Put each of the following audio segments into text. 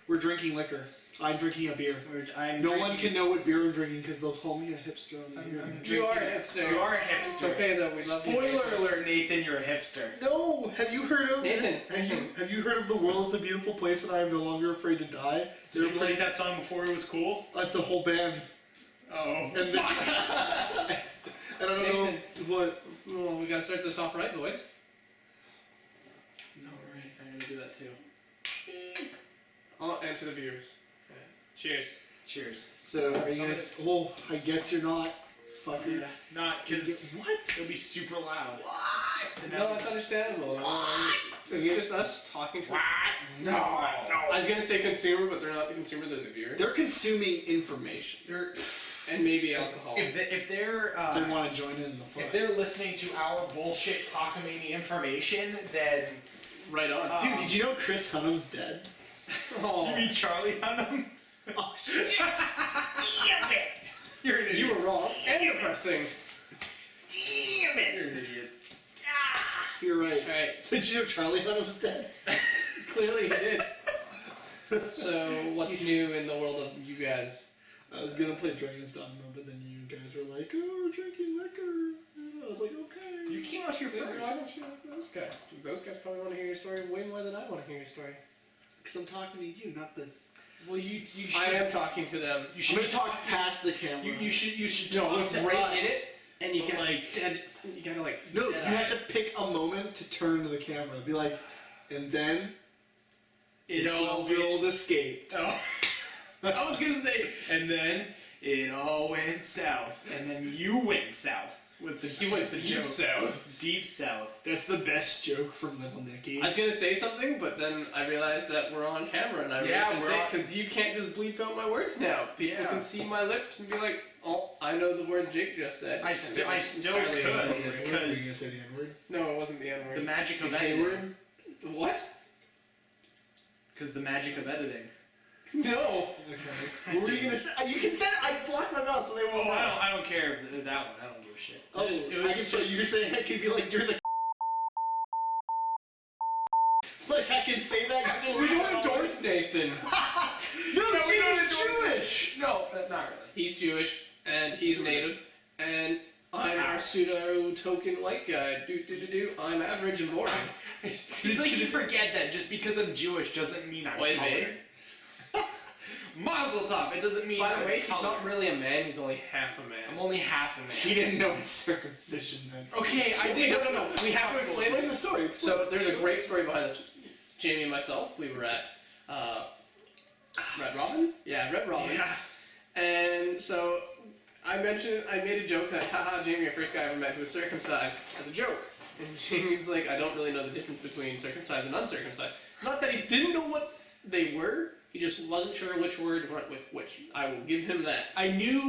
We're drinking liquor. I'm drinking a beer. No one can know what beer I'm drinking because they'll call me a hipster on the internet. You are a hipster. You are a hipster. It's okay though, we love you. Spoiler alert, Nathan, you're a hipster. No! Have you heard of Nathan. Have you heard of The World is a Beautiful Place and I Am No Longer Afraid to Die? Did you play that song before it was cool? That's a whole band. Oh. And then, and I don't know what. Well, we gotta start this off right, boys. No, right. I'm gonna do that too. I'll answer the viewers. Okay. Cheers. Cheers. So, are you gonna. Well, I guess you're not. Fucker. Yeah, not because What? it'll be super loud. What? No, that's understandable. It's just us talking to. No. I was gonna say consumer, but they're not the consumer; they're the viewer. They're consuming information. And maybe alcohol. If they're They want to join in the fun. if they're listening to our bullshit cockamamie information, then Right on. Dude, did you know Chris Hunnam's dead? Oh. you mean Charlie Hunnam? Oh shit! Damn it! You're an idiot. You were wrong and depressing. Damn it! You're an idiot. You're right. Alright, So did you know Charlie Hunnam's dead? clearly he did. So, what's new in the world of you guys? I was gonna play Dragon's Dogma, but then you guys were like, "Oh, we're drinking liquor," and I was like, "Okay." You came out here Why first. don't you like those guys? Those guys probably want to hear your story way more than I want to hear your story. Because I'm talking to you, not the. Well, you should. I am talking to them. You I'm should gonna talk past the camera. You should No, talk we're to right us. in it, and you but gotta like- dead. You gotta like. No, you dead have eye. to pick a moment to turn to the camera. Be like, and then It all 12-year-old escaped. Oh. I was gonna say, and then it all went south, and then you went south with the He went the deep joke. south. Deep south. That's the best joke from Little Nicky. I was gonna say something, but then I realized that we're on camera, and I really Yeah, can't we're say on- because you can't just bleep out my words now. People Yeah. can see my lips and be like, "Oh, I know the word Jake just said." I And still it was could, entirely inappropriate. Were you gonna because say the N-word? No, it wasn't the N word. the magic of The K editing. word. What? Because the magic of editing. No. Okay. What were you gonna say? You can say it. I blocked my mouth so they won't. Oh, know. I don't care if that one. I don't give a shit. Oh, Just- it I was can say just- you just say I could be like you're the. Like I can say that. We don't endorse Nathan. No, we don't James endorse Jewish. No, not really. He's Jewish and he's native, and I'm our pseudo token white guy. I'm average and boring. It's like you forget that just because I'm Jewish doesn't mean I'm Wait, colored. Mazel tov. It doesn't mean By the I'm way, he's colored. not really a man. He's only half a I'm man. only half a man. He didn't know it's circumcision then. Okay, I did. No. We have to explain Explain this. the story. So there's a great story behind this. Jamie and myself, we were at Red Robin. Yeah, Red Robin. Yeah. And so I made a joke like, haha, Jamie, your first guy I ever met who was circumcised, as a joke. And Jamie's like, I don't really know the difference between circumcised and uncircumcised. Not that he didn't know what they were, he just wasn't sure which word went with which. I will give him that. I knew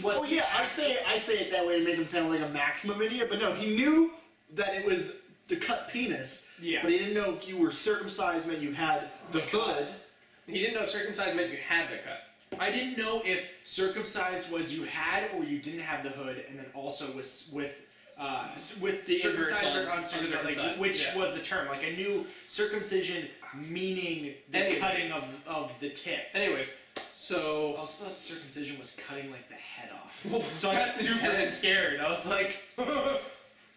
what. Oh yeah, I say it that way to make him sound like a maximum idiot, but no, he knew that it was the cut penis. Yeah. But he didn't know if you were circumcised meant you had the hood. He didn't know if circumcised meant you had the cut. I didn't know if circumcised was you had or you didn't have the hood, and then also with The circumcised inverse or on uncircumcised, like uncircumcised, which yeah. was the term. Like I knew circumcision meaning the Anyways. cutting of the tip. Anyways, I so also thought circumcision was cutting like the head off. So I got That's super intense. scared. I was like,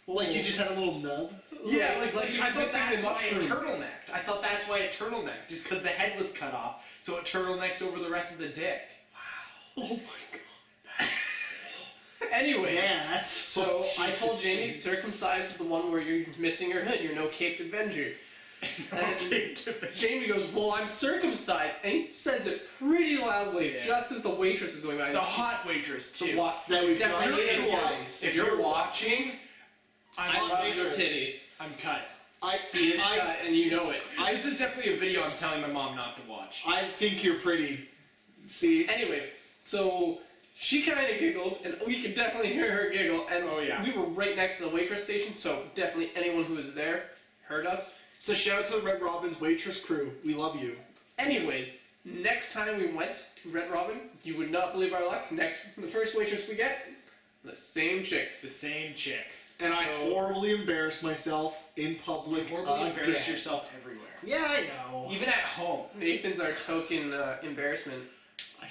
Like you just had a little nub. yeah, like I thought missing that's the why it mushroom. turtlenecked. I thought that's why it turtlenecked, just because the head was cut off, so it turtlenecks over the rest of the dick. Oh my god. anyway. Yeah, that's So I Jesus, told Jamie, Jesus. circumcised is the one where you're missing your hood. You're no caped Avenger. And Jamie goes, well, I'm circumcised. And he says it pretty loudly, Yeah. just as the waitress is going by. The hot waitress to too. watch. That we've definitely done need to twice. If you're watching, I I'm love cut. your titties. I'm cut. He is cut, and you know it. This is definitely a video I'm telling my mom not to watch. I think you're pretty. See? Anyways, so she kind of giggled, and we could definitely hear her giggle. And Oh, yeah. we were right next to the waitress station, so definitely anyone who was there heard us. So shout out to the Red Robin's waitress crew. We love you. Anyways, next time we went to Red Robin, you would not believe our luck. The first waitress we get, the same chick. The same chick. And I horribly embarrassed myself in public. Horribly embarrass yourself everywhere. Yeah, I know. Even at home. Nathan's our token embarrassment. I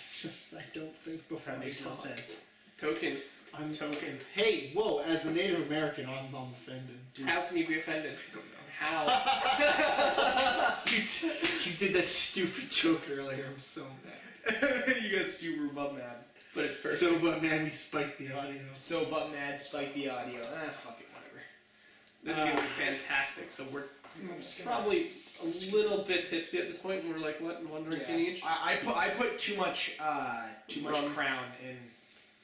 don't think before That makes no talk. sense. Token. I'm Token. Hey, whoa! As a Native American, I'm offended. Dude. How can you be offended? How? You did that stupid joke earlier. I'm so mad. You got super butt mad. But it's perfect. So, but man, we spiked the audio. So butt mad, spike the audio. Fuck it, whatever. This is gonna be fantastic. So we're probably a little bit tipsy at this point. And we're like, what, one drink in each? I put too much Rum. Crown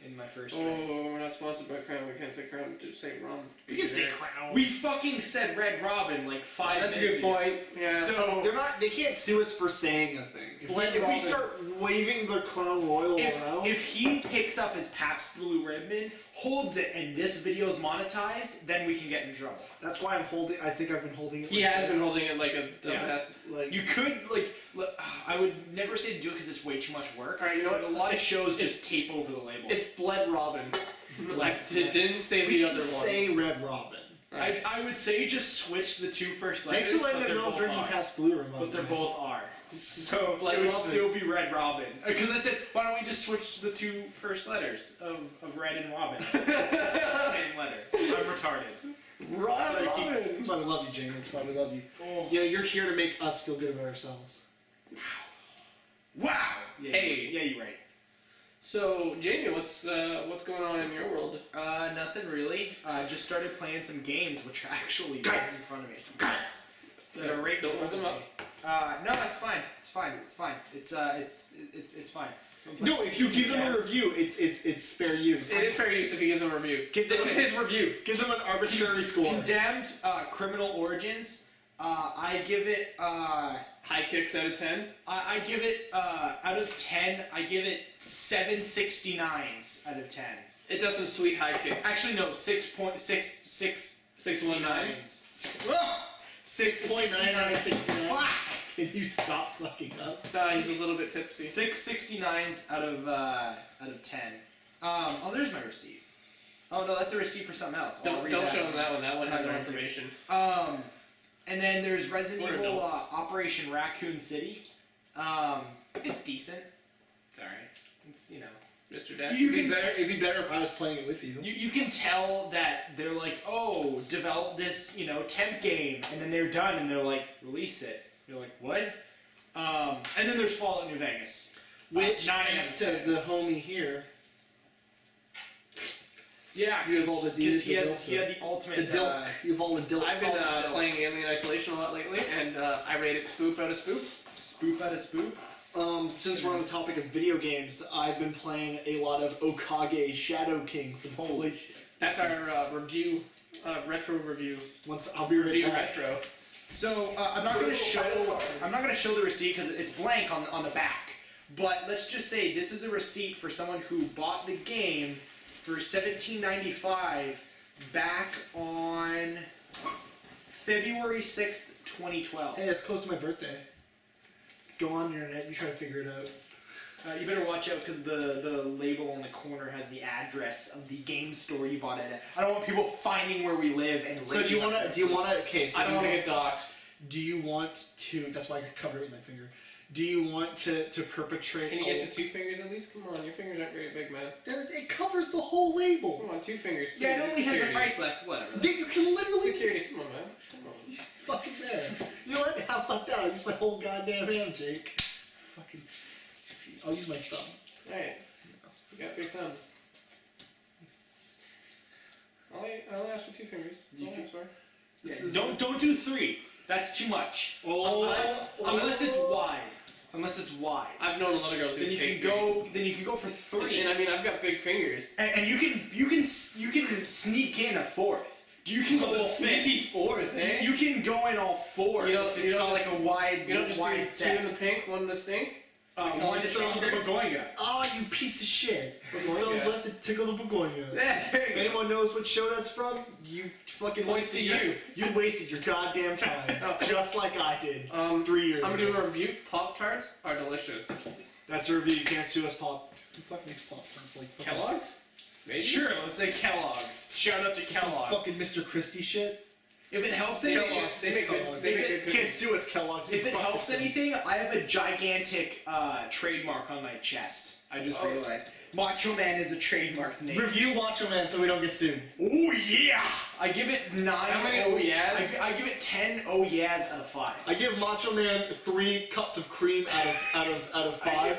in my first drink. Oh, we're not sponsored by Crown. We can't say Crown. Just say rum. We can say Crown. We fucking said Red Robin like 5 That's a minutes good point. Yeah. So They're not. They can't sue us for saying a thing. If we start waving the Crown Royal around, if he picks up his Pabst Blue Ribbon, holds it, and this video's monetized, then we can get in trouble. that's why I'm holding. I think I've been holding it. He like has this. been holding it like a dumbass. Like You could I would never say to do it because it's way too much work. Alright, you know but what? a lot of shows just tape over the label. It's Blood Robin. Blood It didn't say we the can other one. say Red Robin. Right. I would say just switch the two first letters. Thanks for letting but them they're know I'm both drinking are. Pabst Blue Ribbon. But they're both are. So Blood it would Robin. still be Red Robin. Because I said, why don't we just switch the two first letters of Red and Robin? Same letter. I'm retarded. Robin. That's why we love you, James. That's why we love you. Oh. You know, you're here to make us feel good about ourselves. Wow. Yeah, Hey. Yeah, you're right. So, Jamie, what's going on in your world? Nothing really. Just started playing some games, which are actually right in front of me. Some games that are right in Don't front hold of them me. up. No, it's fine. It's fine. It's fine. It's fine. No, if you give them a review, it's fair use. It is fair use if he gives him a review. Give them This is his review. Give them an arbitrary score. Condemned Criminal Origins. I give it. High kicks out of 10. I give it out of 10. I give it 769s out of 10. It does some sweet high kicks. Actually, no, 6.6. 619s. 6.9 out of 69. Fuck! Can you stop fucking up? He's a little bit tipsy. 669s out of 10. Oh, there's my receipt. Oh no, that's a receipt for something else. I'll Don't read show that him that one. That one I'm has not our going to. information. And then there's Resident We're Evil adults. Operation Raccoon City. It's decent. It's alright. It's, you know. Mr. Death. It'd be better if I was playing it with you. You can tell that they're like, oh, develop this, temp game, and then they're done, and they're like, release it. You're like, what? And then there's Fallout New Vegas. Which, 9 thanks out to of 10. the homie here, Yeah, You have all the because deals, he had the ultimate. the dilk, you have all the dilk. I've been Dilk. playing Alien Isolation a lot lately, and I rated Spoop out of Spoop. Spoop out of spoop. Since we're on the topic of video games, I've been playing a lot of Okage Shadow King for the Holy police. That's our review, retro review. Once I'll be right Review back. retro. So I'm not going to show. I'm not going to show the receipt because it's blank on the back. But let's just say this is a receipt for someone who bought the game for $17.95 back on February 6th, 2012. Hey, it's close to my birthday. Go on the internet, you try to figure it out. You better watch out because the label on the corner has the address of the game store you bought it at. I don't want people finding where we live and. So do you want to? Okay, so I don't want to get doxxed. Do you want to? That's why I covered it with my finger. Do you want to perpetrate? Can you get to 2 fingers at least? Come on, your fingers aren't very big, man. It covers the whole label. Come on, 2 fingers. Yeah, it only has the Security. price left. Whatever. Dude, you can literally Security, come on, man. Come on. fucking there. You know what? How about that? I'll use my whole goddamn hand, Jake. Fucking. I'll use my thumb. Alright. You got big thumbs. I'll ask for 2 fingers. You can- This is Don't do 3. That's too much. Unless it's wide. Unless it's wide. I've known a lot of girls who Then you take can go. Then you can go for 3. I mean, I've got big fingers. And you can sneak in a 4th. You can go all 5th. 4th, eh? You can go in all 4 You don't- if you it's don't got like a wide, You don't just wide do 2 set. in the pink, 1 in the stink? One to tickle the begonia. Oh, you piece of shit. Begonia. Thumbs left to tickle the begonia. If anyone knows what show that's from, you fucking Points to you. You wasted your goddamn time, Oh. just like I did 3 years I'm ago. gonna do a review. Pop-Tarts are delicious. That's a review. You can't sue us, Pop. Who the fuck makes Pop Tarts like fucking- Kellogg's? Maybe? Sure, let's say Kellogg's. Shout out to Some Kellogg's. fucking Mr. Christie shit. If it helps They make Kellogg's. good- they make good- they make good Can't cookies. sue us, Kellogg's. If it helps anything, I have a gigantic trademark on my chest. I just realized. Macho Man is a trademark name. Review Macho Man so we don't get sued. Oh yeah! I give it 9. How many oh yeahs? I give it 10 oh yeahs out of 5. I give Macho Man 3 cups of cream out of 5.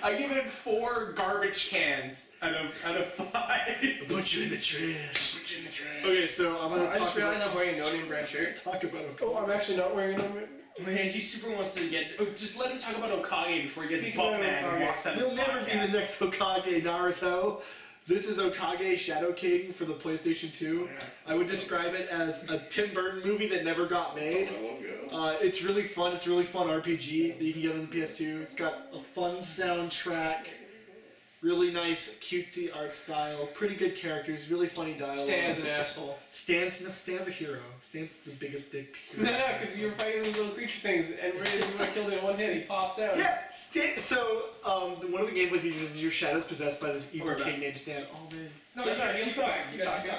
I give it 4 garbage cans out of 5. Put you in the trash. Put you in the trash. Okay, so I'm gonna I just talk realized about. I'm wearing a no name brand shirt. Talk about. Oh, I'm actually not wearing a no name. Man, he super wants to get. Oh, just let him talk about Okage before he gets Speaking of butt mad and Okage, walks out of You'll the never be podcast. the next Hokage, Naruto. This is Okage Shadow King for the PlayStation 2. I would describe it as a Tim Burton movie that never got made. I won't go. It's really fun. It's a really fun RPG that you can get on the PS2. It's got a fun soundtrack, really nice cutesy art style, pretty good characters, really funny dialogue. Stan's an asshole. Stan's a hero. Stan's the biggest dick. No, because you're fighting these little creature things, and when I killed it in one hit, he pops out. Yeah, so one of the gameplay features is your shadow's possessed by this evil We're back. king named Stan. Oh man. No, keep talking.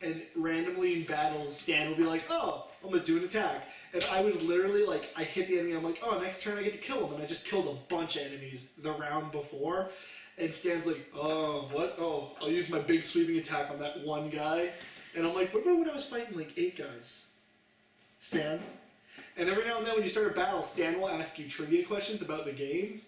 And randomly in battles, Stan will be like, oh, I'm gonna do an attack. And I was literally like, I hit the enemy, I'm like, oh, next turn I get to kill him. And I just killed a bunch of enemies the round before. And Stan's like, oh, what? Oh, I'll use my big sweeping attack on that one guy. And I'm like, what about when I was fighting like 8 guys? Stan? And every now and then when you start a battle, Stan will ask you trivia questions about the game.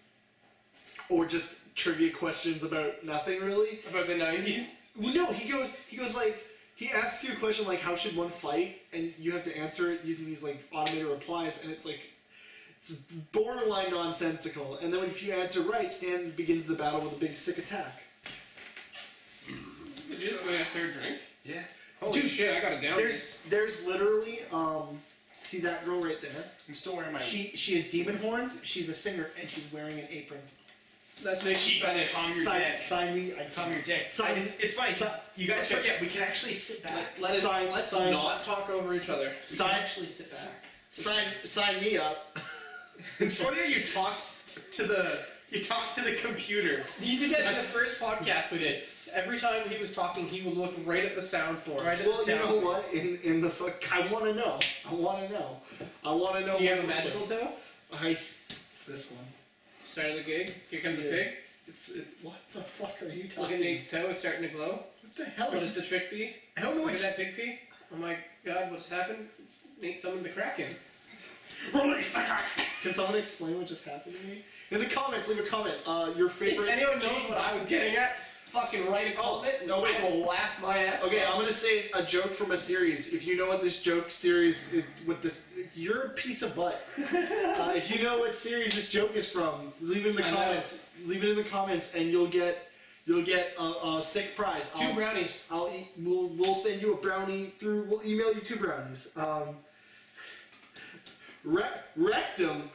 Or just trivia questions about nothing really. About the 90s? Well, no, he goes like, he asks you a question like, how should one fight? And you have to answer it using these like automated replies, and it's like, it's borderline nonsensical. And then if you answer right, Stan begins the battle with a big sick attack. Did you just go get a third drink? Yeah. Holy Dude, shit, I got it down. There's literally, see that girl right there? I'm still wearing my. She has demon horns, she's a singer, and she's wearing an apron. That's making Jesus, calm your dick. Sign me, I Calm your dick. Sign- It's fine. si- You guys okay. forget we can actually sit back. Let's Sign- not talk over each other. We can actually sit back. sign me up. It's funny you talked to the computer. You did that in the first podcast we did. Every time he was talking, he would look right at the sound form. Right at Well, the you sound. know what? In the fuck, I want to know. I want to know. Do you have a magical toe? It's this one. Start of the gig. Here comes a pig. What the fuck are you Look talking? at Nate's toe. It's starting to glow. What the hell? What does the trick be? I don't know Look what. at that pig pee. Oh my god, what's happened? Nate summoned the Kraken. Release the guy. Can someone explain what just happened to me? In the comments, leave a comment. Your favorite. If anyone knows what I was getting at, fucking write a comment. no, wait. I will laugh my ass Okay, off. I'm gonna say a joke from a series. If you know what this joke series is, what this, you're a piece of butt. If you know what series this joke is from, leave it in the I know. comments. Leave it in the comments, and you'll get a sick prize. 2 brownies. We'll send you a brownie through. We'll email you 2 brownies. Rectum,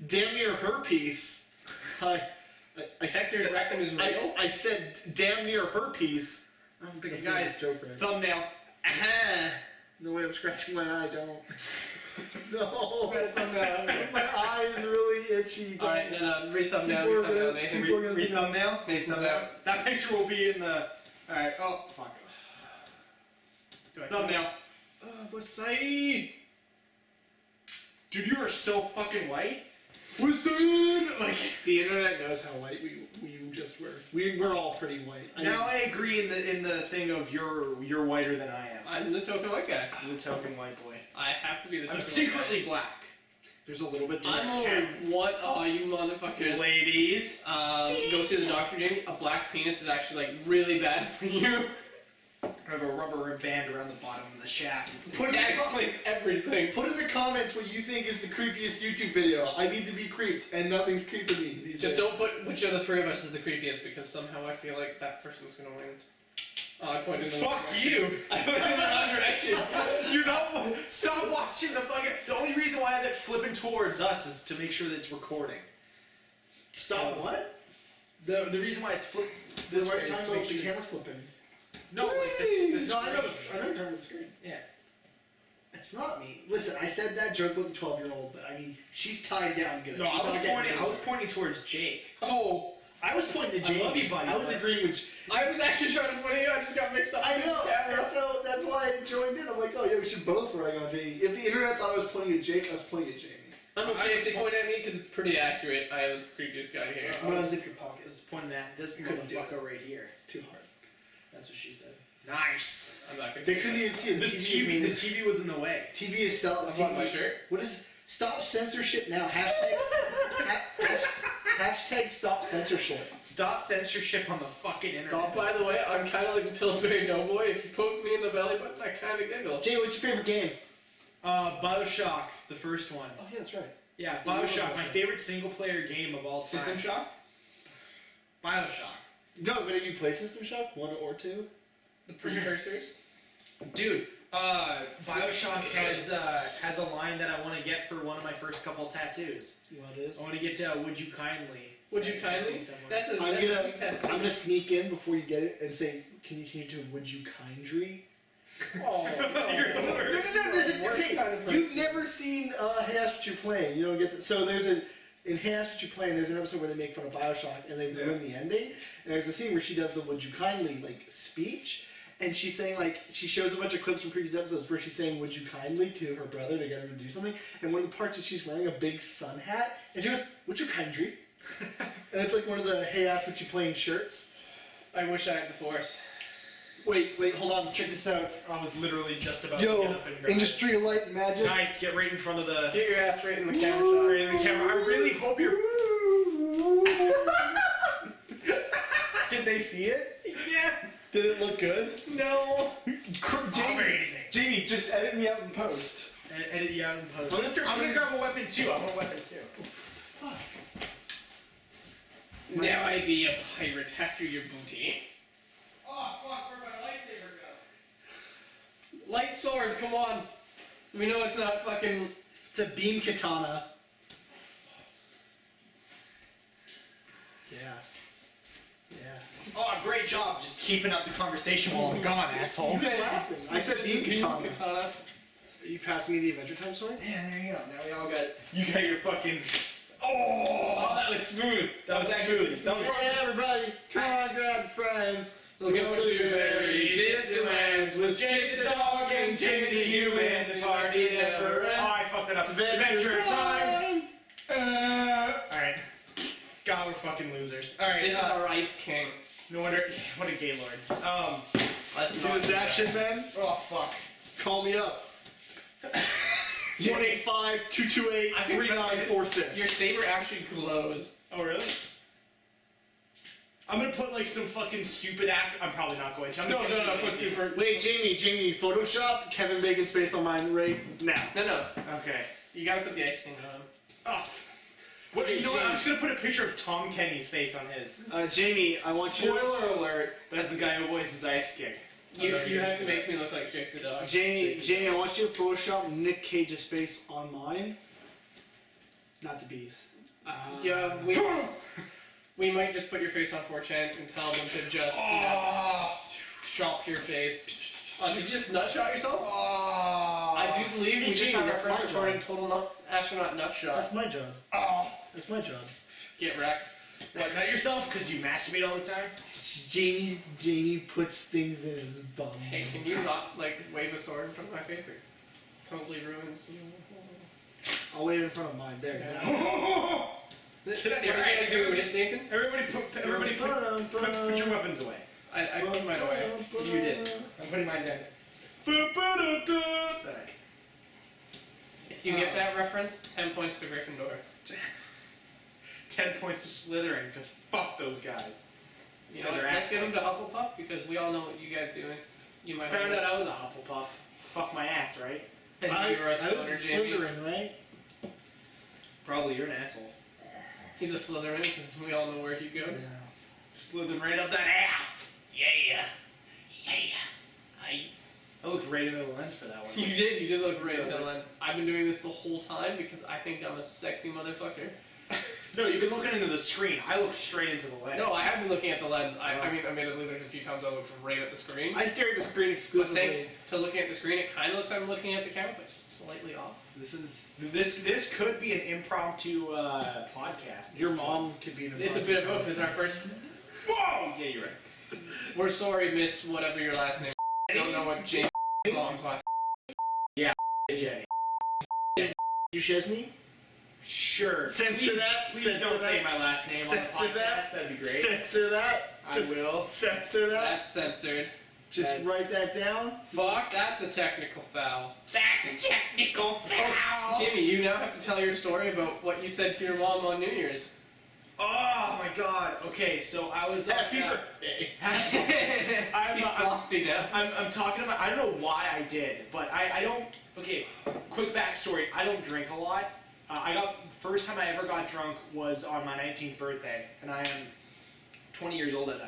damn near herpes. I Hector's rectum is real? I said damn near herpes. I don't think I'm saying this joke right. Thumbnail. Aha. No way, I'm scratching my eye. Don't. No. That's not bad. My eye is really itchy. Don't. Alright, no, re-thumbnail, People are re-thumbnail, gonna- Nathan. people are gonna- Thumbnail. Nathan's out. That picture will be in the. Alright. Oh fuck. Thumbnail. What's Saeed? Dude, you are so fucking white. What's in? Like. The internet knows how white we just were. We're all pretty white. Now I agree in the thing of you're whiter than I am. I'm the token white guy. I'm the token white boy. I have to be the token I'm white secretly black. There's a little bit too guy. much I'm only cats. what? Oh, you motherfucker. Ladies. Go see the doctor, Jamie. A black penis is actually like really bad for you. I have a rubber band around the bottom of the shaft. That explains everything. Put in the comments what you think is the creepiest YouTube video. I need to be creeped, and nothing's creeping me these Just days. don't put which of the 3 of us is the creepiest because somehow I feel like that person's gonna win. Oh, I pointed in the wrong Fuck direction. you! I pointed in the wrong direction. You're not. Stop watching the fucking. The only reason why I have it flipping towards us is to make sure that it's recording. Stop what? The reason why it's flipped this We're way is talking to about make the sure camera it's. flipping. No, like this. No, I know. screen. I know you're talking about the screen. Yeah. It's not me. Listen, I said that joke with a 12-year-old, but I mean, she's tied down good. No, She's I not getting was anywhere. pointing towards Jake. Oh, I was pointing to Jamie. I love you, buddy, I was but- agreeing with. I was actually trying to point at you. I just got mixed up. I with know, the camera. and so that's why I joined in. I'm like, oh yeah, we should both rag on Jamie. If the internet thought I was pointing at Jake, I was pointing at Jamie. I'm okay if they point at me because it's pretty accurate. I am the creepiest guy here. I'm gonna unzip your pocket. It's pointing at this Couldn't do motherfucker right here. It's too hard. That's what she said. Nice. I'm not gonna They couldn't even see it. The TV was in the way. TV is self. I bought my shirt. What is? Stop censorship now. Hashtag stop censorship. Stop censorship on the fucking internet. By the way, I'm kind of like the Pillsbury Doughboy. If you poke me in the belly button, I kind of giggle. Jay, what's your favorite game? Bioshock, the first one. Oh yeah, that's right. Yeah, You love Bioshock, my Bioshock. favorite single-player game of all time. System Shock? Bioshock. No, but have you played System Shock 1 or 2? The precursors? Dude, Bioshock has a line that I want to get for one of my first couple tattoos. What is? I want to get Would You Kindly. Would you kindly? tattooed somewhere. That's a I'm sweet gonna tattoo. sneak in before you get it and say, can you do Would You Kindly? Oh, You're the worst. Worst kind of You've person. never seen Hey Ask What You're Playing. You don't get that. So there's in Hey Ask What You're Playing, there's an episode where they make fun of Bioshock and they ruin the ending. And there's a scene where she does the Would You Kindly like speech. And she's saying, like, she shows a bunch of clips from previous episodes where she's saying, would you kindly, to her brother to get her to do something. And one of the parts is she's wearing a big sun hat. And she goes, would you kindly? And it's like one of the Hey Ask What You Playing shirts. I wish I had the force. Wait, hold on. Check this out. I was literally just about to Yo, get up and grab Industry of Light and Magic. it. Nice, get right in front of the... Get your ass right in the camera shot. Right in the camera. I really hope you're... Did they see it? Yeah. Did it look good? No. Amazing. Jamie, just edit me out in post. Edit you out in post. I'm gonna start I'm gonna taking- grab a weapon too. I want a weapon too. Fuck. Now I be a pirate after your booty. Oh fuck, where'd my lightsaber go? Light sword, come on. We know it's not fucking... It's a beam katana. Yeah. Oh, great job just keeping up the conversation while I'm gone, assholes. You guys laughing. I said beam katana. katana. Are you passing me the Adventure Time sword? Yeah, there you go. Now we all got... You got your fucking... Oh, that was smooth. That was smooth. That was Hey everybody, come on, grab friends. We'll go to very distant lands with Jake the dog and Jamie the human. The party never Oh, ends. I fucked it up. Adventure time! Alright. God, we're fucking losers. Alright, This is our Ice King. no wonder... What a gay lord. Let's See not this do that. action, man? Oh, fuck. Call me up. 1-855-228-3946. Your saber actually glows. Oh, really? I'm gonna put, like, some fucking stupid after... I'm probably not going to. I'm gonna get Put super. Wait, Jamie, Photoshop Kevin Bacon's face on mine right now. No. Okay. You gotta put the Ice King on. Oh. What, Wait, you know what? I'm James. just gonna put a picture of Tom Kenny's face on his. Jamie, I want you. Spoiler alert, that's the guy who voices Ice King. You have to make me look like Jake the dog. Jamie, I want you to Photoshop Nick Cage's face on mine. Not the bees. Yeah, we might just put your face on 4chan and tell them to just, shop your face. Did you just nut shot yourself? I do believe we just Jamie, have our that's first my recording job. total astronaut nut shot. That's my job. That's my job. Get wrecked. What, not yourself? Because you masturbate all the time? Jamie puts things in his bum. Hey, can you not, like, wave a sword in front of my face? It totally ruins. I'll wait in front of mine. There you go. What is it do with this, Nathan? Everybody put your weapons away. I put mine away. You did. I'm putting mine down. Alright. If you get that reference, 10 points to Gryffindor. 10 points to Slytherin to fuck those guys. You know, Those are let's get them to assholes. Hufflepuff because we all know what you guys doing. You might Found out I was a Hufflepuff. Fuck my ass, right? and you're a I was Slytherin, Jamie. Slytherin, right? Probably you're an asshole. He's a Slytherin because we all know where he goes. Slither right up that ass. Yeah. I looked right into the lens for that one. You did look right in the lens. I've been doing this the whole time because I think I'm a sexy motherfucker. No, you've been looking into the screen. I looked straight into the lens. No, I have been looking at the lens. I mean, I made it there's a few times I looked right at the screen. I stare at the screen But exclusively. thanks to looking at the screen, it kind of looks like I'm looking at the camera, but just slightly off. This could be an impromptu podcast. Your mom could be in It's a bit of both. It's our first. Whoa! Yeah, you're right. We're sorry, Miss whatever your last name. I don't know what James mom's last. Jenny. Duchesne? Sure. Censor Please- that. Please Censor don't that. say my last name on the Censor podcast. that. That'd be great. Censor that. I Just will. censor that. That's censored. Just That's- write that down. Fuck, that's a technical foul. That's a technical foul. Jimmy, you now have to tell your story about what you said to your mom on New Year's. Oh my god. Okay, so I was Happy birthday. He's frosty now. I'm talking about. I don't know why I did, but I don't. Okay, quick backstory. I don't drink a lot. First time I ever got drunk was on my 19th birthday, and I am 20 years old at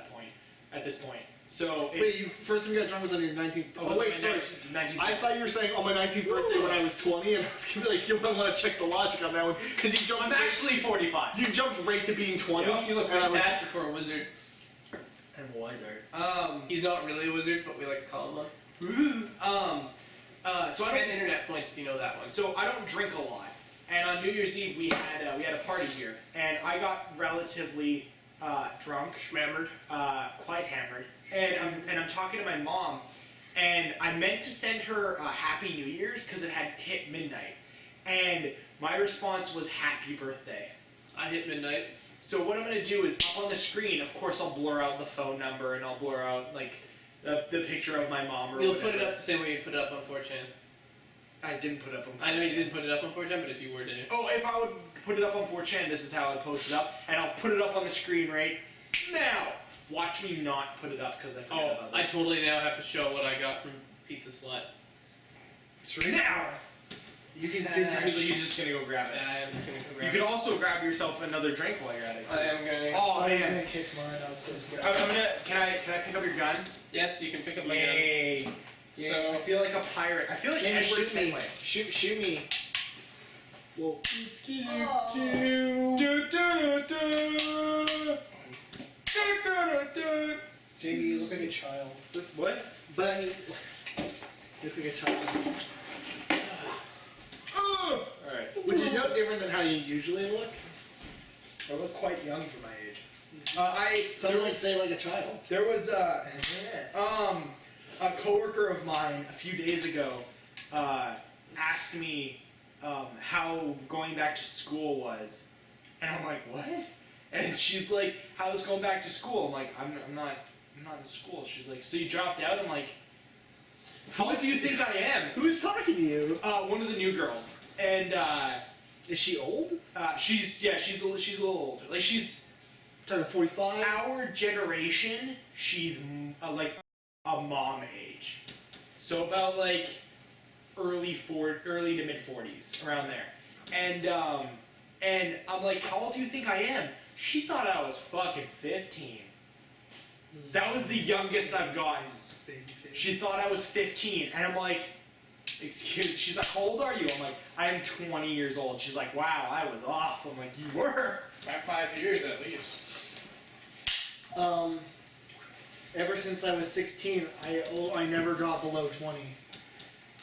this point. So it's, Wait, you first time you got drunk was on your 19th. Oh wait, sorry. 19th. I thought you were saying on my 19th birthday when I was 20, and I was gonna be like, you might want to check the logic on that one because you jumped. I'm actually 45. You jumped right to being 20. You look and I was- fantastic for a wizard. And wizard. He's not really a wizard, but we like to call him one. So I 10 don't. internet points if you know that one. So I don't drink a lot, and on New Year's Eve we had a party here, and I got relatively drunk, Schmammered. quite hammered, and I'm talking to my mom, and I meant to send her Happy New Year's because it had hit midnight, and my response was Happy Birthday. I hit midnight. So what I'm gonna do is up on the screen, of course, I'll blur out the phone number and I'll blur out like the picture of my mom or You'll whatever. put it up the same way you put it up on 4chan. I didn't put it up on 4chan. I know you didn't put it up on 4chan, but if you were to. Oh, if I would put it up on 4chan, this is how I'd post it up, and I'll put it up on the screen right now. Watch me not put it up because I forgot Oh, about I this. totally now have to show what I got from Pizza Slut. Now! You can Physically, physically. you're just gonna go grab it. Yeah, I am just gonna go You grab could it. also grab yourself another drink while you're at it. I am going. Oh I was man. gonna kick mine. I was so scared. I'm gonna. Can I pick up your gun? Yes, you can pick up my gun. Yay! So- I feel like a pirate. I feel like Yeah, Edward shoot me. Kenway. Shoot me. Whoa. Jamie, you look like a child. What? But I mean, you look like a child. Alright. Which is no different than how you usually look. I look quite young for my age. Some might say like a child. There was a coworker of mine a few days ago asked me how going back to school was, and I'm like, what? And she's like, how's going back to school? I'm like, I'm not in school. She's like, so you dropped out? I'm like, how old do you think I am? Who is talking to you? One of the new girls, and Is she old? she's a little older. Like she's Turning 45. our generation. She's like a mom age, so about like early to mid 40s, around there. And I'm like, how old do you think I am? She thought I was fucking 15. That was the youngest I've gotten. She thought I was 15, and I'm like, excuse me. She's like, how old are you? I'm like, I am 20 years old. She's like, wow, I was off. I'm like, you were? Back 5 years at least. Ever since I was 16, I never got below 20.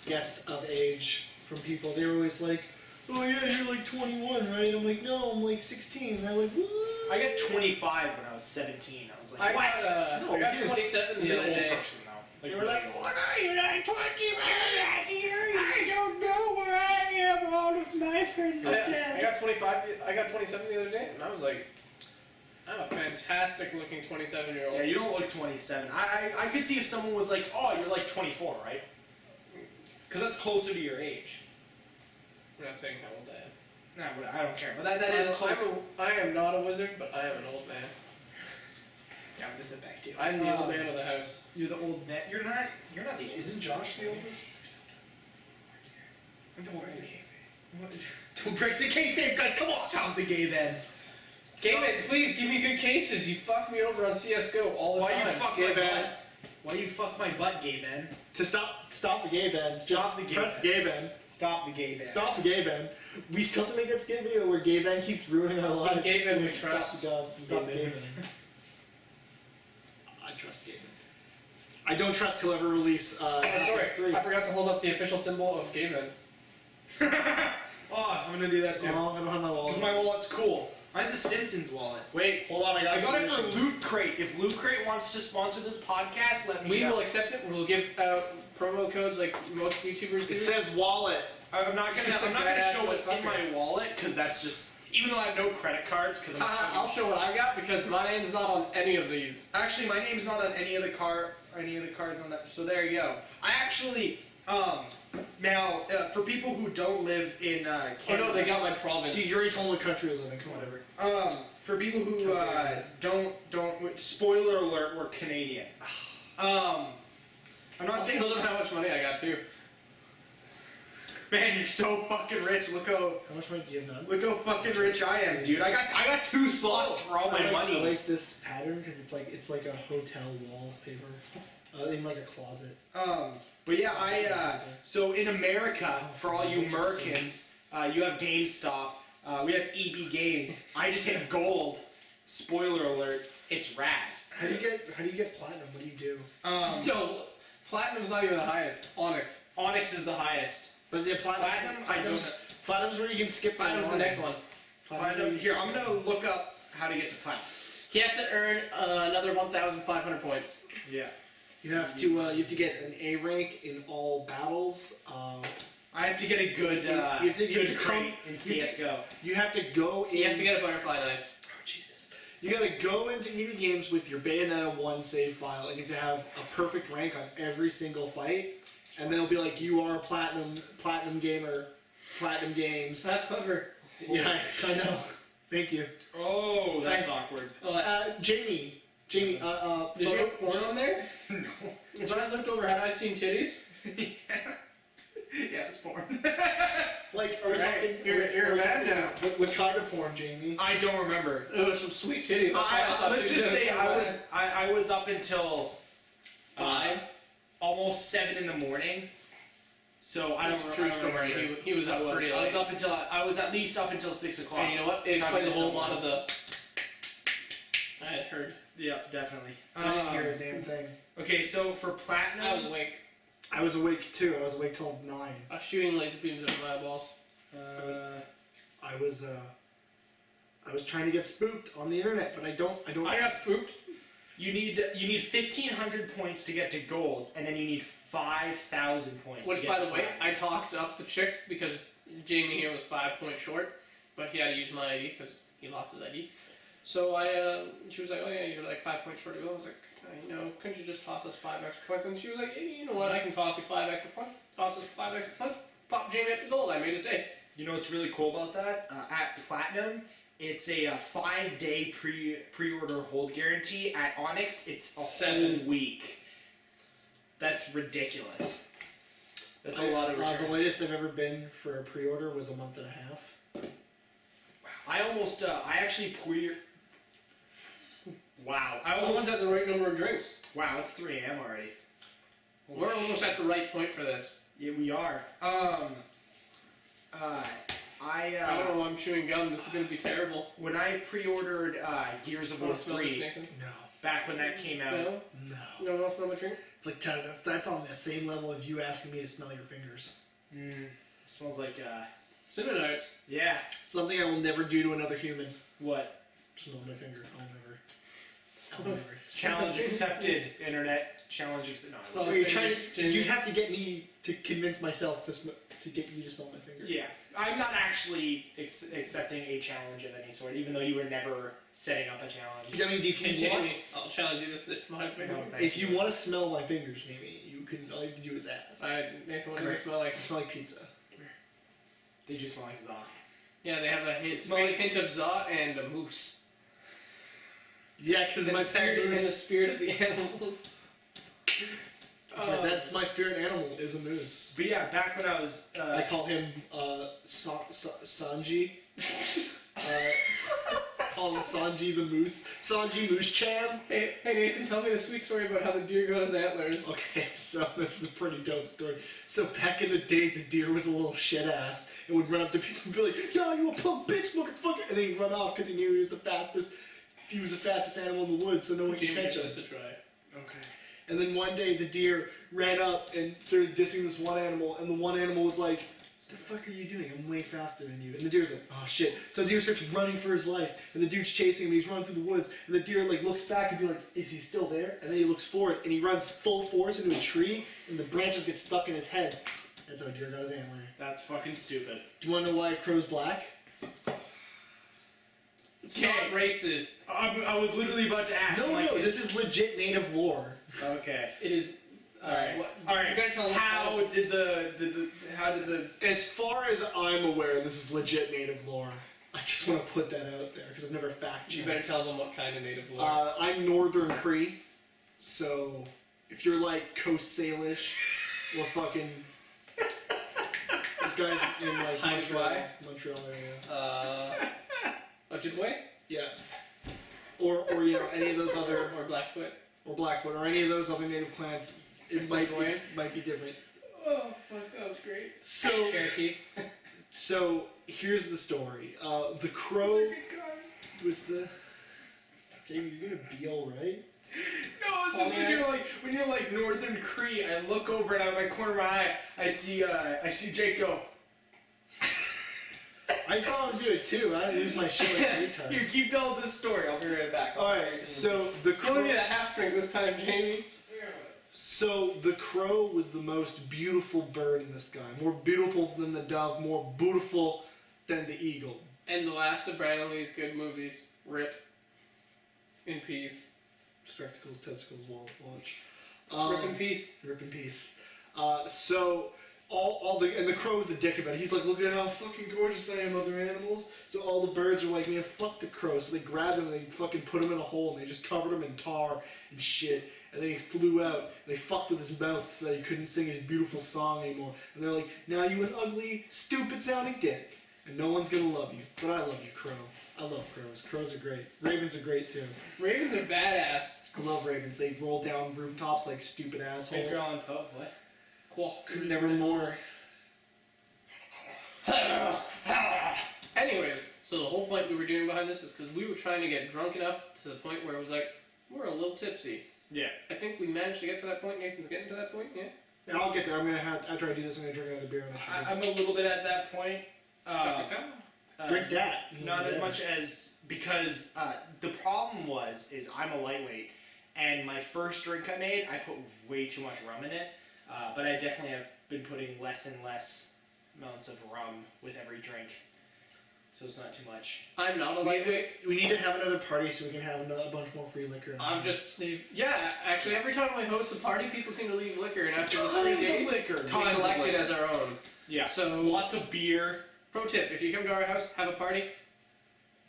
Guess of age from people. They were always like, oh yeah, you're like 21, right? I'm like, no, I'm like 16. And they're like, what? I got 25 when I was 17. I was like, I what? got, No, I got dude. 27 He's the an other old day. person though. They were like, really old. what are you, like 25? I don't know where I am. All of my friends are I dead. got 25. I got 27 the other day, and I was like, I'm a fantastic looking 27-year-old. Yeah, you don't look 27. I could see if someone was like, oh, you're like 24, right? Because that's closer to your age. I'm not saying how old I am. Nah, but I don't care. But that is close. I am not a wizard, but I am an old man. Yeah, I'm just a back too. I'm the old man of the house. You're the old man. You're not the oldest. Isn't Josh the oldest? Don't break the kayfabe. Don't break the kayfabe, guys. Come on. Stop the gay then. Gay man, please give me good cases. You fuck me over on CS:GO all the Why time. you fuck Gay my man. butt? Why you fuck my butt, gay man? To stop the gay band. Stop the gay Press band. gay band. Stop the gay man. Stop the gay band. We still have to make that skit video where gay band keeps ruining our lives. Gay band we Stop trust. the job. Stop the Gay gay band. band. I trust gay band. I don't trust he'll ever release. Oh, sorry, 3. I forgot to hold up the official symbol of gay men. Oh, I'm gonna do that too. Oh, I don't have my wallet. Because my wallet's cool. Mine's a Simpsons wallet. Wait, hold on, I I got got it solution. for Loot Crate. If Loot Crate wants to sponsor this podcast, let me We know. will accept it. We'll give out promo codes like most YouTubers do. It says wallet. I'm not gonna It's a show badass what's in motherfucker. my wallet because that's just even though I have no credit cards because I'll show what I got because my name's not on any of these. actually my name's not on any of the cards on that. So there you go. I actually now for people who don't live in Oh Canada, no, they got my province. Dude, you already told me what country you live in. Come on. whatever. For people who don't spoiler alert, we're Canadian. I'm not I'll saying tell them how much money I got too. man, you're so fucking rich. Look how How much money do you have now? fucking rich I am, dude. I got 2 slots for all my I like monies. this pattern because it's like a hotel wallpaper in like a closet. But yeah, so in America, for all you Americans, you have GameStop. We have EB Games. I just hit gold. Spoiler alert, it's rad. How do you get platinum? What do you do? Yo, platinum's not even the highest. Onyx. Onyx is the highest. But yeah, Platinum, I don't. Platinum's where you can skip. Platinum's the next one. Platinum. Here, I'm gonna look up how to get to platinum. He has to earn another 1,500 points. Yeah. You have to get an A rank in all battles. I have to get a good, you have to good come crate in CS:GO. You have to go. He has to get a butterfly knife. Oh Jesus! You gotta go into EV Games with your Bayonetta 1 save file, and you have to have a perfect rank on every single fight. And then it'll be like you are a platinum gamer, platinum games. That's clever. Yeah, I know. Thank you. Oh, that's awkward. Jamie. Did you have porn on there? No. When I looked over, had I seen titties? Yeah, it's porn. Like, are we talking? You're a man now. What kind of porn, Jamie? I don't remember. It was some sweet titties. Let's just say I was up until 5. almost 7 in the morning. So I That's don't a true I don't story. remember. He was up pretty late. I was at least up until 6 o'clock. And you know what? It Talking explains a to whole someone. lot of the. I had heard. Yeah, definitely. I didn't hear a damn thing. Okay, so for platinum, I was awake. I was awake too. I was awake till 9. I was shooting laser beams at my eyeballs. I was trying to get spooked on the internet, but I don't. I got spooked. you need 1,500 points to get to gold, and then you need 5,000 points. Which, to by get the to way, platinum. I talked up the chick because Jamie here was 5 points short, but he had to use my ID because he lost his ID. So she was like, "Oh yeah, you're like 5 points short to go." I was like, couldn't you just toss us 5 extra points? And she was like, "You know what? I can toss you 5 extra points. Toss us 5 extra points. Pop Jamie up to gold. I made his day." You know what's really cool about that? At platinum, it's a 5-day pre-order hold guarantee. At Onyx, it's a 7 whole week. That's ridiculous. That's a lot of return. The latest I've ever been for a pre-order was a month and a half. I actually Wow. Someone's at the right number of drinks. Wow, it's 3 a.m. already. Holy We're almost at the right point for this. Yeah, we are. I don't know why I'm chewing gum. This is gonna be terrible. When I pre-ordered Gears of War Wanna smell the 3, stinking? No, back when that came out, No? no. You don't want to smell my drink? It's like that's on the same level of you asking me to smell your fingers. it smells like, Cinnamon hearts. yeah. Something I will never do to another human. What? Smell my finger. I'll never. Challenge accepted, internet. Challenge accepted. No, I Oh, You're fingers, trying. Jamie. You'd have to get me to convince myself to get you to smell my finger. yeah. I'm not actually accepting a challenge of any sort, even though you were never setting up a challenge. I mean, if you want, Jamie, I'll challenge you to sniff my finger. No, thank if you want to smell my fingers, Jamie, you can. All you have to do is ask. Nathan, what do they smell like? They smell like pizza. They do smell like za. Yeah, they have a hint of za and a moose. Yeah, because my in the moose. spirit of the animal. That's my spirit animal is a moose. But yeah, back when I was, I call him Sanji. Call him Sanji the moose. Sanji Moose-chan. Hey Nathan, tell me the sweet story about how the deer got his antlers. Okay, so this is a pretty dope story. So back in the day, the deer was a little shit ass and would run up to people and be like, "Yo, you a punk bitch, motherfucker!" And then he'd run off because he knew he was the fastest. He was the fastest animal in the woods, so no one could Jamie catch him. gives us a try. okay. And then one day, the deer ran up and started dissing this one animal, and the one animal was like, the fuck are you doing? I'm way faster than you. And the deer's like, oh shit. So the deer starts running for his life, and the dude's chasing him, he's running through the woods, and the deer like looks back and be like, is he still there? And then he looks forward, and he runs full force into a tree, and the branches get stuck in his head. That's how a deer got his antler. That's fucking stupid. Do you want to know why a crow's black? It's not racist. I was literally about to ask. No, this is legit native lore. Okay. It is. Alright. Alright. You better tell them How did the As far as I'm aware, this is legit native lore. I just want to put that out there because I've never fact checked. You better tell them what kind of native lore. I'm Northern Cree, so if you're like Coast Salish or fucking these guys in like Montreal area. Ojibwe? Yeah. Or you know any of those other Or Blackfoot? or Blackfoot or any of those other native clans. It might be different. Oh fuck, that was great. So Cherokee. So here's the story. The crow was the. Jamie, you're gonna be all right. No, it's just when you're like Northern Cree. I look over and out of my corner of my eye, I see Jake go. I saw him do it too. I lose my shit like every time. Here, keep telling this story. I'll be right back. Alright, so the crow. Give me that half drink this time, Jamie. So the crow was the most beautiful bird in the sky. More beautiful than the dove, more beautiful than the eagle. And the last of Brandon Lee's good movies. Rip. In peace. Spectacles, testicles, watch. Rip in peace. Rip in peace. So the crow was a dick about it. He's like, look at how fucking gorgeous I am, other animals. So all the birds were like, man, fuck the crow. So they grabbed him and they fucking put him in a hole and they just covered him in tar and shit. And then he flew out, and they fucked with his mouth so that he couldn't sing his beautiful song anymore. And they're like, now you an ugly, stupid-sounding dick, and no one's gonna love you. But I love you, crow. I love crows. Crows are great. Ravens are great, too. Ravens are badass. I love ravens. They roll down rooftops like stupid assholes. Edgar Allan Poe. What? Cool. Nevermore. Anyways, so the whole point we were doing behind this is because we were trying to get drunk enough to the point where it was like, we're a little tipsy. Yeah. I think we managed to get to that point. Nathan's getting to that point, yeah? Yeah, I'll get there. I'm gonna have after I do this. I'm gonna drink another beer on the show. I'm a little bit at that point. Drink that. Not as much as because the problem is I'm a lightweight, and my first drink I made, I put way too much rum in it. But I definitely have been putting less and less amounts of rum with every drink, so it's not too much. I'm not a lightweight. We need to have another party so we can have a bunch more free liquor. Yeah, actually, every time I host a party, people seem to leave liquor, and after the 3 Tons of days, liquor. we collect it as our own. Yeah. So, Lots of beer. pro tip, if you come to our house, have a party,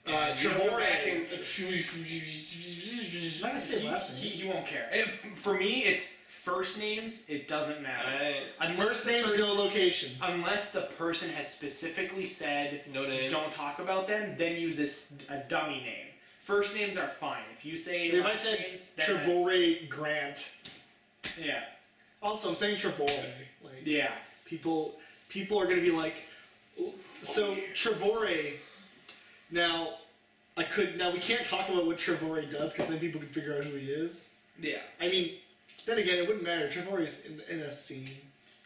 Trevor. acting... I'm not gonna say his last name. He won't care. For me, it's first names. It doesn't matter. First names, no locations. Unless the person has specifically said No names. don't talk about them, then use a dummy name. First names are fine. If you say If I last said names, then Trevor Grant. yeah, Also, I'm saying Trevor. Like, yeah. people are gonna be like, so Trevor. Now, we can't talk about what Trevor does because then people can figure out who he is. Yeah. I mean, then again, it wouldn't matter. Trevor is in a scene.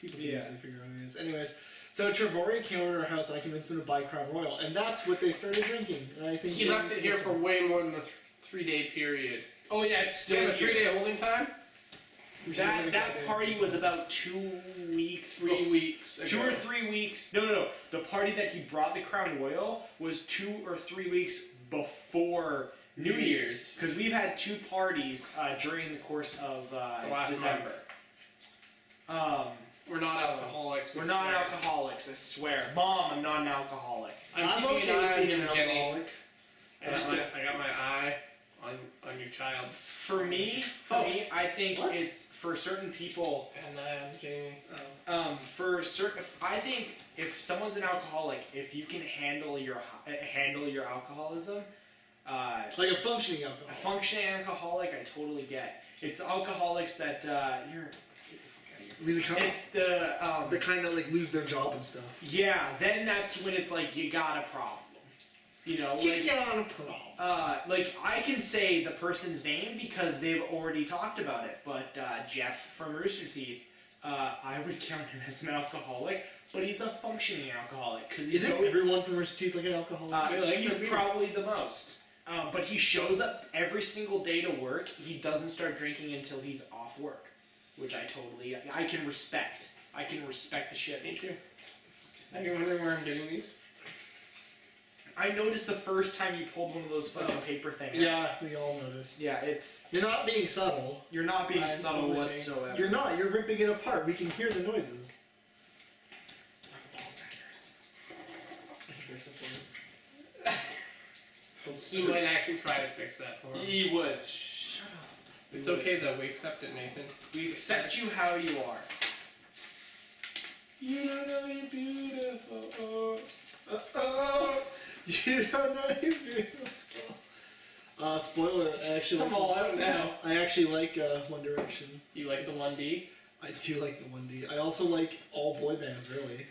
People can Yeah. easily figure out who he is. Anyways, so Trevor came over to our house. I convinced him to buy Crown Royal, and that's what they started drinking. And I think He left it here for way more than the 3-day period. Oh yeah, it's Still still a 3-day holding time? That party was about 2 weeks. 3 weeks ago. 2 or 3 weeks. No. The party that he brought the Crown Royal was 2 or 3 weeks before New Year's. Because we've had 2 parties during the course of December. We're not alcoholics. We're not alcoholics, I swear. Mom, I'm not an alcoholic. I'm keeping okay an eye with being on an him, Jenny. alcoholic. I got my eye on your child. For me, I think What? it's for certain people. And I am Jamie. I think if someone's an alcoholic, if you can handle your alcoholism, Like a functioning a alcoholic. functioning alcoholic, I totally get. It's the alcoholics that you're. Really calm. It's the The kind that like lose their job and stuff. yeah. Then that's when it's like you got a problem. You know, You like got a problem. like I can say the person's name because they've already talked about it. But Jeff from Rooster Teeth, I would count him as an alcoholic but he's a functioning alcoholic because Isn't everyone from Rooster Teeth like an alcoholic? he's probably the most. But he shows up every single day to work. He doesn't start drinking until he's off work, which I can respect. I can respect the shit. Me too. Are you wondering where I'm getting these? I noticed the first time you pulled one of those fucking paper things. Yeah, we all noticed. Yeah, it's... You're not being subtle. You're not being I'm subtle totally whatsoever. You're not. You're ripping it apart. We can hear the noises. He might actually try to fix that for him. He was. Shut up. It's okay though, we accept it, Nathan. We accept you how you are. You don't know you're beautiful. You don't know you're beautiful. Spoiler, I actually Come all out now. I actually like One Direction. You like the 1D? I do like the 1D. I also like all boy bands, really.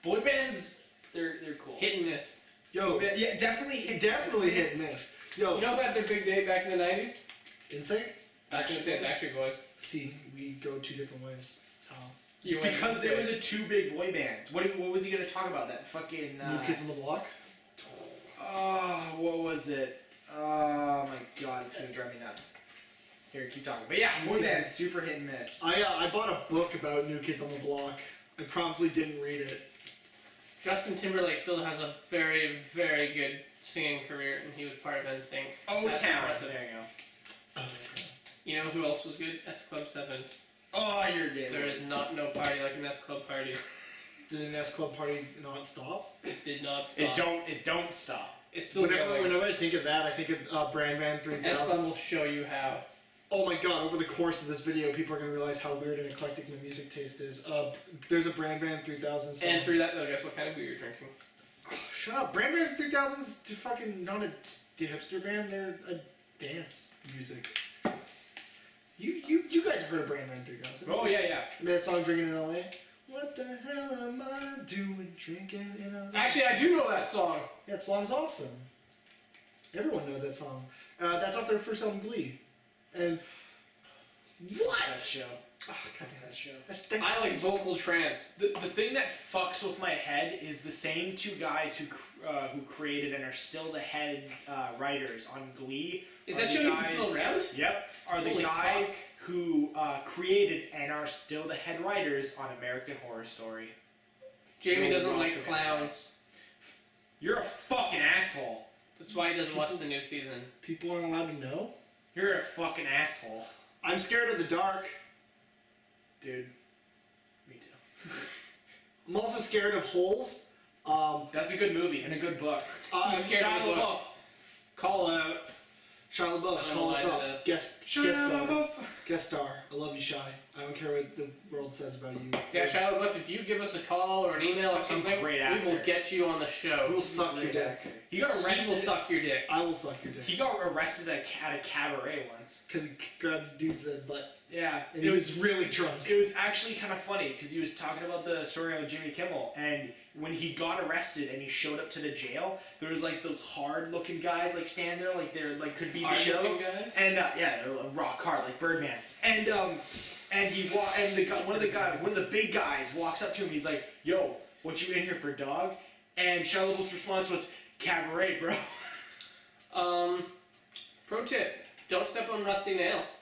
Boy bands, they're cool. Hit and miss. Yo, Yeah, definitely hit hit and miss. Yo, You know about their big day back in the 90s? NSYNC? Backstreet Boys. See, we go two different ways. So You went Because to they were space. the two big boy bands. What was he gonna talk about? That fucking New Kids on the Block. what was it? Oh my god, it's gonna drive me nuts. Here, keep talking. But yeah, boy bands, super hit and miss. I bought a book about New Kids on the Block. I promptly didn't read it. Justin Timberlake still has a very, very good singing career, and he was part of NSYNC. That's O-Town. impressive. There you go. You know who else was good? S Club 7. Oh, you're gay. There is not no party like an S Club party. Did an S Club party not stop? It did not stop. It don't stop. It's still Whenever, going. whenever I think of that, I think of Brand Van S 3000. Club will show you how. Oh my god, over the course of this video, people are going to realize how weird and eclectic my music taste is. There's a Brand Van 3000 song. And through that, though, guess what kind of beer you're drinking? Shut up. Brand Van 3000's fucking not a hipster band, they're a dance music. You guys have heard of Brand Van 3000. Oh, yeah, yeah. Remember that song, Drinking in LA? What the hell am I doing drinking in LA? Actually, I do know that song. That song's awesome. Everyone knows that song. That's off their first album, Glee. And what? That show. Oh, God damn That show. I like vocal trance. The thing that fucks with my head is the same two guys who created and are still the head writers on Glee. Is are that the show even guys- still around? Yep. Are the Holy guys fuck. who created and are still the head writers on American Horror Story. Jamie No doesn't rock like band. clowns. You're a fucking asshole. That's why he doesn't watch the new season. People aren't allowed to know? You're a fucking asshole. I'm scared of the dark. Dude. Me too. I'm also scared of holes. That's a good movie and a good book. I'm He's scared of the book. Call out. Shia I LaBeouf, don't call know us why up. that- Guest star. Guest star. I love you, Shy. I don't care what the world says about you. Yeah, Shia LaBeouf, if you give us a call or an email or Fucking something, great we will actor. get you on the We show. will suck your Great dick. actor. He got He will arrested. suck your dick. I will suck your dick. He got arrested at a cabaret once. Because he grabbed dude's butt. Yeah. And he was really drunk. It was actually kind of funny because he was talking about the story of Jimmy Kimmel, and when he got arrested and he showed up to the jail, there was like those hard-looking guys like standing there, like they're like could be the show, Hard-looking guys? and yeah, a rock hard like Birdman, and one of the big guys walks up to him. He's like, "Yo, what you in here for, dog?" And Shia LaBeouf's response was, "Cabaret, bro." Pro tip: don't step on rusty nails.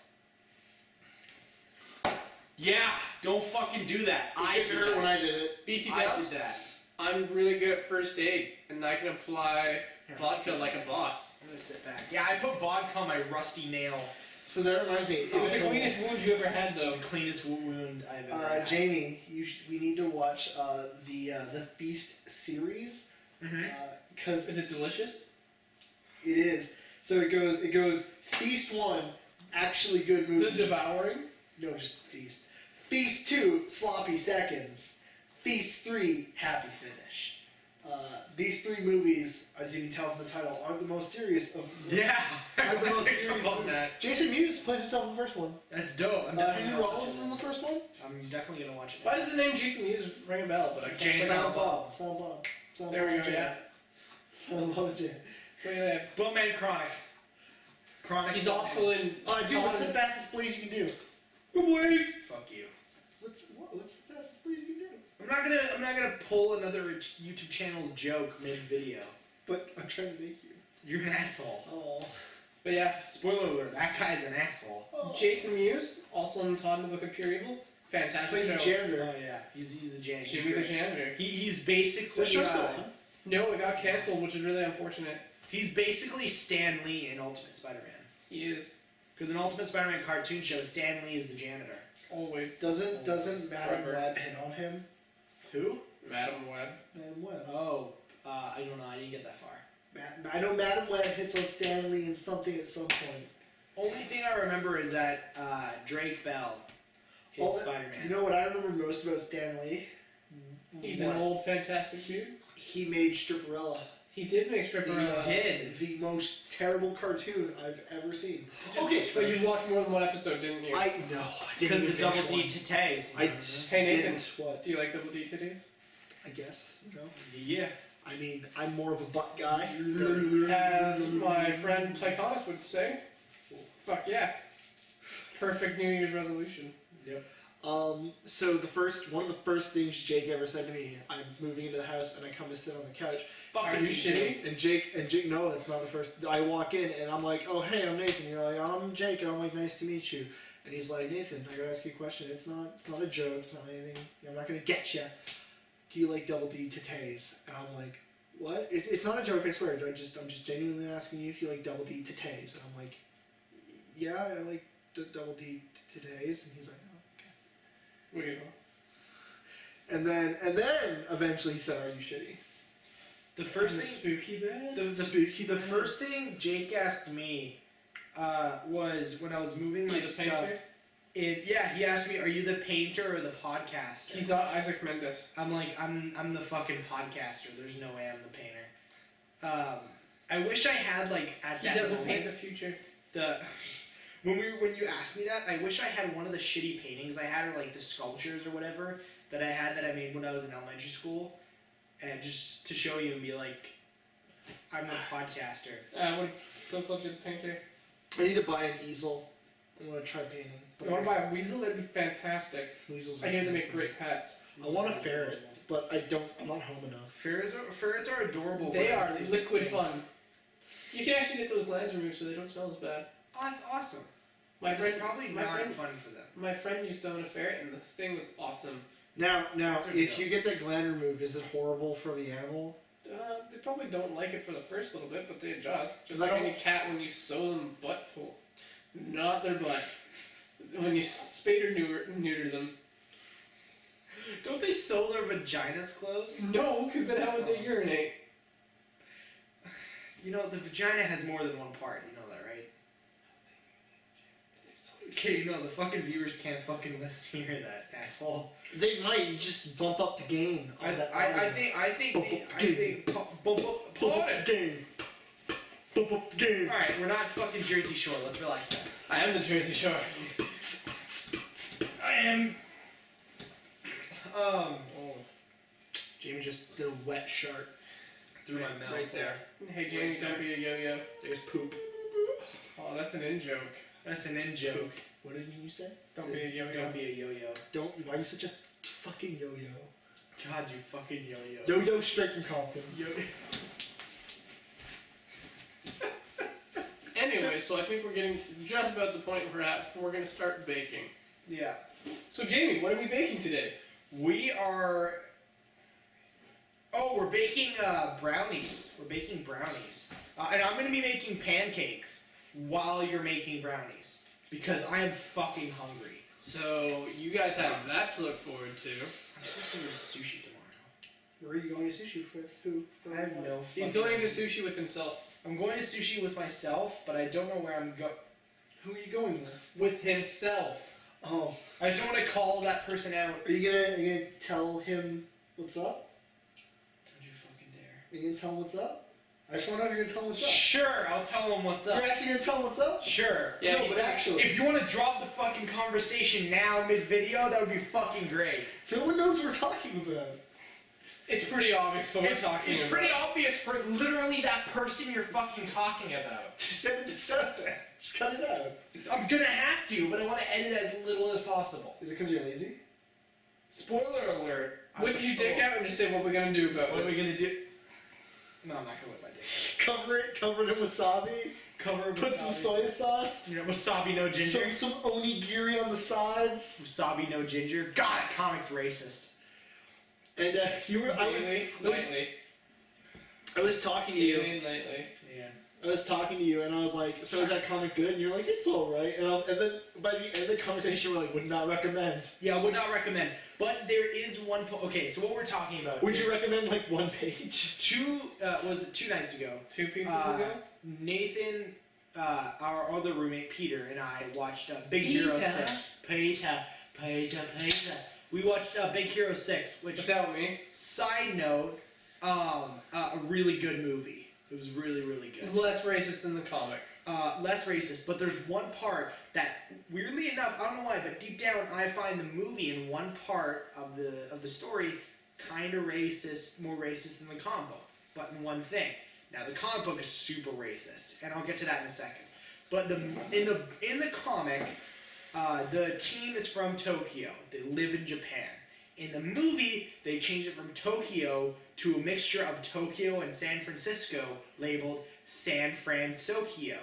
Yeah, don't fucking do that. I It did hurt when that. I did it. BT I did dubs. that. I'm really good at first aid, and I can apply vodka like a boss. I'm gonna sit back. Yeah, I put vodka on my rusty nail. So that reminds me. It was the cleanest wound you ever had, though. It's the cleanest wound I've ever had. Jamie, we need to watch the Feast series. Mhm. Because Is it delicious? it is. So it goes Feast 1, actually good The movie. devouring. No, just Feast. Feast 2, sloppy seconds. Feast 3, happy finish. These three movies, as you can tell from the title, aren't the most serious of. Yeah. Aren't the most Think serious about movies. that. Jason Mewes plays himself in the first one. That's dope. I'm definitely Henry gonna watch Rollins is in it. the first one. I'm definitely gonna watch it. Why does the name Jason Mewes ring a bell? But I can't. Jason- say Silent it. Bob. Silent Bob. Silent There we Bob go. Jam. Yeah. Silent Bob Jam. Look at that. Boatman Chronic. Chronic. He's also in. Dude, what's the fastest place you can do? Boys. Fuck you. What's the fastest place you can do? I'm not gonna pull another YouTube channel's joke mid-video. But I'm trying to make you. You're an asshole. Oh. But yeah, Spoiler alert, that guy's an asshole. Oh. Jason Mewes, also in Todd in the Book of Pure Evil, fantastic Plays the show. janitor. Oh yeah, he's the janitor. Jimmy the janitor. He's Is basically that show still on? No, it got cancelled, which is really unfortunate. he's basically Stan Lee in Ultimate Spider-Man. He is Because in Ultimate Spider-Man cartoon show, Stan Lee is the janitor. always Doesn't Madam Forever. Web hit on him? Who? Madam Web. Madam Web. Oh, I don't know. I didn't get that far. I know Madam Web hits on Stan Lee and something at some point. Only thing I remember is that Drake Bell is Oh, Spider-Man. You know what I remember most about Stan Lee? He's an old fantastic dude. He made Stripperella. He did make Stripper. did. The most terrible cartoon I've ever seen. Okay, But you watched more than one episode, didn't you? I know. Because the double D titties. I Hey, Nathan. didn't. What? Do you like double D titties? I guess. You know. Yeah. I mean, I'm more of a butt guy. As my friend Tychonis would say, fuck yeah. Perfect New Year's resolution. Yep. So one of the first things Jake ever said to me, I'm moving into the house and I come to sit on the couch. Are you shitty? And Jake, no, that's not the first. I walk in and I'm like, oh hey, I'm Nathan. You're like, I'm Jake. And I'm like, nice to meet you. And he's like, Nathan, I gotta ask you a question. It's not a joke. It's not anything. I'm not gonna get you. Do you like double D titties? And I'm like, what? It's not a joke. I swear. I'm just genuinely asking you if you like double D titties. And I'm like, yeah, I like double D titties. And he's like, oh, okay. Weird. And then eventually he said, "Are you shitty?" The first The thing, spooky bed? the first thing Jake asked me was when I was moving my You the stuff. painter? He asked me, "Are you the painter or the podcaster?" He's not Isaac Mendes. I'm like, I'm the fucking podcaster. There's no way I'm the painter. I wish I had like at He that doesn't moment, paint the future. when you asked me that, I wish I had one of the shitty paintings I had, or like the sculptures or whatever that I made when I was in elementary school, and just to show you and be like, I'm the podcaster. I would still call you the painter. I need to buy an easel. I'm gonna try painting. You want to buy a weasel? That'd be fantastic. Weasels? I hear they make great pets. I want a ferret, but I'm not home enough. Ferrets are adorable. They but are they liquid stink. fun. You can actually get those glands removed so they don't smell as bad. Oh, that's awesome. My It's friend, probably my not friend, fun for them. my friend used to own a ferret, and the thing was awesome. Now, That's what you if do. you get that gland removed, is it horrible for the animal? They probably don't like it for the first little bit, but they adjust. Just I like don't- any cat when you sew them butt hole. Not their butt. When you spade or neuter them. Don't they sew their vaginas closed? No, because then how would they urinate? You know, the vagina has more than one part. You know that, right? Okay, you know the fucking viewers can't fucking listen hear that, asshole. They might. You just bump up the gain. I think Bump up the gain. Bump up the gain. All right, we're not fucking Jersey Shore. Let's relax, guys. I am the Jersey Shore. I am. Oh. Jamie just did a wet shark Through my mouth. right there. Hey Jamie, don't be a yo-yo. There's poop. Oh, that's an in joke. That's an in joke. What did you say? Don't be a yo-yo. Don't be a yo-yo. Don't. Why are you such a fucking yo-yo? God, you fucking yo-yo. Yo-yo straight from Compton. Anyway, so I think we're getting to just about the point we're at. We're gonna start baking. Yeah. So Jamie, what are we baking today? We are. Oh, we're baking brownies. We're baking brownies. And I'm going to be making pancakes while you're making brownies. Because I am fucking hungry. So you guys have that to look forward to. I'm supposed to go to sushi tomorrow. Where are you going to sushi with? Who? I have no He's fucking going to idea. sushi with himself. I'm going to sushi with myself, but I don't know where I'm going. Who are you going with? With himself. Oh. I just don't want to call that person out. Are you gonna tell him what's up? Don't you fucking dare. Are you gonna tell him what's up? I just wanna know if you're gonna tell him what's up. Sure, I'll tell him what's up. You're actually gonna tell him what's up? Sure. Yeah, no, he's but actually, If you want to drop the fucking conversation now mid-video, that would be fucking great. no one knows what we're talking about. It's pretty obvious what we're talking It's about. pretty obvious for literally that person you're fucking talking about. Just send it out there. Just cut it out. I'm gonna have to, but I want to edit as little as possible. Is it because you're lazy? Spoiler alert. Whip your dick out and just say what we're gonna do about What are we this. gonna do? No, I'm not gonna whip my dick. Cover it in wasabi. Cover it with Put some soy sauce. You know, wasabi no ginger. Some onigiri on the sides. Wasabi no ginger. God, comics racist. And you were. I was talking to you. Nightly. Yeah. I was talking to you, and I was like, "So is that comic good?" And you're like, "It's all right." And then by the end of the conversation, we're like, "Would not recommend." Yeah, I would not recommend. But there is one. Okay, so what we're talking about. Would you recommend like one page? Was it 2 nights ago? 2 pizzas ago? Nathan, our other roommate Peter, and I watched Big Hero 6. Peter. We watched Big Hero 6, which Without me. Side note, a really good movie. It was really, really good. It's less racist than the comic. Less racist, but there's one part that, weirdly enough, I don't know why, but deep down I find the movie in one part of the story kind of racist, more racist than the comic book, but in one thing. Now the comic book is super racist, and I'll get to that in a second. But in the comic, the team is from Tokyo. They live in Japan. In the movie, they changed it from Tokyo to a mixture of Tokyo and San Francisco, labeled San Fransokyo.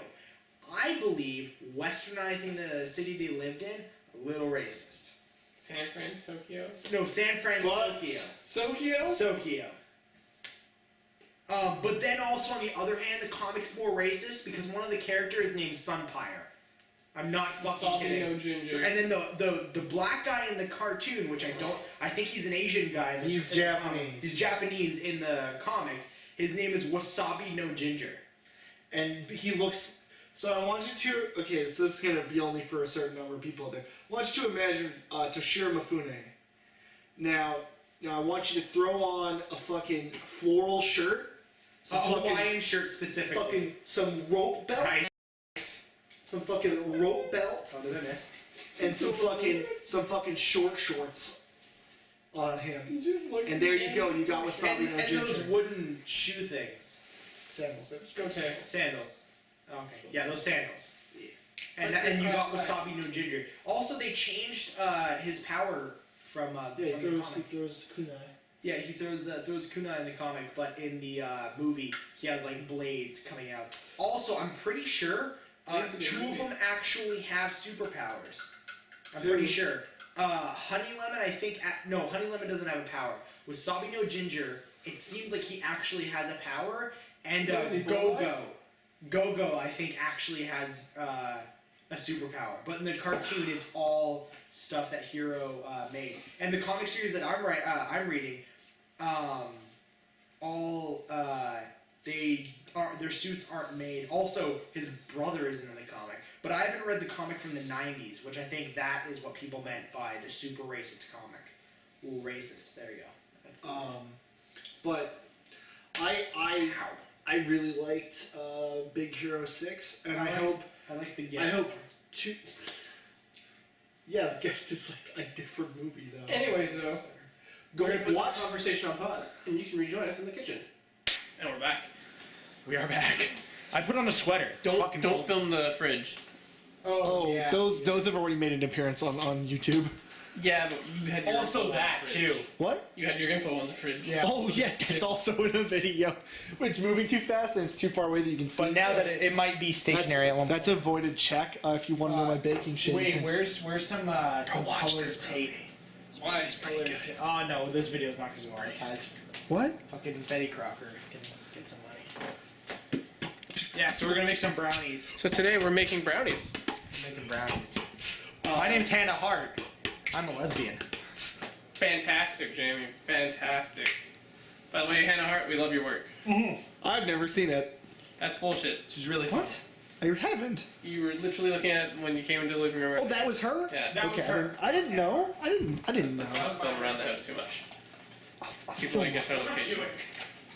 I believe westernizing the city they lived in, a little racist. San Fran, Tokyo? No, San Fransokyo. Sokyo? Sokyo. But then also on the other hand, the comic's more racist because one of the characters is named Sunpire. I'm not fucking kidding. No ginger. And then the black guy in the cartoon, which I think he's an Asian guy. He's Japanese. He's Japanese in the comic. His name is Wasabi no Ginger. And he looks. So I want you to. Okay, so this is gonna be only for a certain number of people out there. I want you to imagine Toshiro Mifune. Now I want you to throw on a fucking floral shirt. A Hawaiian shirt specifically. Fucking some rope belt. Nice. Some fucking rope belt. Oh, did I miss? And some fucking short shorts on him. And there you go. You got Wasabi no And Ginger. those wooden shoe things. Sandals. Okay. Sandals. Okay. Yeah, those sandals. And you got Wasabi no Ginger. Also, they changed his power from Yeah, from he the throws comic. kunai. Yeah, he throws kunai in the comic, but in the movie, he has like blades coming out. Also, I'm pretty sure two of them actually have superpowers. I'm pretty sure. Honey Lemon, I think. No, Honey Lemon doesn't have a power. Wasabi no Ginger, it seems like he actually has a power. And Go-Go, I think, actually has a superpower. But in the cartoon, it's all stuff that Hero made. And the comic series that I'm reading, their suits aren't made. Also, his brother isn't in the comic. But I haven't read the comic from the 90s, which I think that is what people meant by the super racist comic. Ooh, racist. There you go. That's But I really liked Big Hero 6, and I like the guest. hope two. Yeah, the guest is like a different movie though. Anyways, though, Go we're gonna put watch. this conversation on pause, and you can rejoin us in the kitchen. And we're back. We are back. I put on a sweater. Don't film the fridge. Oh, yeah. those have already made an appearance on YouTube. Yeah, but you had your Also info on that the fridge. too. What? You had your info on the fridge. Yeah. Oh yes, it's also in a video. It's moving too fast and it's too far away that you can see. But now that it might be stationary at one point. That's a voided check. If you want to know my baking shit. you Wait, can- where's some watch colored this tape? Why it's pretty good. Oh no, this video's not gonna be monetized. What? Fucking Betty Crocker can get some money. Yeah, so we're gonna make some brownies. So today we're making brownies. Making brownies. My name's Hannah Hart. I'm a lesbian. Fantastic, Jamie. Fantastic. By the way, Hannah Hart, we love your work. I've never seen it. That's bullshit. She's really fun. What? I haven't. You were literally looking at it when you came into the living room. Oh, that was her. Yeah. That was Okay, her. I didn't know. I didn't know. Let's not film around the house too much. I'll People film- might guess our location.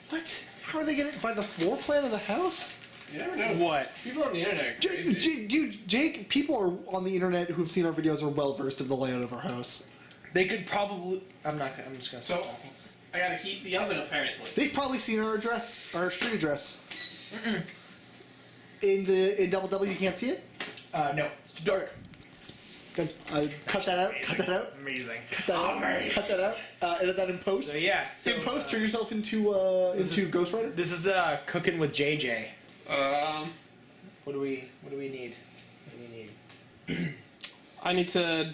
What? How are they gonna by the floor plan of the house? You never know. What? People on the internet are crazy. Dude, Jake, people are on the internet who've seen our videos are well versed in the layout of our house. They could probably. I'm just gonna. So, I gotta heat the oven apparently. They've probably seen our address, our street address. In Double W, you can't see it. No, it's too dark. Good. Cut that out. Cut that out. Amazing. Cut that out. Cut that out. Edit that in post. So yeah. So, in post, turn yourself into Ghost Rider. This is cooking with JJ. What do we need? What do we need? I need to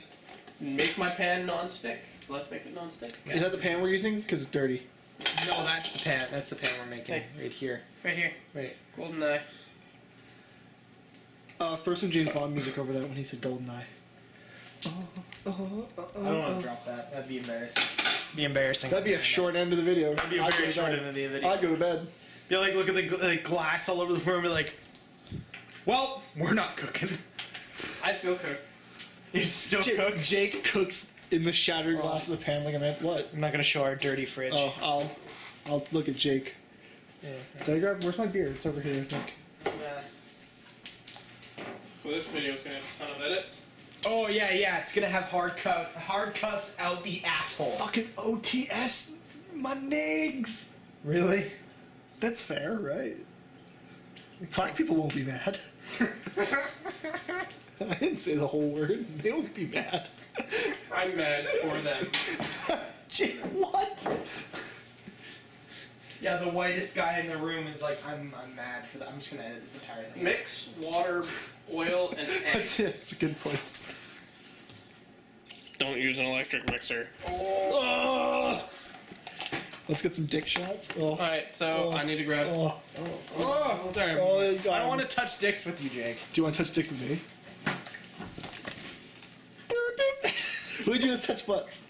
make my pan non-stick. So let's make it non-stick. Is that the pan we're using? Because it's dirty. No, that's the pan. That's the pan we're making. Okay. Right here. Right here. Right. GoldenEye. Throw some James Bond music over that when he said GoldenEye. I don't want to drop that. That'd be embarrassing. That'd be a short end of the video. That'd be a very short end of the video. I'd go to bed. You'll like look at the glass all over the floor and be like, well, we're not cooking. I still cook. It's still cooked. Jake cooks in the shattered glass of the pan like I meant. What? I'm not gonna show our dirty fridge. Oh, I'll look at Jake. Yeah. Did I grab? Where's my beer? It's over here, I think. So this video is gonna have a ton of edits. Oh yeah. It's gonna have hard cuts out the asshole. Fucking OTS, my nigs. Really? That's fair, right? Black people won't be mad. I didn't say the whole word. They won't be mad. I'm mad for them. Jake, what? Yeah, the whitest guy in the room is like, I'm mad for that. I'm just gonna edit this entire thing. Mix water, oil, and egg. That's it. It's a good place. Don't use an electric mixer. Oh. Let's get some dick shots. Oh. Alright, so I need to grab. Oh, Sorry. Oh, I don't want to touch dicks with you, Jake. Do you want to touch dicks with me? We do is touch butts.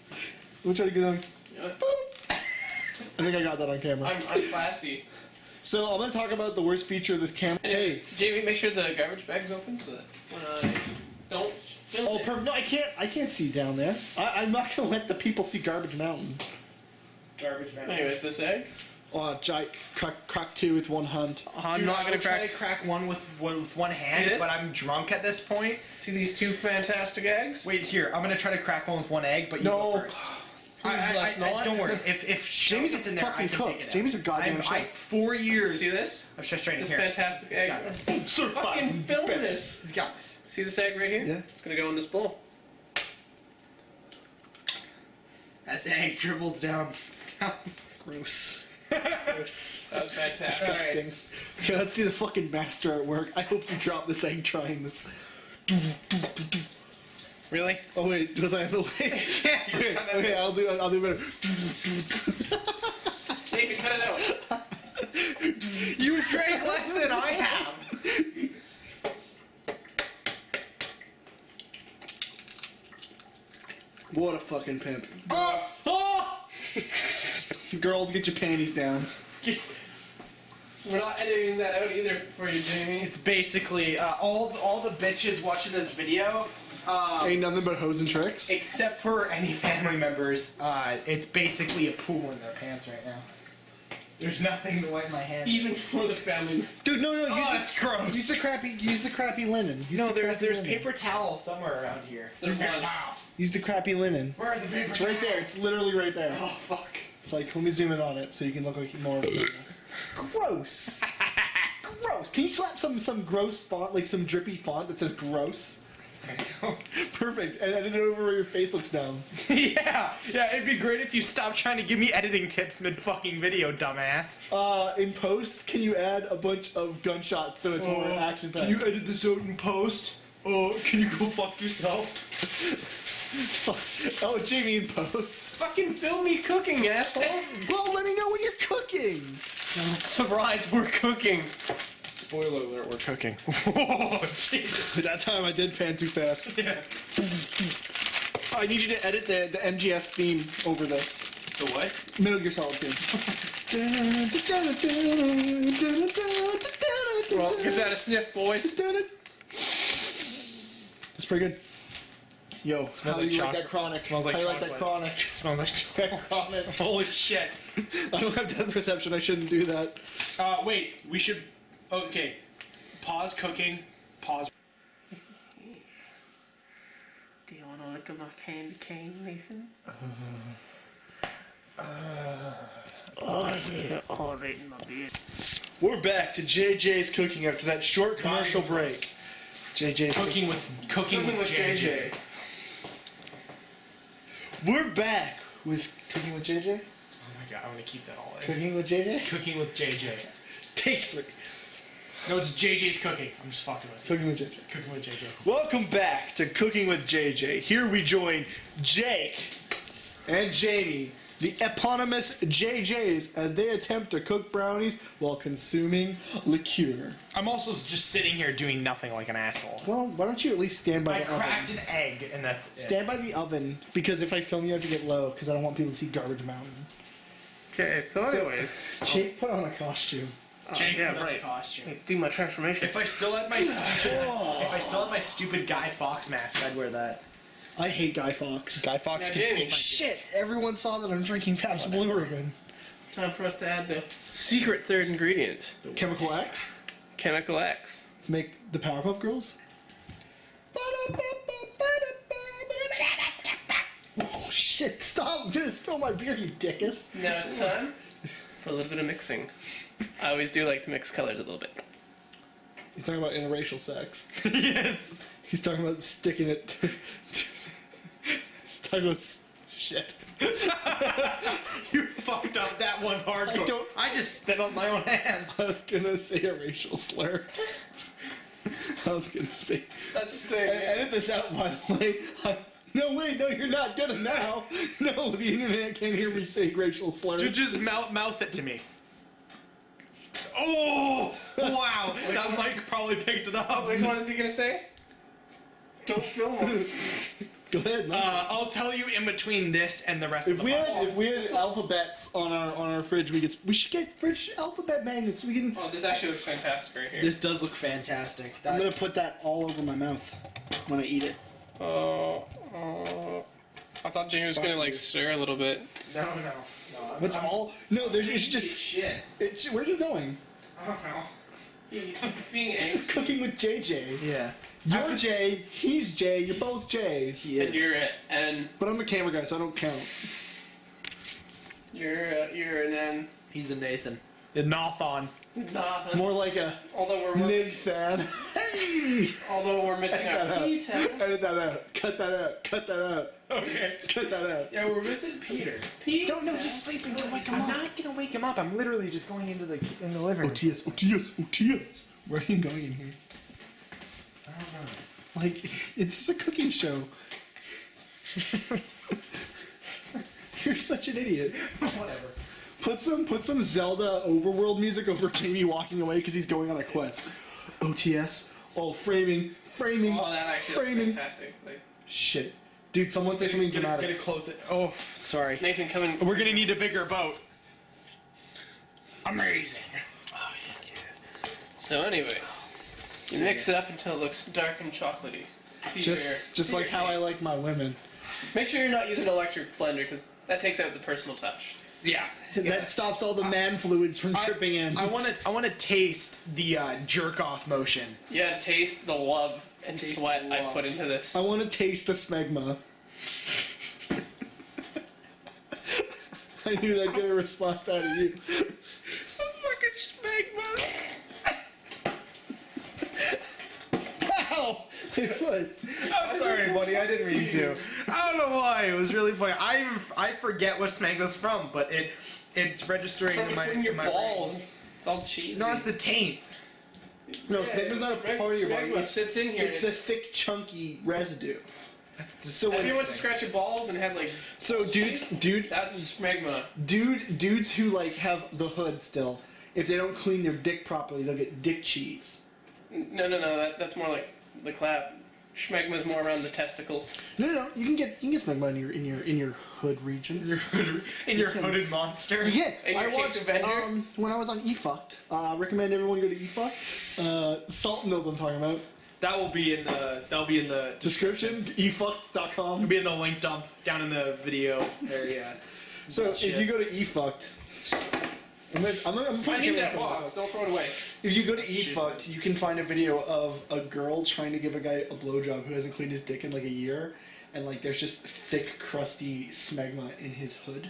We'll try to get on. I think I got that on camera. I'm classy. So I'm going to talk about the worst feature of this camera. Anyways, Jamie, make sure the garbage bag's open so that when I don't film it. No, I can't see down there. I'm not going to let the people see Garbage Mountain. Garbage man. Anyways, this egg. Oh, Jake, crack two with one hand. I'm Dude, not I gonna would try to crack one with one hand, this? but I'm drunk at this point. See these two fantastic eggs? Wait, here. I'm gonna try to crack one with one egg, but you No. go first. let's not. Don't worry. If Jamie's gets a in there, I fucking can cook. take it out. Jamie's a goddamn chef. 4 years. See this? I'm just straight in This here. fantastic He's egg. got this. Fucking film this. He's got this. See this egg right here? Yeah. It's gonna go in this bowl. As the egg dribbles down. Gross. Gross. That was fantastic. Disgusting. Okay, let's see the fucking master at work. I hope you drop this egg trying this. Really? Oh wait, does I have the way? Yeah. Okay, I'll do better. David, cut it out. You drank less than I have. What a fucking pimp. Oh! Girls, get your panties down. We're not editing that out either for you, Jamie. It's basically all the bitches watching this video. Ain't nothing but hoes and tricks. Except for any family members, it's basically a pool in their pants right now. There's nothing to wipe my hands. Even for the family. Dude, no, Oh, it's gross. use the crappy linen. No, there's paper towel somewhere around here. There's paper one. towel. Use the crappy linen. Where's the paper It's towel? right there. It's literally right there. Oh fuck. It's like, let me zoom in on it so you can look like more of a business. Gross. Gross. Can you slap some gross font, like some drippy font that says gross? Perfect. And edit it over where your face looks down. yeah, it'd be great if you stopped trying to give me editing tips mid fucking video, dumbass. In post, can you add a bunch of gunshots so it's more action packed? Can you edit this out in post? Can you go fuck yourself? Oh, Jamie in post. Fucking film me cooking, asshole. Well, let me know when you're cooking. Surprise, we're cooking. Spoiler alert, we're cooking. Oh, Jesus. That time I did pan too fast. Yeah. I need you to edit the MGS theme over this. The what? Metal Gear Solid theme. Well, give that a sniff, boys. It's pretty good. Yo, how like do you like chocolate. that chronic? Smells like how you like that chocolate. chronic? Smells like That chronic. holy shit. I don't have depth perception. I shouldn't do that. Wait, we should. Okay. Pause cooking. Pause. Do you want to look at my candy cane, Nathan? Alright, my beard. We're back to JJ's cooking after that short commercial break. JJ's Cooking with Cooking with JJ. We're back with Cooking with JJ. Oh my god, I want to keep that all in. Cooking with JJ? Cooking with JJ. Take 3. No, it's JJ's cooking. I'm just fucking with you. Cooking with JJ. Cooking with JJ. Welcome back to Cooking with JJ. Here we join Jake and Jamie, the eponymous JJs, as they attempt to cook brownies while consuming liqueur. I'm also just sitting here doing nothing like an asshole. Well, why don't you at least stand by I the oven? cracked an egg, and that's it. Stand by the oven, because if I film you, I have to get low, because I don't want people to see Garbage Mountain. Okay, so anyways. Jake put on a costume. Jake yeah, put on a right. costume. Do my transformation. If I still had my stupid Guy Fawkes mask, I'd wear that. I hate Guy Fawkes. Guy Fawkes. Now, Jamie. Shit! Everyone saw that I'm drinking Pabst Blue Ribbon. Time for us to add the secret third ingredient. Chemical X Chemical X. to make the Powerpuff Girls. Oh shit! Stop! I'm gonna spill my beer, you dickus. Now it's time for a little bit of mixing. I always do like to mix colors a little bit. He's talking about interracial sex. Yes. He's talking about sticking it to he's talking about shit. You fucked up that one hardcore. I just spit on my own hand. I was gonna say a racial slur. I was gonna say. That's the thing. Edit this out, by the way. No, wait, no, you're not gonna now. No, the internet can't hear me say racial slurs. Just mouth it to me. Oh! Wow! That mic probably picked it up. Which one is he gonna say? Don't film him. Go ahead. I'll tell you in between this and the rest of If the we podcast. had alphabets on our fridge, we should get fridge alphabet magnets. We can. Oh, this actually looks fantastic right here. This does look fantastic. I'm gonna put that all over my mouth when I eat it. I thought Jamie was gonna like stir a little bit. No. What's all? No, it's just. shit. Where are you going? I don't know. Being This is angsty. Cooking with JJ. Yeah. You're Jay, he's Jay, you're both Jays. And you're an N. But I'm the camera guy, so I don't count. You're an N. He's a Nathan. A Nathan. Nah. More like a Although Nig fan. Hey! we're missing our Peter. Edit that out. Cut that out. Cut that out. Okay. Cut that out. Yeah, we're missing Peter. Peter. No, he's sleeping. Don't wake him I'm up. not gonna wake him up. I'm literally just going into the living room. OTS. Where are you going in here? I don't know. Like, it's a cooking show. You're such an idiot. Whatever. Put some Zelda overworld music over Jamie walking away because he's going on a quest. OTS. Oh, framing. Oh, that actually framing. looks fantastic. Like, Shit. Dude, someone say something dramatic. Gonna close it. Oh, sorry. Nathan, come in. We're gonna need a bigger boat. Amazing. So, anyways, you mix it up until it looks dark and chocolatey. See Just your like how I like tastes. my women. Make sure you're not using an electric blender because that takes out the personal touch. Yeah. That stops all the man fluids from dripping in. I wanna taste the jerk off motion. Yeah, taste the love and Taste sweat the I love. put into this. I want to taste the smegma. I knew that'd get a response out of you. Fucking smegma. Ow! My foot. I'm sorry, buddy. I didn't mean to. I don't know why. It was really funny. I forget what smegma's from, but it's registering From in my between your in my balls. brain. It's all cheesy. No, it's the taint. No, smegma's not a part of your body. It sits in here. It's the thick, chunky residue. That's just So Have you when- went to scratch your balls and had like So dude, that's smegma. dudes who like have the hood still, if they don't clean their dick properly, they'll get dick cheese. No, that's more like the clap. Schmegma's more around the testicles. No, you can get smegma in your hood region. in your hooded monster. Yeah, And I your Cake watched Avenger? when I was on eFucked. Recommend everyone go to eFucked. Salt knows what I'm talking about. That'll be in the Description eFucked.com. It'll be in the link dump down in the video area. So Shit. if you go to eFucked, I'm I putting need it that on box. Don't throw it away. If you go to That's eFucked, you can find a video of a girl trying to give a guy a blowjob who hasn't cleaned his dick in like a year, and like there's just thick, crusty smegma in his hood,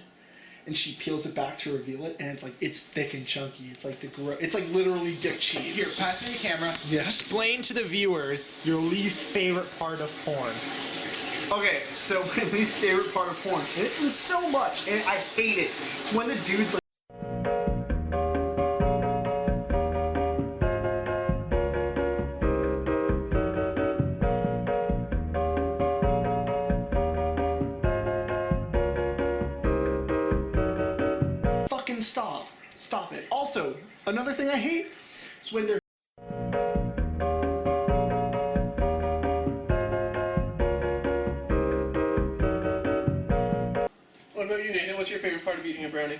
and she peels it back to reveal it, and it's thick and chunky. It's like it's like literally dick cheese. Here, pass me the camera. Yeah. Explain to the viewers your least favorite part of porn. Okay, so my least favorite part of porn, and it's so much, and I hate it. It's when the dude's like. Fucking stop. Stop it. Also, another thing I hate is when they're. What about you, Nathan? What's your favorite part of eating a brownie?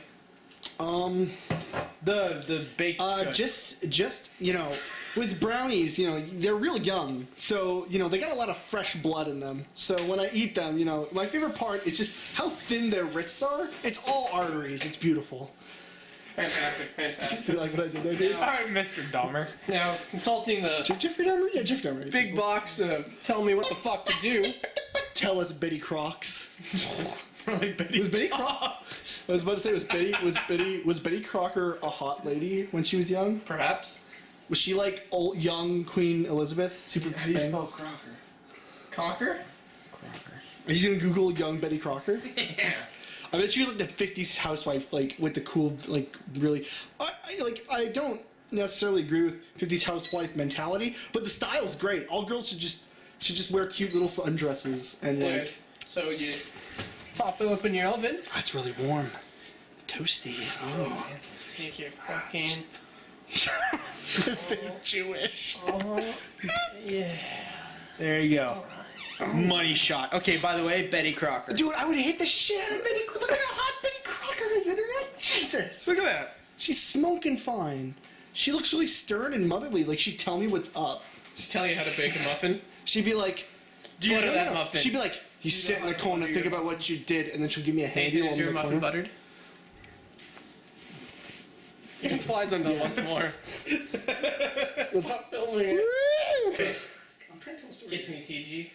The baked goods. just you know, with brownies, you know, they're real young, so you know they got a lot of fresh blood in them. So when I eat them, you know, my favorite part is just how thin their wrists are. It's all arteries. It's beautiful. Fantastic, fantastic. You like what I did there, dude? Now- Alright, Mr. Dahmer. Now, consulting the Jeffrey Dahmer? Yeah, Jeffrey Dahmer. big box telling me what the fuck to do. Tell us, Betty Crocs. Like Betty. Was Betty Crocs? I was about to say, was Betty Crocker a hot lady when she was young? Perhaps. Was she like old young Queen Elizabeth? Super. How do you spell Crocker? Cocker? Are you gonna Google young Betty Crocker? Yeah. I bet she was like the '50s housewife, like with the cool, like really. I don't necessarily agree with '50s housewife mentality, but the style's great. All girls should just wear cute little sundresses and like. Anyways, so you pop it open your oven. That's really warm, toasty. Oh, Take your fucking. they're Jewish. Yeah. There you go. Money shot. Okay, by the way, Betty Crocker. Dude, I would hit the shit out of Betty. Look at how hot Betty Crocker is, internet. Jesus. Look at that. She's smoking fine. She looks really stern and motherly. Like she'd tell me what's up. Tell you how to bake a muffin. She'd be like, Do you know that muffin? She'd be like, you sit in the corner, think about what you did, and then she'll give me a handy Nathan, while is I'm your in the muffin corner. buttered? It flies undone once more. Stop filming it. I'm trying to tell a story. Get to me, TG.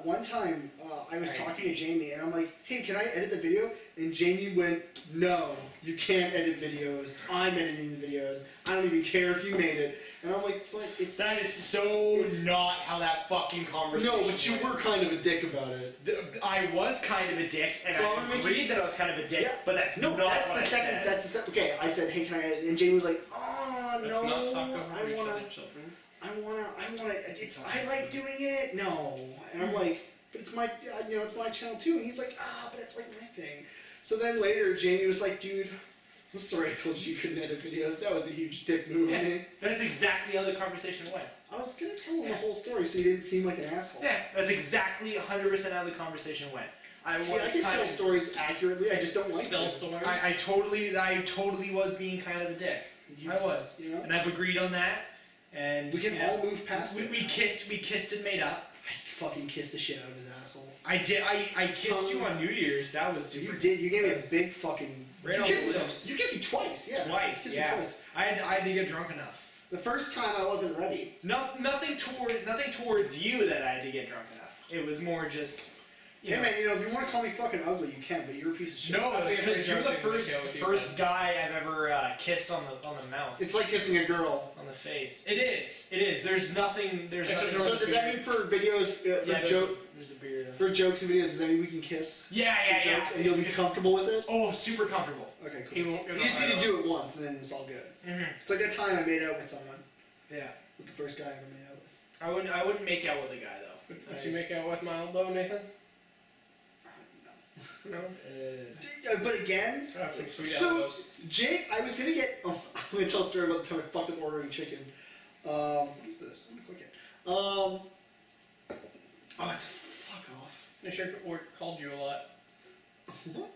One time, I was talking to Jamie, and I'm like, hey, can I edit the video? And Jamie went, no, you can't edit videos. I'm editing the videos. I don't even care if you made it. And I'm like, but it's... That is so not how that fucking conversation No, but you went. were kind of a dick about it. I was kind of a dick, and So I I'm gonna make agreed you- that I was kind of a dick, Yeah. but that's No, not that's what the I second. said. That's the second. Okay, I said, hey, can I edit? And Jamie was like, oh, Let's no, not talk over I each wanna... other, children. I wanna, I like doing it. No. And I'm like, but it's my, you know, it's my channel too. And he's like, but it's like my thing. So then later, Jamie was like, dude, I'm sorry I told you you couldn't edit videos. That was a huge dick move Yeah, on me. that's exactly how the conversation went. I was gonna tell him the whole story so he didn't seem like an asshole. Yeah, that's exactly 100% how the conversation went. I See, I can tell stories accurately. I just don't like Still them. stories. I totally was being kind of a dick. I was, You know? and I've agreed on that. And We can you know, all move past it. we kissed and made up. I fucking kissed the shit out of his asshole. I did. I kissed you on New Year's. That was super. You did. You gave me a big fucking. Right you on kissed the me- lips. You kissed me twice. Yeah. You Twice, kissed me yeah. twice. I had to get drunk enough. The first time I wasn't ready. Nothing towards you that I had to get drunk enough. It was more just. Hey man, you know, if you want to call me fucking ugly, you can, but you're a piece of shit. No, I was because you're the joking, first like, with you, first guy I've ever kissed on the mouth, It's like kissing a girl. on the face. It is. There's nothing. There's Except nothing. there So was does that mean for videos, for Yeah, joke, there's a beard. for jokes and videos, does that mean we can kiss? Yeah, for yeah. jokes, and you'll be comfortable with it? Oh, super comfortable. Okay, cool. He won't go You just to need to high do it once, and then it's all good. Mm-hmm. It's like that time I made out with someone, Yeah. with the first guy I ever made out with. I wouldn't make out with a guy though. Did you make out with my elbow, Nathan? No. But again, I have some sweet so elbows. Jake, I was gonna get. Oh, I'm gonna tell a story about the time I fucked up ordering chicken. What is this? I'm gonna click it. Oh, it's a fuck off. I sure called you a lot. What?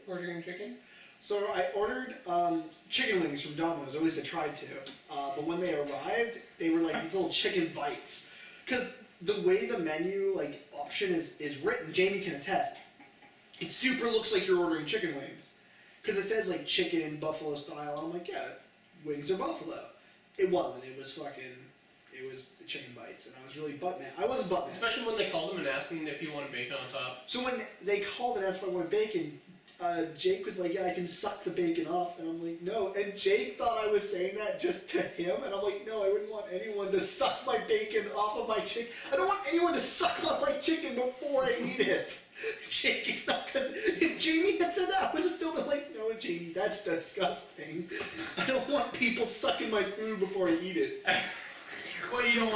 Ordering chicken? So I ordered chicken wings from Domino's, or at least I tried to. But when they arrived, they were like these little chicken bites. Because the way the menu like option is written, Jamie can attest. It super looks like you're ordering chicken wings. Because it says like chicken, buffalo style, and I'm like, yeah, wings are buffalo. It wasn't. It was chicken bites, and I was really butt mad. I wasn't butt mad. Especially when they called him and asked him if you want bacon on top. So when they called and asked if I wanted bacon, Jake was like, yeah, I can suck the bacon off, and I'm like, no. And Jake thought I was saying that just to him, and I'm like, no, I wouldn't want anyone to suck my bacon off of my chicken. I don't want anyone to suck off my chicken before I eat it. Jake, it's not because if Jamie had said that, I would have still been like, no, Jamie, that's disgusting. I don't want people sucking my food before I eat it. Well, you don't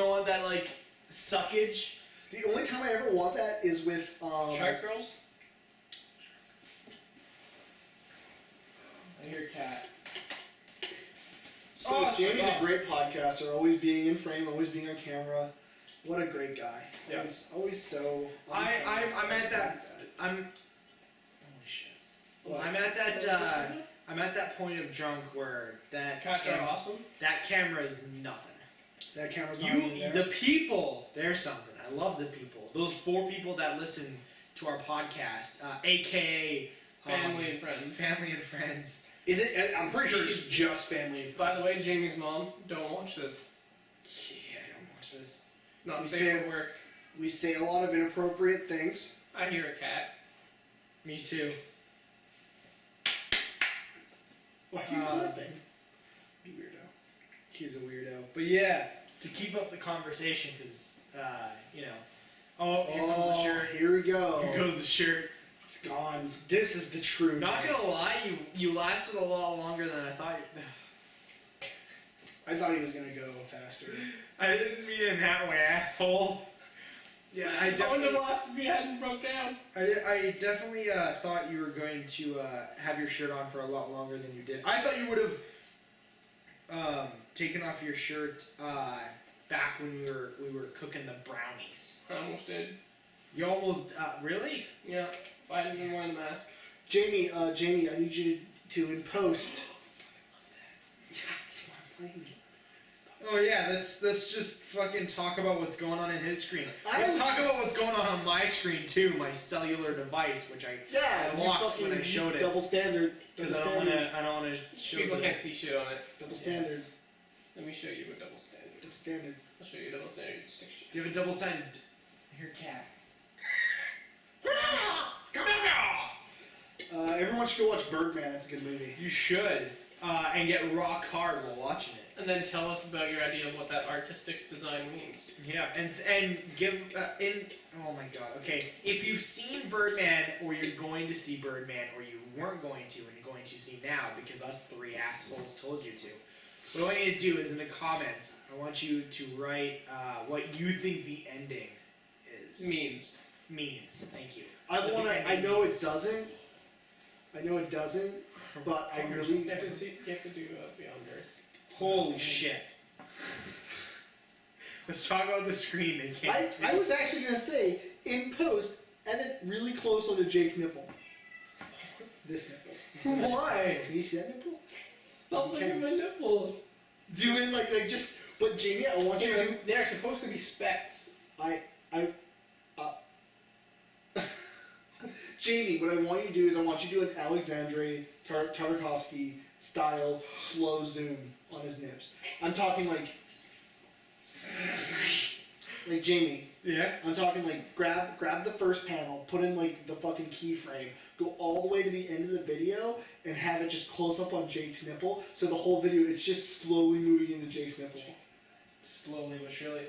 want that like suckage. The only time I ever want that is with Shark Girls? I hear cat. So Jamie's a great podcaster, always being in frame, always being on camera. What a great guy. Yeah. Always so. I'm at that. I'm. Holy shit. Well, I'm at that point of drunk where that Cats are awesome. that camera is nothing. That camera's not even there. The people, there's something. I love the people. Those 4 people that listen to our podcast, aka Family and friends. Family and friends. Is it? I'm pretty sure it's just family and By friends. the way, Jamie's mom, don't watch this. Yeah, I don't watch this. Not We safe say- for work. We say a lot of inappropriate things. I hear a cat. Me too. Why are you clapping? You weirdo. He's a weirdo. But yeah, to keep up the conversation, because, you know. Oh, here comes the shirt. Here we go. Here goes the shirt. It's gone. This is the true. Not Jake. gonna lie, you lasted a lot longer than I thought. I thought he was gonna go faster. I didn't mean it in that way, asshole. Yeah, I wouldn't definitely. have laughed if you hadn't broke down. I definitely thought you were going to have your shirt on for a lot longer than you did. I thought you would have taken off your shirt back when we were cooking the brownies. I almost did. You almost really? Yeah, if I hadn't been wearing the mask. Jamie, I need you to in post. Yeah, that's what I'm playing. Oh yeah, let's just fucking talk about what's going on in his screen. I Let's was- talk about what's going on my screen too, my cellular device, which I Yeah, you locked fucking when I showed it. double standard. Double Because I standard. don't wanna show People the- can't see shit on it. Double standard. Let me show you a double standard. Double standard. I'll show you a double standard stick shit. Do you have a double-sided here cat? Everyone should go watch Birdman. It's a good movie. You should. And get rock hard while watching it. And then tell us about your idea of what that artistic design means. Yeah, and give oh my god, okay. If you've seen Birdman, or you're going to see Birdman, or you weren't going to and you're going to see now because us 3 assholes told you to, what I want you to do is in the comments, I want you to write what you think the ending is. Means. Means. Thank you. I What wanna. the I ending know it means. doesn't. I know it doesn't. But I really. You have to do Beyond Earth. Holy shit. Let's talk about the screen. They can't see. I was actually gonna say in post, edit really close onto Jake's nipple. This nipple. Why? Can you see that nipple? Stop looking at my nipples. Zoom in like just. But Jamie, I want you to do. They're supposed to be specks. Jamie, what I want you to do is I want you to do an Alexandre Tartakovsky style slow zoom on his nips. I'm talking like Jamie. Yeah? I'm talking like grab the first panel, put in like the fucking keyframe, go all the way to the end of the video, and have it just close up on Jake's nipple. So the whole video it's just slowly moving into Jake's nipple. Slowly but surely.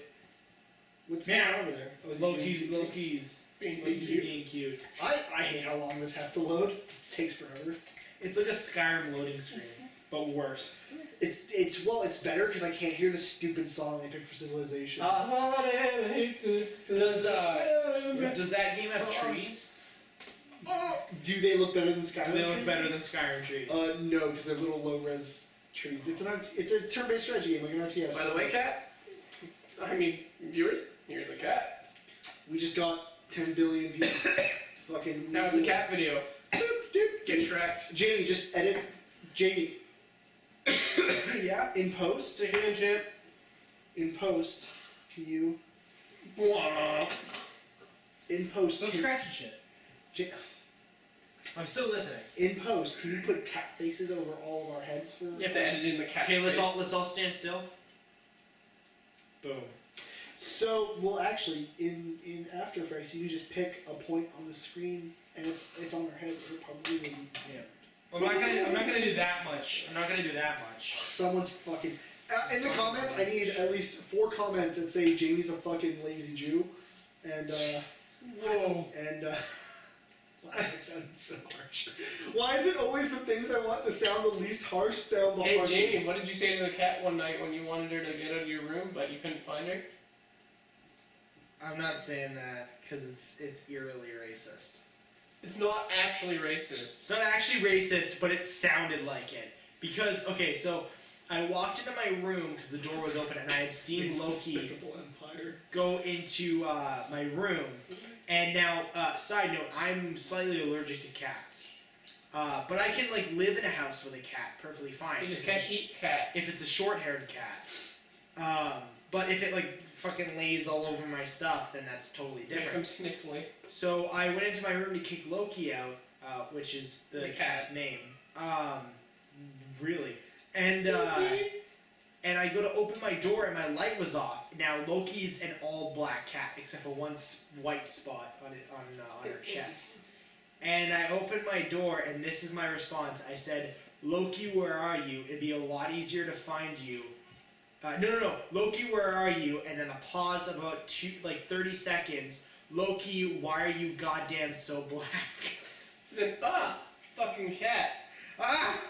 What's Yeah. going on over there? Oh, is he Low doing keys, cute low things? keys. Being It's too like cute. Being cute. I hate how long this has to load. It takes forever. It's like a Skyrim loading screen, but worse. It's better because I can't hear the stupid song they picked for Civilization. Does that game have trees? Do they look better than Skyrim? Do they look trees? better than Skyrim trees? No, because they're little low res trees. It's a turn-based strategy game like an RTS. By the way, cat. I mean, viewers. Here's a cat. we just got 10 billion views. Fucking. Now it's a cat video. Doop, doop, Get doop. tracked. Jamie, just edit. Jamie, yeah. in post. Stick it in, champ. In post, can you? Blah. In post. Don't can- scratch the shit. Ja- I'm still listening. in post, can you put cat faces over all of our heads for? You have to edit in the cat's Okay, let's face. all stand still. Boom. So, well, actually, in After Effects, you can just pick a point on the screen, and if it's on their head, it'll probably Yeah. I'm not gonna do that much. I'm not gonna do that much. someone's fucking. In the comments, I need at least 4 comments that say Jamie's a fucking lazy Jew, and Whoa. why that sounds so harsh? Why is it always the things I want to sound the least harsh sound the Hey harshest? Jamie, what did you say to the cat one night when you wanted her to get out of your room but you couldn't find her? I'm not saying that because it's eerily racist. It's not actually racist. It's not actually racist, but it sounded like it. Because, okay, so I walked into my room because the door was open and I had seen It's Loki Despicable Empire. go into my room. And now, side note, I'm slightly allergic to cats. But I can, like, live in a house with a cat perfectly fine. You just can't eat cat. If it's a short-haired cat. But if it, like, fucking lays all over my stuff, then that's totally Makes different. him sniffly. So I went into my room to kick Loki out, which is the The cat's cat. name. Really. And I go to open my door and my light was off. Now Loki's an all black cat except for one white spot on her chest. And I opened my door and this is my response. I said, "Loki, where are you? It'd be a lot easier to find you." No. Loki, where are you? And then a pause about 30 seconds. Loki, why are you goddamn so black? Then, fucking cat.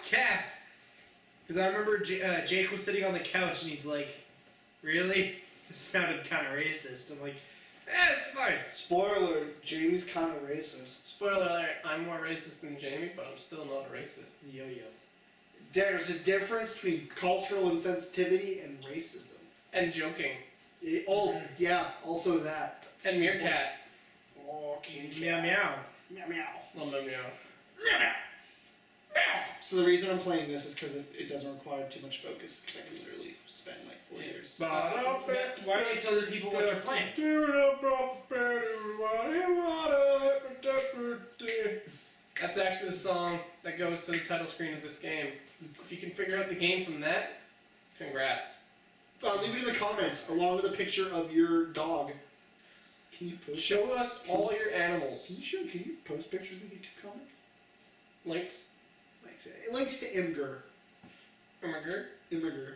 Cat! Because I remember Jake was sitting on the couch and he's like, "Really?" This sounded kind of racist. I'm like, it's fine. Spoiler: Jamie's kind of racist. Spoiler alert, I'm more racist than Jamie, but I'm still not a racist. Yo-yo. There's a difference between cultural insensitivity and racism. And joking. Yeah, also that. And meerkat. Oh, kitty Meow cat. meow. Meow meow. Well, no, meow. Meow meow. So the reason I'm playing this is because it doesn't require too much focus, because I can literally spend like 4 years. Why don't you tell the people what you're playing? That's actually the song that goes to the title screen of this game. If you can figure out the game from that, congrats. Leave it in the comments, along with a picture of your dog. Can you post? Show us all your animals. Can you post pictures in YouTube comments? Links. Links to Imgur. Immigrant. Imgur.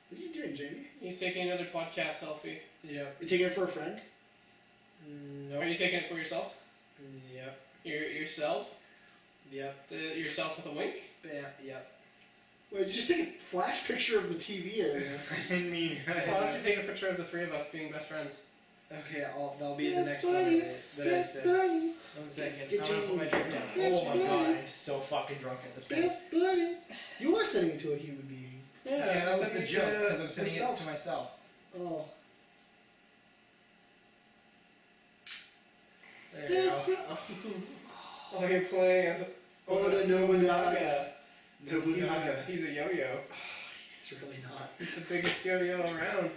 What are you doing, Jamie? He's taking another podcast selfie. Yep. You taking it for a friend? Are you taking it for yourself? Yep. Yourself? Yep. Yourself with a wink? Yeah, yep. Wait, just take a flash picture of the TV area. I mean, Why don't you take a picture of the three of us being best friends? okay, that'll be Best the next buddies, one that I best said. buddies, 1 second. Get I'm gonna put my Jamie. drink down. Best Oh my god, buddies. I'm so fucking drunk at this point. best buddies. You are sending it to a human being. Yeah, that was send the it joke to because I'm sending himself. it to myself. Oh. There you Best go. Oh, you're playing as a... Oda Nobunaga. Nobunaga. He's a yo-yo. He's really not. He's the biggest yo-yo around.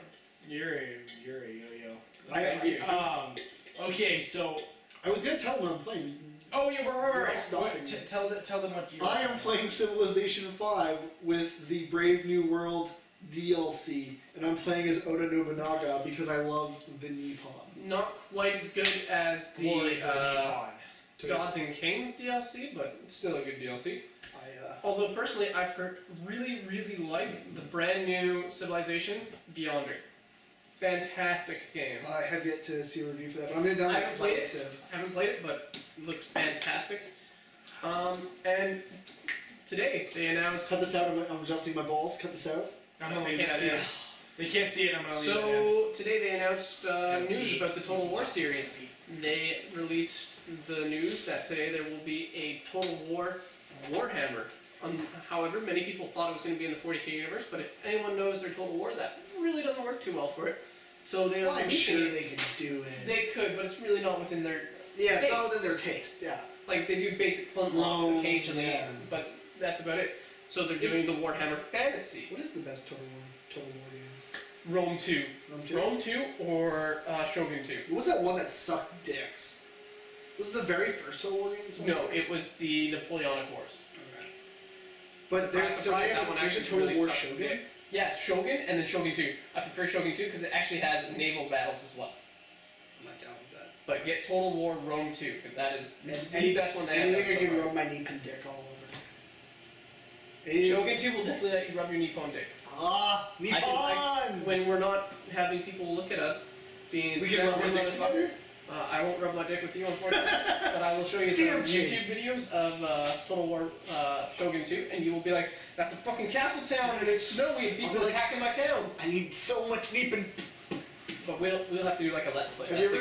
You're a yo-yo. Thank you. Okay, so. I was gonna tell them what I'm playing. Oh, you were You're all stopping me. Tell them what you. I am playing Civilization 5 with the Brave New World DLC, and I'm playing as Oda Nobunaga because I love the Nippon. Not quite as good as the Glories of Nippon. Gods and Kings DLC, but still a good DLC. I Although personally, I really, really like the brand new Civilization Beyonder. Fantastic game. I have yet to see a review for that, but I'm gonna download I haven't played it. Civ. Haven't played it, but it looks fantastic. And today they announced. Cut this out. I'm adjusting my balls. Cut this out. I'm gonna They leave can't that see in. it. They can't see it. I'm gonna leave it in. So today they announced news about the Total War series. They released the news that today there will be a Total War Warhammer. However, many people thought it was going to be in the 40k universe, but if anyone knows their Total War, that really doesn't work too well for it. So they are Well, I'm releasing sure it. they could do it. They could, but it's really not within their. Yeah, it's not taste. within their taste. Yeah. Like they do basic flintlocks Oh, occasionally, yeah. but that's about it. So they're doing the Warhammer Fantasy. What is the best Total War game? Rome 2. Rome 2? Rome 2 or Shogun 2. What was that one that sucked dicks? Was it the very first Total War game? that sucked No, dicks? it was the Napoleonic Wars. Okay. But there's, so surprised they that have, one there's a actually Total really War sucked Shogun? dick. Yeah, Shogun and then Shogun 2. I prefer Shogun 2 because it actually has naval battles as well. I'm not down with that. But get Total War Rome 2 because that is the Any- best one they have. Anything I so can far. rub my Nippon dick all over. Anything- Shogun 2 will definitely let you rub your Nippon dick. Ah, Nippon! When we're not having people look at us being We can rub sexy our dicks motherfucker, together? I won't rub my dick with you, unfortunately, but I will show you some Damn, Jay. YouTube videos of Total War Shogun 2, and you will be like, that's a fucking castle town, and it's snowy, and people I'll be like- attacking my town. I need so much Nippon. But we'll have to do like a let's play Have that you ever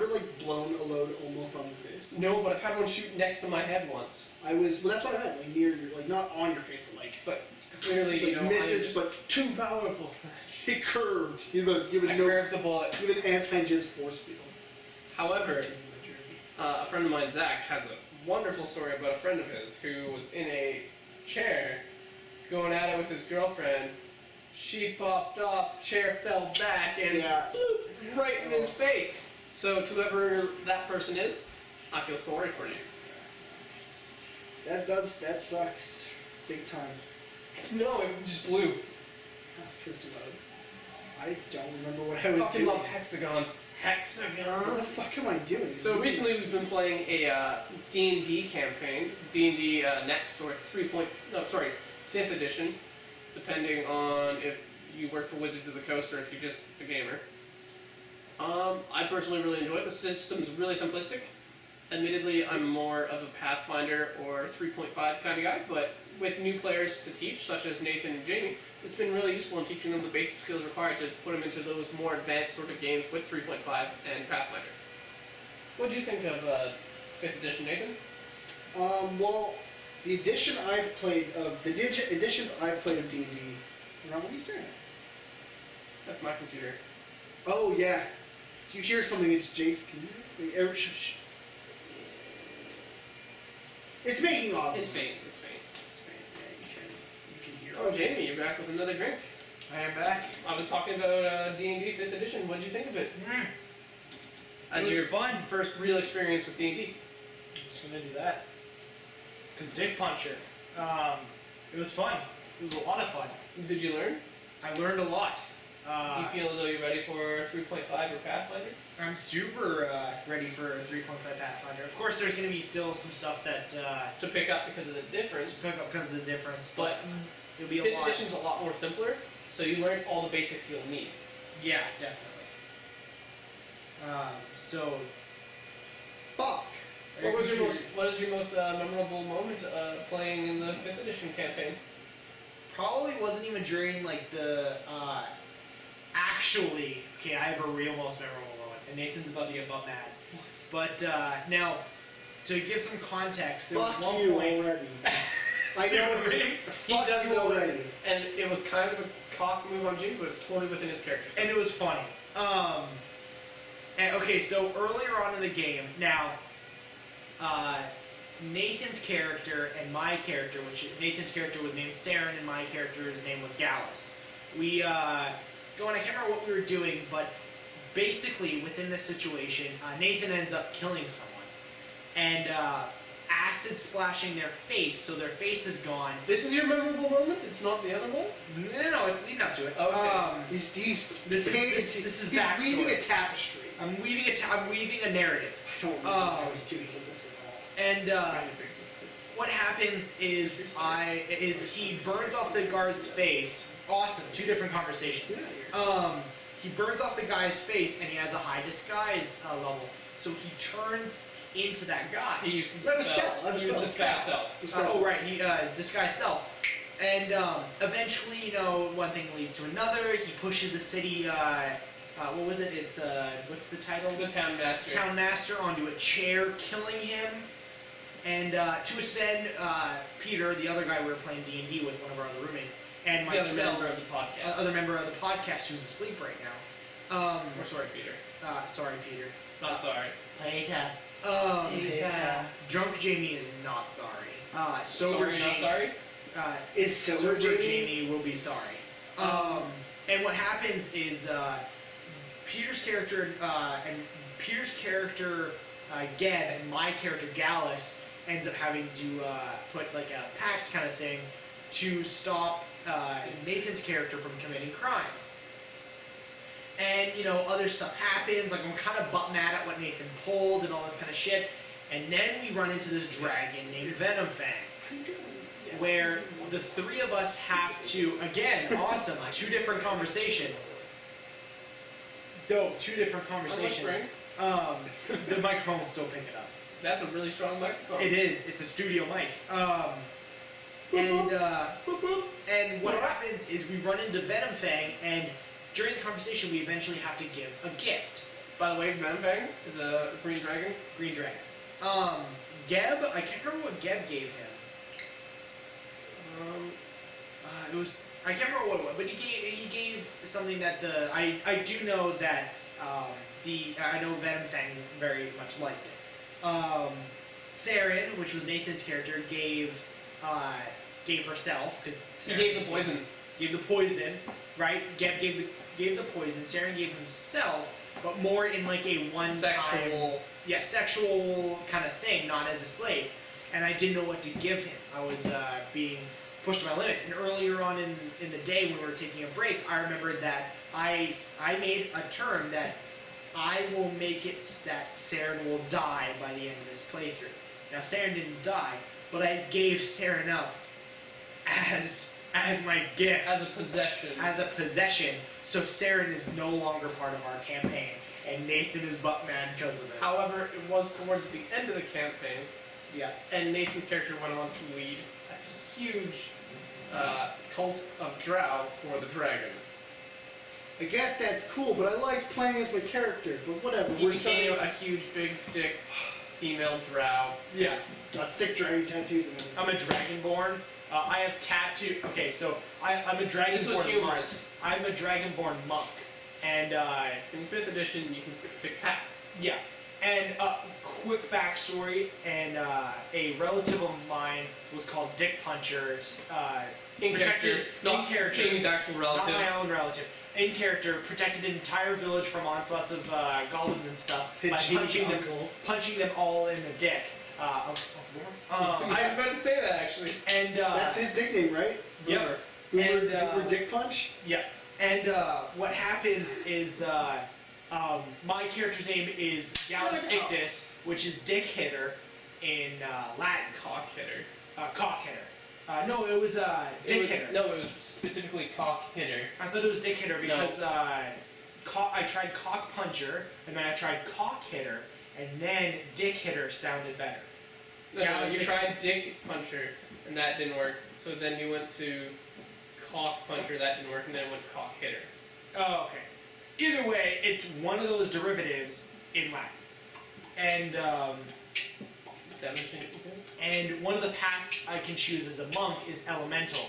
together. like blown a load almost on your face? No, but I've had one shoot next to my head once. Well, that's what I meant, like near your, like not on your face, but like But clearly, Like you know, misses, I'm just but- too powerful. it curved. You have I no, curved the bullet. you have an anti-jizz force field. However, a friend of mine, Zach, has a wonderful story about a friend of his who was in a chair going at it with his girlfriend. She popped off, chair fell back, and Yeah. bloop, right in his face. So, to whoever that person is, I feel sorry for you. That sucks, big time. No, it just blew. Because loads. I don't remember what I was Fucking doing. love hexagons. What Hexagons. the fuck am I doing? So recently we've been playing a D&D campaign, D&D Next or 5th edition, depending on if you work for Wizards of the Coast or if you're just a gamer. I personally really enjoy it. The system's really simplistic. Admittedly, I'm more of a Pathfinder or 3.5 kind of guy, but with new players to teach, such as Nathan and Jamie, it's been really useful in teaching them the basic skills required to put them into those more advanced sort of games with 3.5 and Pathfinder. What do you think of 5th edition, Nathan? Well, the edition I've played of the editions I've played of D&D. What are you staring at? That's my computer. Oh yeah. If you hear something, it's Jake's. Can you? Shh. It's making audio. It's faint. It's faint. Yeah, you can hear. Oh, Jamie, you're back with another drink. I am back. I was talking about D&D 5th edition. What did you think of it? As It was your fun. first real experience with D&D. I'm just gonna do that. Cause Dick Puncher. It was fun. It was a lot of fun. Did you learn? I learned a lot. Do you feel as though you're ready for 3.5 or Pathfinder? I'm super ready for 3.5 Pathfinder. Of course, there's going to be still some stuff that To pick up because of the difference. to pick up because of the difference, But it'll be a 5th lot. edition's a lot more simpler, so you learn all the basics you'll need. Yeah, definitely. So, Fuck. What is your most memorable moment playing in the 5th edition campaign? probably wasn't even during like the actually. Okay, I have a real most memorable moment, and Nathan's about to get butt mad. But now, to give some context, there was Fuck one you point. already. I know what you're. He Fuck does you know already. it, and it was kind of a cock move on Jimmy, but it's totally within his character. And it was funny. And okay, so earlier on in the game, now, Nathan's character and my character, which Nathan's character was named Saren and my character's name was Gallus. We go and I can't remember what we were doing, but basically within this situation, Nathan ends up killing someone, and acid splashing their face, so their face is gone. This is your memorable moment? It's not the other one? No, it's leading up to it. Okay. He's This is he's backstory. weaving a tapestry. I'm weaving a narrative. I don't remember I was tuning in this at all. And what happens is he burns off the guard's face. Awesome, two different conversations. He burns off the guy's face, and he has a high disguise level. So he turns into that guy. He used I have a spell. I have a He used the spell. spell self. Disguise Oh self. right, he disguise self. And eventually, one thing leads to another. He pushes a city. What was it? It's what's the title? The Town Master. Town Master onto a chair, killing him. And to which then Peter, the other guy we were playing D&D with, one of our other roommates, and The other myself, member of the podcast. other member of the podcast who's asleep right now. We're sorry, Peter. Sorry, Peter. Not sorry. Later. Later. Drunk Jamie is not sorry. Sober Sorry, Jamie. not sorry? Is Sober Sober Jamie will be sorry. And what happens is Peter's character Ged and my character Gallus ends up having to put like a pact kind of thing to stop Nathan's character from committing crimes. And, you know, other stuff happens, like I'm kind of butt mad at what Nathan pulled and all this kind of shit. And then we run into this dragon named Venom Fang, where the three of us have to, again, awesome, 2 different conversations. Dope, 2 different conversations. The microphone will still pick it up. That's a really strong microphone. It is, it's a studio mic. And what happens is we run into Venom Fang, and during the conversation we eventually have to give a gift. By the way, Venom Fang is a green dragon. Green dragon. Geb, I can't remember what Geb gave him. I can't remember what it was, but he gave something that I do know that I know Venom Fang very much liked it. Saren, which was Nathan's character, gave herself because He gave the poison. Gave the poison, right? Geb gave the poison. Saren gave himself, but more in like a one-time sexual kind of thing, not as a slave. And I didn't know what to give him. I was being pushed to my limits. And earlier on in the day when we were taking a break, I remembered that I made a term that I will make it that Saren will die by the end of this playthrough. Now Saren didn't die, but I gave Saren up as my gift. As a possession. As a possession. So Saren is no longer part of our campaign. And Nathan is butt mad because of it. However, it was towards the end of the campaign. Yeah. And Nathan's character went on to lead a huge cult of drow for the dragon. I guess that's cool, but I liked playing as my character. But whatever. He became a huge, big dick female drow. Yeah. Got sick dragon tattoos and everything. I'm a dragonborn. I have tattoo. Okay, so I'm a dragonborn. This was humorous. Monk. I'm a dragonborn monk, and in 5th edition you can pick hats. Yeah. And quick backstory, and a relative of mine was called Dick Puncher. In character, not Jamie's actual relative. Not my own relative. In character, protected an entire village from onslaughts of goblins and stuff by punching them all in the dick. I was about to say that actually. And that's his nickname, right? Yep. Boomer Dick Punch. Yeah. And what happens is my character's name is Gallus Ictus, which is Dick Hitter in Latin. Cock hitter. Cock hitter. No, it was Dick Hitter. No, it was specifically cock hitter. I thought it was Dick Hitter because I tried Cock Puncher, and then I tried Cock Hitter, and then Dick Hitter sounded better. No, you tried Dick Puncher, and that didn't work. So then you went to Cock Puncher, that didn't work, and then went Cock Hitter. Oh, okay. Either way, it's one of those derivatives in Latin. And one of the paths I can choose as a monk is elemental,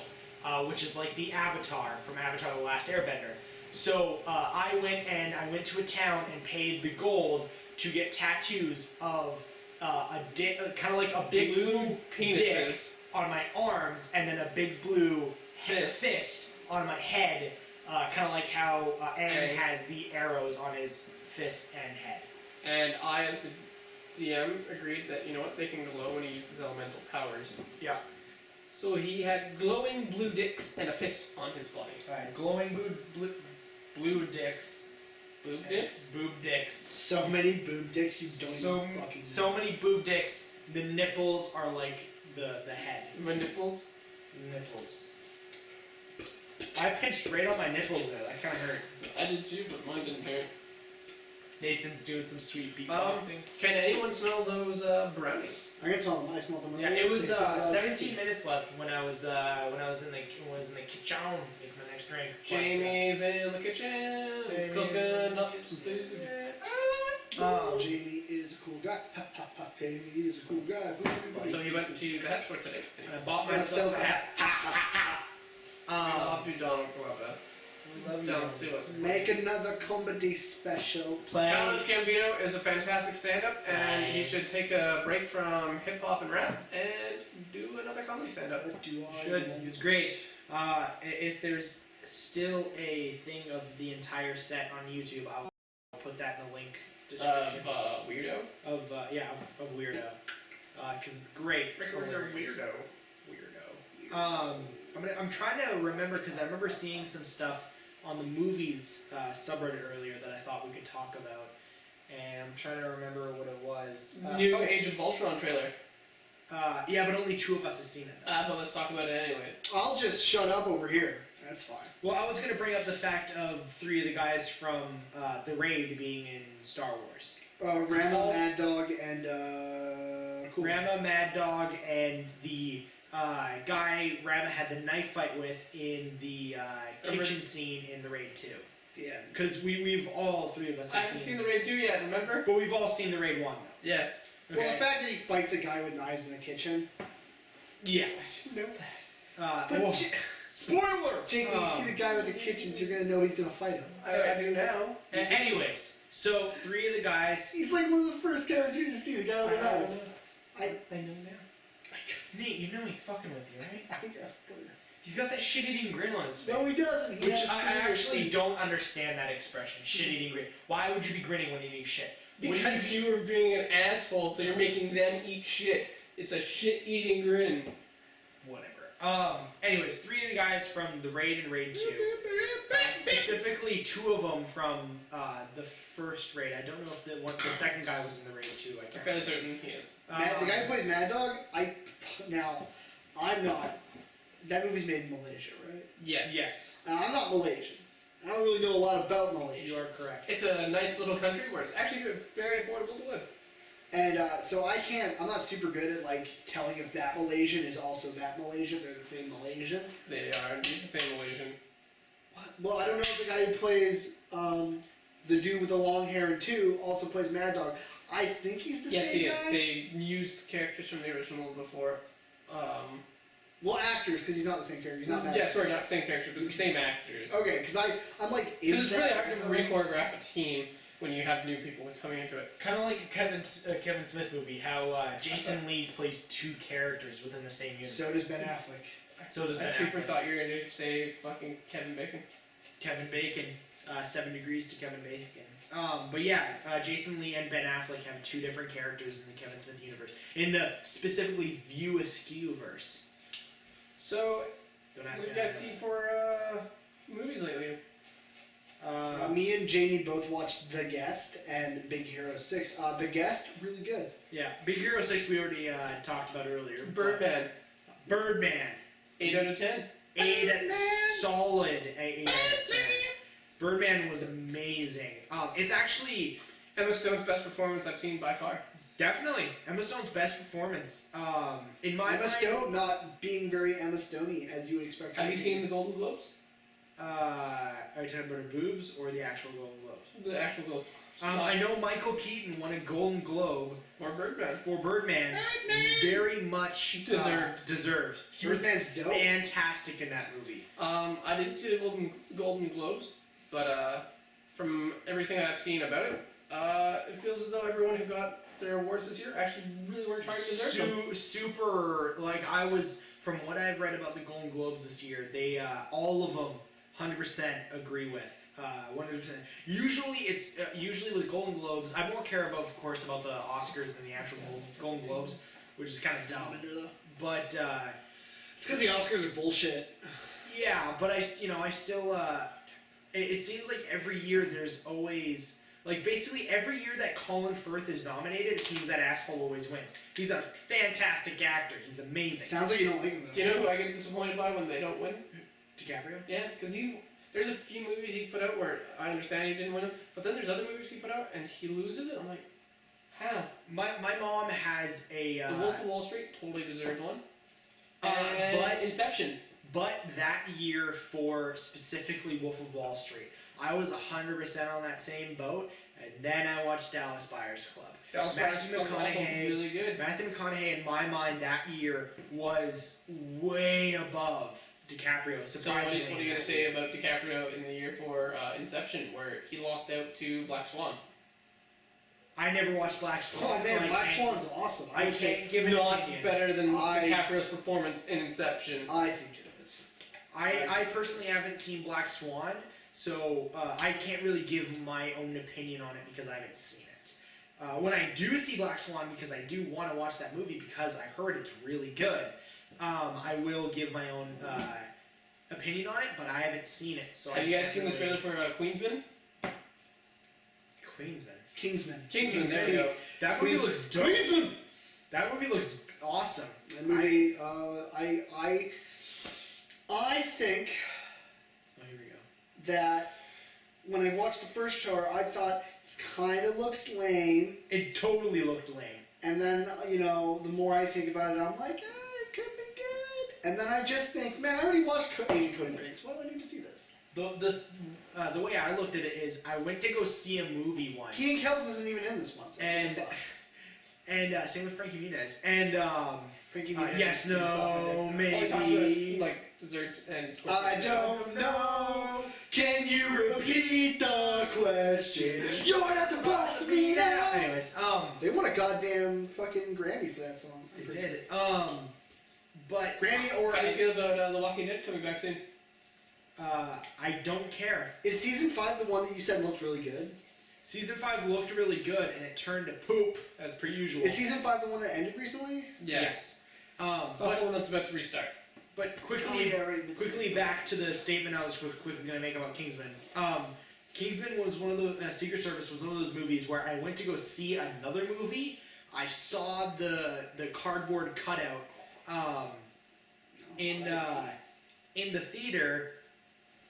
which is like the Avatar from Avatar: The Last Airbender. So I went to a town and paid the gold to get tattoos of a dick, kind of like a big blue penises dick on my arms, and then a big blue fist on my head, kind of like how Aang has the arrows on his fists and head. And I, as the DM, agreed that, you know what, they can glow when he used his elemental powers. Yeah. So he had glowing blue dicks and a fist on his body. Glowing blue dicks. Boob dicks? Boob dicks. So many boob dicks you don't even fucking know. So many boob dicks. The nipples are like the head. My nipples? Nipples. I pinched right on my nipples there. That kind of hurt. I did too, but mine didn't hurt. Nathan's doing some sweet beatboxing. Can anyone smell those brownies? I can smell them. I smelled them. Yeah, it was 17 minutes left when I was in the kitchen making my next drink. Jamie's in the kitchen cooking up some food. Jamie is a cool guy. Ha ha ha. Jamie is a cool guy. So he went to the hat store today. I bought myself a hat. We love you, Donald Glover. Don't sue us. Make another comedy special. Childish Gambino is a fantastic stand-up, and he should take a break from hip-hop and rap and do another comedy stand-up. Should. He was great. If there's still a thing of the entire set on YouTube, I'll put that in the link description. Of Weirdo? Of Weirdo. Because it's great. Rick was a weirdo. I'm trying to remember because I remember seeing some stuff on the movies subreddit earlier that I thought we could talk about, and I'm trying to remember what it was. New Age of Ultron trailer. Yeah, but only 2 of us have seen it. But let's talk about it anyways. I'll just shut up over here. That's fine. Well, I was going to bring up the fact of 3 of the guys from the Raid being in Star Wars. Rama, Mad Dog, and cool. Rama, Mad Dog, and the guy Rama had the knife fight with in the kitchen scene in the Raid 2. Yeah. Because we've all 3 of us I have haven't seen the Raid 2 yet, remember? But we've all seen the Raid 1, though. Yes. Okay. Well, the fact that he fights a guy with knives in a kitchen. Yeah. I didn't know that. But well, spoiler! Jake, when you see the guy with the kitchens, you're gonna know he's gonna fight him. I do now. Anyways, so 3 of the guys... He's like one of the first characters you see, the guy with the knives. I know now. Nate, you know he's fucking with you, right? I know. He's got that shit-eating grin on his face. No, he doesn't. He Which has I three actually teeth. don't understand that expression, shit-eating grin. Why would you be grinning when eating shit? Because you were being an asshole, so you're making them eat shit. It's a shit-eating grin. Whatever. Anyways, 3 of the guys from the Raid and Raid 2. Specifically, 2 of them from the first Raid. I don't know if the second guy was in the Raid 2. I I'm can't fairly certain he is. The guy who plays Mad Dog, I'm not. That movie's made in Malaysia, right? Yes. Yes. I'm not Malaysian. I don't really know a lot about Malaysia. You are correct. It's a nice little country where it's actually very affordable to live. And so I'm not super good at like telling if that Malaysian is also that Malaysian. They're the same Malaysian. They are the same Malaysian. Well, I don't know if the guy who plays the dude with the long hair in 2 also plays Mad Dog. I think he's the Yes, same he guy. is. They used characters from the original before. Well, actors, because he's not the same character. He's not Mad Yeah, Dog. sorry, not the same characters, but the same actors. Okay, because I'm like, Because is it's really that hard to re-choreograph a team when you have new people coming into it. Kind of like a Kevin Smith movie, how Jason Lee plays 2 characters within the same universe. So does Ben Affleck. So does I Ben super Affleck. thought you were going to say fucking Kevin Bacon. Kevin Bacon, 7 degrees to Kevin Bacon. But yeah, Jason Lee and Ben Affleck have 2 different characters in the Kevin Smith universe. In the specifically View Askew verse. So, Don't what ask do me you guys see for movies lately? Me and Jamie both watched The Guest and Big Hero 6. The Guest, really good. Yeah, Big Hero 6 we already talked about earlier. Birdman. Birdman. 8 out of 10. solid 8 out of 10. Birdman was amazing. It's actually Emma Stone's best performance I've seen by far. definitely Emma Stone's best performance. In my Emma mind, Stone not being very Emma Stoney as you would expect her Have you to seen be. the Golden Globes? are you talking about her boobs or the actual Golden Globes? The actual Golden I know Michael Keaton won a Golden Globe Or Birdman. for Birdman. Very much deserved. He was Birdman's dope. fantastic in that movie. I didn't see the Golden Globes, but from everything I've seen about it, it feels as though everyone who got their awards this year actually really worked hard to deserve them. Super, like I was, from what I've read about the Golden Globes this year, they, all of them, 100% agree with. 100%. Usually with Golden Globes, I more care about, of course, about the Oscars than the actual Golden Globes, which is kind of dumb. But, It's because the Oscars are bullshit. yeah, but I still, it seems like every year there's always, like basically every year that Colin Firth is nominated, it seems that asshole always wins. He's a fantastic actor. He's amazing. Sounds like you don't like him though. Do you know who I get disappointed by when they don't win? DiCaprio? Yeah, because there's a few movies he's put out where I understand he didn't win them, but then there's other movies he put out and he loses it. I'm like, how? My mom has a, The Wolf of Wall Street totally deserved one. And but Inception. But that year for specifically Wolf of Wall Street, I was 100% on that same boat, and then I watched Dallas Buyers Club. Dallas Buyers Club was also really good. Matthew McConaughey, in my mind, that year was way above DiCaprio, So surprisingly. what are you going to say about DiCaprio in the year for Inception, where he lost out to Black Swan? I never watched Black Swan. Oh so man, I Black can't- Swan's awesome. I would say can't give an Not opinion. better than I- DiCaprio's performance in Inception. I think it is. I personally haven't seen Black Swan, so I can't really give my own opinion on it because I haven't seen it. When I do see Black Swan, because I do want to watch that movie because I heard it's really good, I will give my own opinion on it, but I haven't seen it. So Have you guys seen the trailer for Queensman? Queensman. Kingsman. Kingsman, there we go. That movie Queensman. looks dope. Queensman. That movie looks awesome. That movie, I think Oh, here we go. that when I watched the first trailer, I thought this kind of looks lame, It totally looked lame. and then the more I think about it, I'm like, it could be good. And then I just think, man, I already watched Agent Cody Banks. Why do I need to see this? The way I looked at it is I went to go see a movie once. Keegan Kells isn't even in this one. So And- what the fuck? And same with Frankie Muniz. And Frankie Muniz yes, can suck my no, dick. All he talks about is, maybe. like, desserts and I scorpions. don't know. Can you repeat the question? You're not the boss of me now. Anyways, They won a goddamn fucking Grammy for that song. they did. But Grammy or How do you feel about The Walking Dead coming back soon? I don't care. is season 5 the one that you said looked really good? Season 5 looked really good, and it turned to poop as per usual. Is season 5 the one that ended recently? Yes. It's But also one that's about to restart. quickly, right. quickly back to the statement I was quickly going to make about Kingsman. Kingsman was one of the Secret Service was one of those movies where I went to go see another movie. I saw the cardboard cutout in the theater,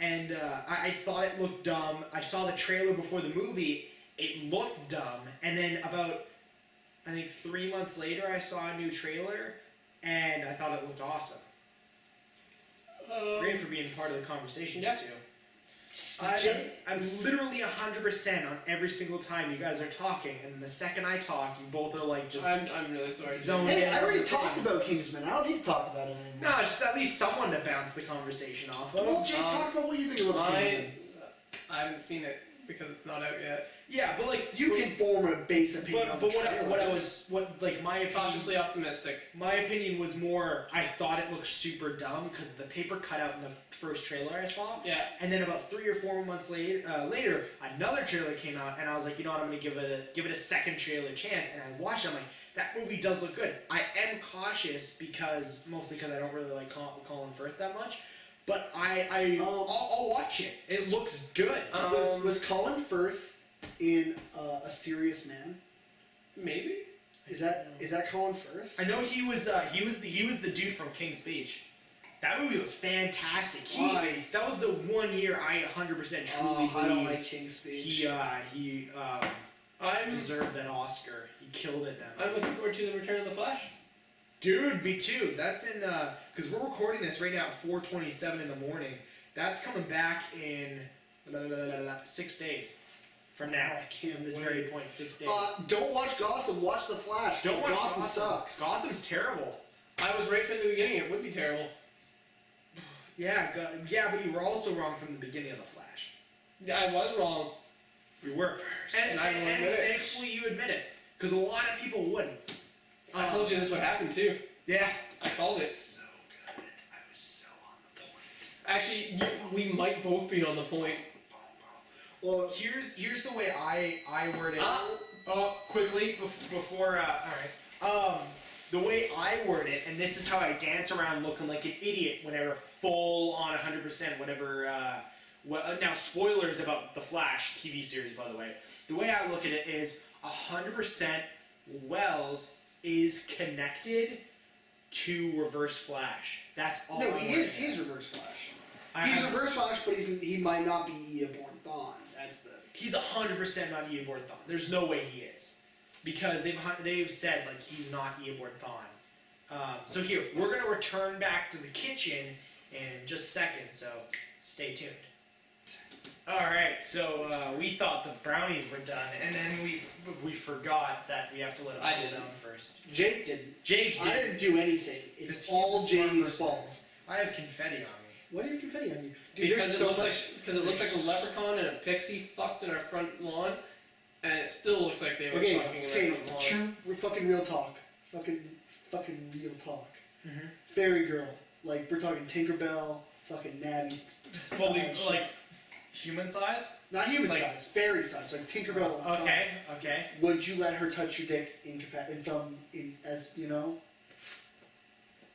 and I thought it looked dumb. I saw the trailer before the movie. It looked dumb, and then about I think 3 months later, I saw a new trailer, and I thought it looked awesome. Great for being part of the conversation, Yeah. you two. I'm literally 100% on every single time you guys are talking, and the second I talk, you both are like just I'm really sorry. zone Hey, in I on already your talked thing. about Kingsman. I don't need to talk about it anymore. No, just at least someone to bounce the conversation off of. Well, Jake, talk about what you think about Kingsman. I haven't seen it because it's not out yet. Yeah, but like You can form a base opinion on the but trailer. my opinion, Cautiously optimistic. my opinion was more. I thought it looked super dumb because the paper cutout in the first trailer I saw. Yeah. And then about 3 or 4 months later, another trailer came out, and I was like, you know what, I'm gonna give it a second trailer chance. And I watched it, I'm like, that movie does look good. I am cautious mostly because I don't really like Colin Firth that much, but I'll watch it. It looks good. Was Colin Firth in A Serious Man? Maybe. Is that Colin Firth? I know he was the dude from King's Speech. That movie was fantastic. Why? That was the 1 year I 100% truly I don't believe like King's Speech. he I'm deserved that Oscar. He killed it. That I'm looking forward to the Return of the Flash. Dude, me too. That's in because we're recording this right now at 4:27 in the morning. That's coming back in 6 days from now. I can't This wait. very point, 6 days. Don't watch Gotham. Watch The Flash. 'cause Don't watch Gotham sucks. Gotham's terrible. I was right from the beginning. It would be terrible. Yeah, but you were also wrong from the beginning of the Flash. Yeah, I was wrong. We were. And I will admit it. thankfully you admit it. Because a lot of people wouldn't. I told you this would happen too. Yeah. I called it. So good. I was so on the point. Actually, we might both be on the point. Well, Here's the way I word it. Ah. Quickly before. All right. The way I word it, and this is how I dance around looking like an idiot whenever full on 100%. Whenever. Now spoilers about the Flash TV series, by the way. The way I look at it is 100% Wells is connected to Reverse Flash. That's all. no, I he word is. it He's as. Reverse Flash. I- He's I- Reverse Flash, but he might not be Eaborn Thawne. That's the. He's 100% not Eobard Thawne. There's no way he is, because they've said like he's not Eobard Thawne. So here we're gonna return back to the kitchen in just a second. So stay tuned. All right. So we thought the brownies were done, and then we forgot that we have to let them I cool didn't. down first. Jake didn't. Jake I did. didn't do anything. Because It's he's all a smart Jamie's person. fault. I have confetti on me. Why do you have confetti on you? Dude, Because there's it so looks much. like a leprechaun and a pixie fucked in our front lawn, and it still looks like they were Okay, fucking in our okay, front lawn. true, fucking real talk. Fucking real talk. Mhm. Fairy girl. Like, we're talking Tinkerbell, fucking Nabby. Fully style like shit. human size. Not human like- size, fairy size. Like Tinkerbell Okay. size. Okay. Would you let her touch your dick as you know?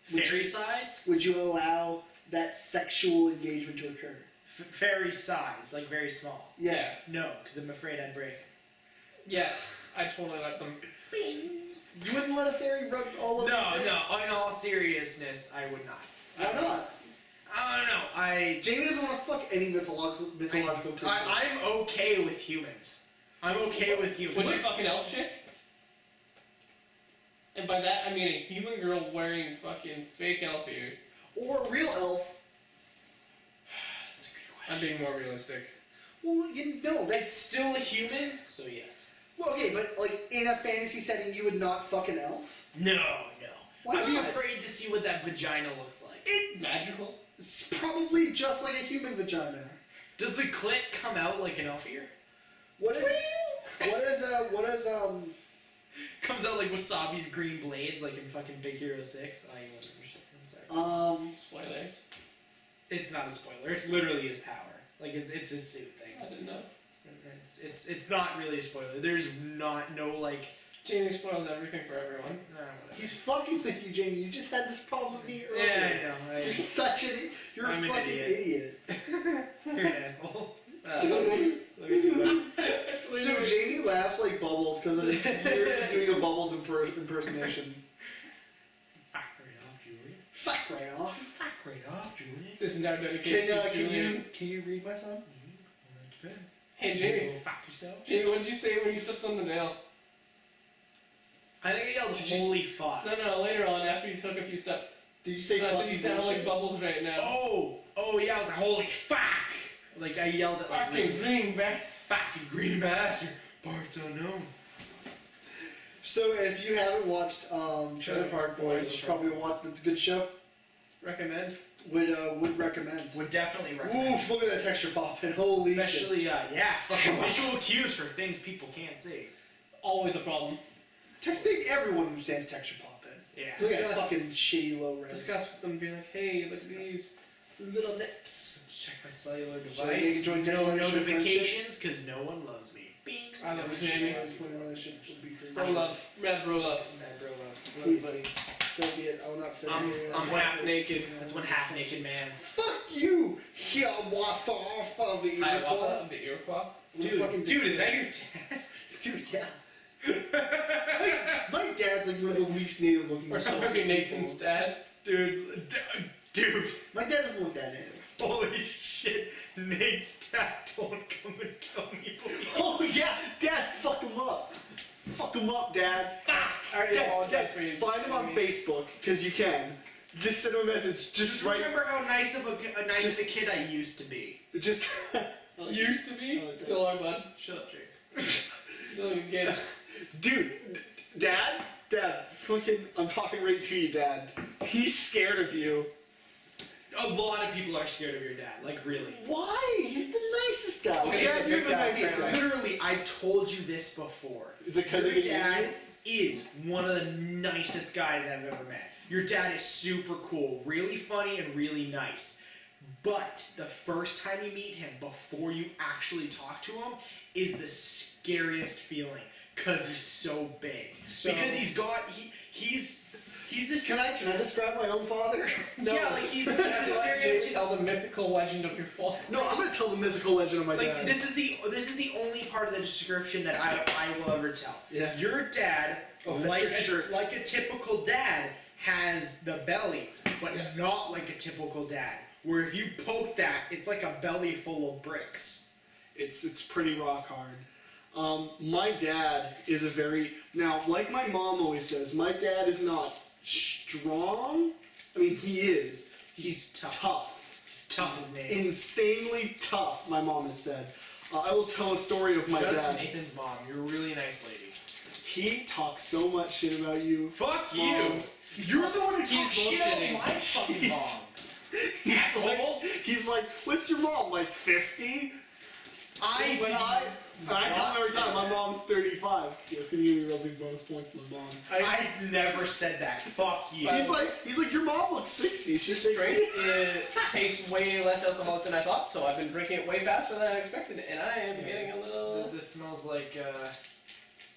Fairy size? Would you allow that sexual engagement to occur? Fairy size, like very small. Yeah. No, because I'm afraid I'd break. Yes, I totally let them. You wouldn't let a fairy rub all over No, your no. In all seriousness, I would not. Why not? I don't know. Jamie doesn't want to fuck any mythological creatures. I'm okay with humans. I'm okay with humans. Would you fuck an elf chick? And by that I mean a human girl wearing fucking fake elf ears. Or a real elf. That's a good I'm question. being more realistic. Well, you know, that's... It's still a human, so yes. Well, okay, but, like, in a fantasy setting, you would not fuck an elf? No. Why I'd be not? afraid to see what that vagina looks like. Magical? It's probably just like a human vagina. Does the clit come out like an elf ear? What is... Comes out like Wasabi's green blades, like in fucking Big Hero 6. I'm sorry. Spoilers. It's not a spoiler. It's literally his power. Like it's his suit thing. I didn't know. It's not really a spoiler. There's no like. Jamie spoils everything for everyone. Whatever. He's fucking with you, Jamie. You just had this problem with me earlier. Yeah, I know. You're such an... You're I'm a an fucking idiot. idiot. You're an asshole. Let me do that. So Jamie laughs like Bubbles because of his years of doing a Bubbles impersonation. Fuck right off, Julian. Fuck right off. Fuck right off, Julian. This is now dedicated to Julian. Can you read my son? Depends. Hey Jamie. Go fuck yourself. Jamie, what did you say when you slipped on the nail? I think I yelled, holy fuck. No, later on, after you took a few steps. Did you say No, I fucking said you sound bullshit? like Bubbles right now. Oh yeah, I was like, holy fuck! Like I yelled at like Fucking green bastard. fucking green bastard. Parts unknown. So if you haven't watched Trailer Park Boys, you probably watched. It's a good show. Recommend. Would recommend. Would definitely recommend. Oof! Look at that texture popping. Holy shit! Especially, yeah, fucking visual cues for things people can't see. Always a problem. I think everyone understands texture popping. Yeah. Look at Discuss. fucking shitty low res. Discuss with them, be like, hey, look at these little lips. Check my cellular So they device. can join No declaration of notifications, because no one loves me. Bing. I love you, Jamie. Bro Please. love. Red bro love. Mad bro love. Please. Buddy. So be it. I will not say I'm anything. That's half naked. That's one half naked man. Fuck you! Hiawatha off of the Hiawatha Iroquois. of the Iroquois. Dude, is that your dad? Dude, yeah. My dad's like one of the least native looking. Or supposed to be Nathan's dad. Dude. My dad doesn't look that native. Holy shit. Nate's dad, don't come and kill me, please. Oh yeah, Dad, fuck him up. Fuck him up, Dad. I already apologize Dad, for you. find him on Facebook, because you can. Just send him a message. Just write. Remember how nice of a kid I used to be. Just. Used to be. Oh, Still are, bud. Shut up, Jake. Still a good kid. Dude, Dad, fucking, I'm talking right to you, Dad. He's scared of you. A lot of people are scared of your dad, like really. Why? He's the nicest guy. Okay, Dad, he's a you're good the guy. nicest guy. Literally, I've told you this before. Is it 'cause your they get dad is one of the nicest guys I've ever met. Your dad is super cool, really funny, and really nice. But the first time you meet him, before you actually talk to him, is the scariest feeling. Cause he's so big. So- because he's this. Can I describe my own father? No. Yeah, like he's You have the to let Jamie stereotype. tell the mythical legend of your father. No, I'm gonna tell the mythical legend of my Like dad. this is the only part of the description that I will ever tell. Yeah. Your dad, Oh, that's like your shirt. like a typical dad, has the belly, but Yeah. not like a typical dad. Where if you poke that, it's like a belly full of bricks. It's pretty rock hard. My dad is a very now, like my mom always says, my dad is not strong. I mean, he is. He's tough. He's tough as nails. Insanely tough. My mom has said. I will tell a story of my Shout out to dad. Nathan's mom. You're a really nice lady. He talks so much shit about you. Fuck Mom. you. You're the one who He's talks shit about bullshitting. my fucking He's- mom. He's like, what's your mom? Like 50? When I tell him every time my mom's 35. Yeah, it's gonna give me real big bonus points to my mom. I've never said that. Fuck you. He's like, your mom looks 60. She's 60. Straight tastes way less alcoholic than I thought, so I've been drinking it way faster than I expected, and I am getting a little. This smells like it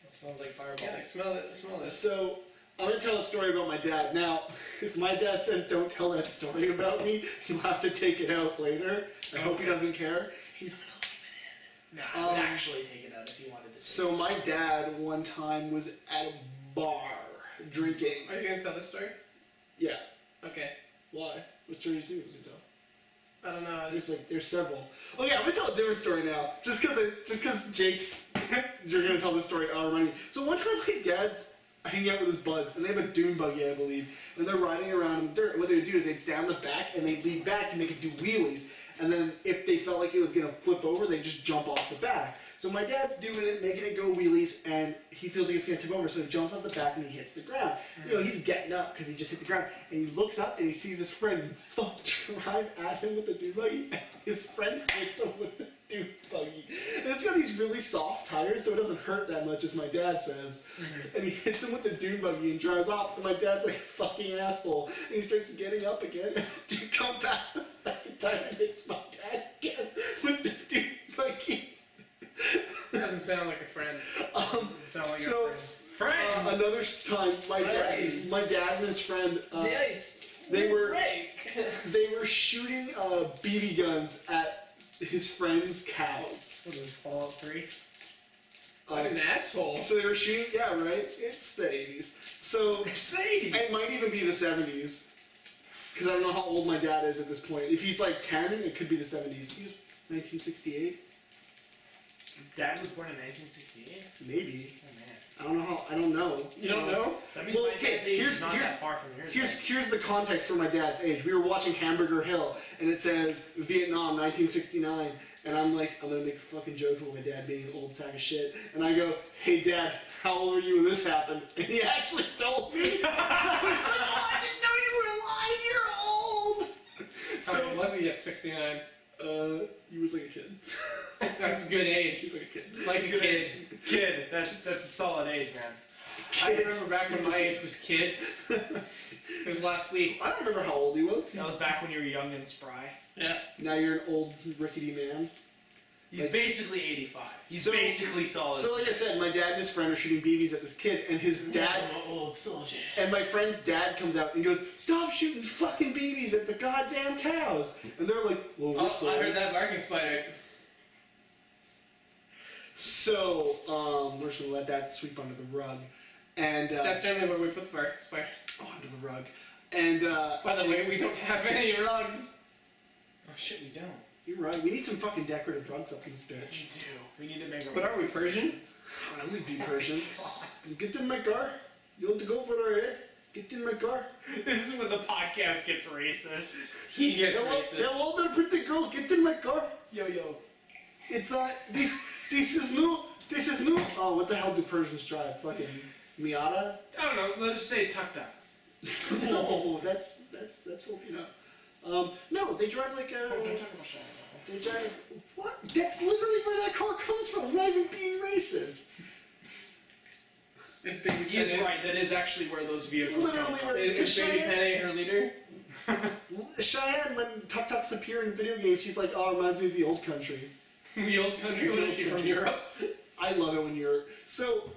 smells like Fireball. Yeah, smell it. Smell it. So, I'm gonna tell a story about my dad. Now, if my dad says don't tell that story about me, you'll have to take it out later. I hope he doesn't care. Nah, I would actually take it out if you wanted to. So my dad one time was at a bar drinking. Are you gonna tell this story? Yeah. Okay. Why? What story did you tell? I don't know. There's several. Oh yeah, I'm gonna tell a different story now. Just cause Jake's you're gonna tell this story. I'll remind you. So one time my dad's hanging out with his buds, and they have a dune buggy, I believe, and they're riding around in the dirt. And what they would do is they'd stand on the back and they'd lean back to make it do wheelies. And then if they felt like it was gonna flip over, they'd just jump off the back. So my dad's doing it, making it go wheelies, and he feels like it's gonna tip over, so he jumps off the back and he hits the ground. You know, he's getting up because he just hit the ground, and he looks up and he sees his friend drive at him with the dune buggy, and his friend hits him with the dune buggy. And it's got these really soft tires, so it doesn't hurt that much, as my dad says. And he hits him with the dune buggy and drives off, and my dad's like a fucking asshole. And he starts getting up again, and to come back the second time and hits my dad again with the dune buggy. Doesn't sound like a friend. Doesn't sound like so, a friend. Another time, my dad and his friend, they were shooting BB guns at his friend's cows. What is this, Fallout 3? What an asshole. So they were shooting, yeah, right? It's the 80s. So, It's the 80s. it might even be the 70s. Because I don't know how old my dad is at this point. If he's like 10, it could be the 70s. He was 1968? Dad was born in 1968? Maybe. Oh man. I don't know how, I don't know. You don't know? That means Well, my okay, dad's age here's- is not here's- that far from yours. Here's the context for my dad's age. We were watching Hamburger Hill, and it says Vietnam, 1969, and I'm like, I'm gonna make a fucking joke about my dad being an old sack of shit, and I go, hey Dad, how old were you when this happened? And he actually told me. I was like, oh, I didn't know you were alive. You're old. How old was he at 69? He was like a kid. That's a good age. He's like a kid. Like a kid. Kid, that's a solid age, man. I remember back when my age was kid. It was last week. I don't remember how old he was. That was back when you were young and spry. Yeah. Now you're an old rickety man. He's basically 85. He's So- basically solid. So like I said, my dad and his friend are shooting BBs at this kid, and his dad, old soldier. and my friend's dad comes out and goes, "Stop shooting fucking BBs at the goddamn cows!" And they're like, "Well, we're Oh, sorry." I heard that barking spider. So we're just gonna let that sweep under the rug, and That's generally where we put the barking spider. under the rug, and By the way, we don't have any rugs. Oh shit, we don't. you're right. We need some fucking decorative rugs up in this We bitch. do. We need to make a. But are we Persian? I would be Persian. Get in my car. You want to go for a ride? Get in my car. This is when the podcast gets racist. He gets Hello, racist. hello there, pretty girl. Get in my car. Yo yo. It's this is new. This is new. Oh, what the hell do Persians drive? Fucking Miata? I don't know. Let's say tuk tuks. No, that's Filipino. No, they drive like a. Don't talk about China. They drive what? That's literally where that car comes from. I'm not even being racist. Is Baby He is Penny- right. That is actually where those vehicles come Literally from. where- Is Baby Cheyenne- Penny her leader? Cheyenne, when Tuk Tuks appear in video games, she's like, oh, it reminds me of the old country. The old country? What is she from? Europe? I love it when you're. So,